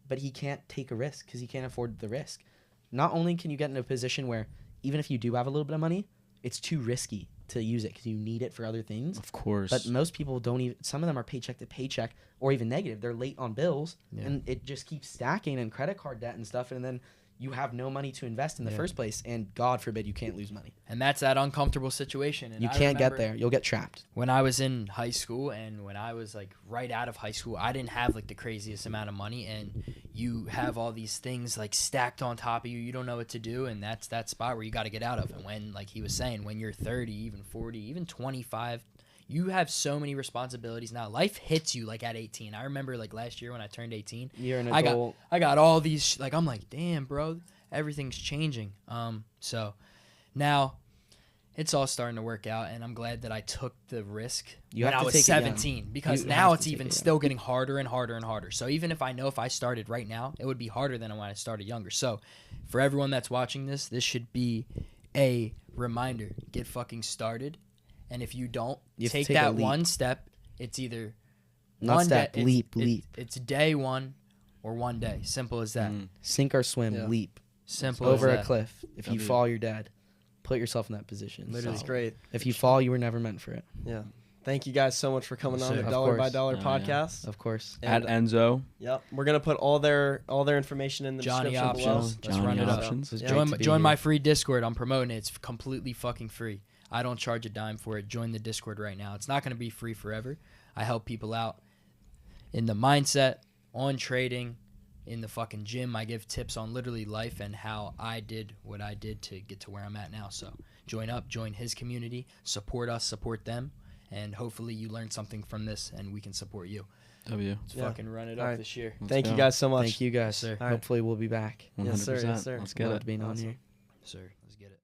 [SPEAKER 2] but he can't take a risk because he can't afford the risk. Not only can you get in a position where even if you do have a little bit of money, it's too risky to use it because you need it for other things.
[SPEAKER 1] Of course.
[SPEAKER 2] But most people don't even, some of them are paycheck to paycheck or even negative. They're late on bills
[SPEAKER 4] Yeah.
[SPEAKER 2] and it just keeps stacking and credit card debt and stuff. And then you have no money to invest in the
[SPEAKER 4] Yeah.
[SPEAKER 2] first place. And God forbid you can't lose money.
[SPEAKER 4] And that's that uncomfortable situation. And
[SPEAKER 2] You
[SPEAKER 4] I
[SPEAKER 2] can't get
[SPEAKER 4] remember
[SPEAKER 2] there. You'll get trapped.
[SPEAKER 4] when I was in high school and when I was like right out of high school, I didn't have like the craziest amount of money, and you have all these things like stacked on top of you. You don't know what to do, and that's that spot where you got to get out of. And when, like he was saying, when you're 30, even 40, even 25, you have so many responsibilities now. Life hits you like at 18. I remember like last year when I turned 18,
[SPEAKER 2] You're an
[SPEAKER 4] I got-
[SPEAKER 2] adult.
[SPEAKER 4] I got all these like I'm like, damn, bro, everything's changing. So now it's all starting to work out, and I'm glad that I took the risk
[SPEAKER 2] You
[SPEAKER 4] when
[SPEAKER 2] have
[SPEAKER 4] I
[SPEAKER 2] to
[SPEAKER 4] was
[SPEAKER 2] take it young.
[SPEAKER 4] 17 because
[SPEAKER 2] You
[SPEAKER 4] now
[SPEAKER 2] have
[SPEAKER 4] it's
[SPEAKER 2] to take
[SPEAKER 4] even
[SPEAKER 2] it young.
[SPEAKER 4] still getting harder and harder and harder. So even if I know if I started right now, it would be harder than when I started younger. So for everyone that's watching this should be a reminder: get fucking started. And if you don't
[SPEAKER 2] You have to
[SPEAKER 4] take
[SPEAKER 2] take a
[SPEAKER 4] that
[SPEAKER 2] leap.
[SPEAKER 4] one step, it's either
[SPEAKER 2] Not
[SPEAKER 4] one
[SPEAKER 2] step,
[SPEAKER 4] day,
[SPEAKER 2] leap,
[SPEAKER 4] it's,
[SPEAKER 2] leap.
[SPEAKER 4] It's day one or one day. Simple as that.
[SPEAKER 1] Mm.
[SPEAKER 2] Sink or swim,
[SPEAKER 3] Yeah.
[SPEAKER 2] leap.
[SPEAKER 4] Simple
[SPEAKER 2] Over
[SPEAKER 4] as
[SPEAKER 2] a
[SPEAKER 4] that.
[SPEAKER 2] cliff. If you
[SPEAKER 1] W.
[SPEAKER 2] fall, you're dead. Put yourself in that position.
[SPEAKER 4] Literally.
[SPEAKER 3] That's great.
[SPEAKER 2] If you fall, you were never meant for it.
[SPEAKER 3] Yeah. Thank you guys so much for coming
[SPEAKER 4] Yes,
[SPEAKER 3] on
[SPEAKER 4] sir.
[SPEAKER 3] the
[SPEAKER 2] Of
[SPEAKER 3] Dollar by
[SPEAKER 2] course.
[SPEAKER 3] Dollar
[SPEAKER 1] Oh, yeah.
[SPEAKER 3] podcast.
[SPEAKER 2] Of course.
[SPEAKER 1] At
[SPEAKER 3] And,
[SPEAKER 1] Enzo,
[SPEAKER 3] yep, we're gonna put all their information in the
[SPEAKER 4] Johnny
[SPEAKER 3] description below.
[SPEAKER 4] Options. Let's
[SPEAKER 1] Johnny
[SPEAKER 4] run it up.
[SPEAKER 1] Options.
[SPEAKER 2] It's
[SPEAKER 3] Yeah.
[SPEAKER 2] great
[SPEAKER 4] Join,
[SPEAKER 2] to be
[SPEAKER 4] join
[SPEAKER 2] here.
[SPEAKER 4] my free Discord. I'm promoting it. It's completely fucking free. I don't charge a dime for it. Join the Discord right now. It's not going to be free forever. I help people out in the mindset, on trading, in the fucking gym. I give tips on literally life and how I did what I did to get to where I'm at now. So join up, join his community, support us, support them, and hopefully you learn something from this and we can support you.
[SPEAKER 1] W.
[SPEAKER 4] Let's
[SPEAKER 3] Yeah.
[SPEAKER 4] fucking run it
[SPEAKER 3] All
[SPEAKER 4] up
[SPEAKER 3] right.
[SPEAKER 4] this year.
[SPEAKER 1] Let's
[SPEAKER 3] Thank you
[SPEAKER 1] go.
[SPEAKER 3] guys so much.
[SPEAKER 2] Thank you guys.
[SPEAKER 4] Sir.
[SPEAKER 3] All right.
[SPEAKER 2] Hopefully we'll be back.
[SPEAKER 1] 100%.
[SPEAKER 3] Yes, sir. Yes, sir.
[SPEAKER 1] Let's get
[SPEAKER 2] Loved
[SPEAKER 1] it.
[SPEAKER 2] being on
[SPEAKER 3] Awesome.
[SPEAKER 2] here.
[SPEAKER 4] Sir. Let's get it.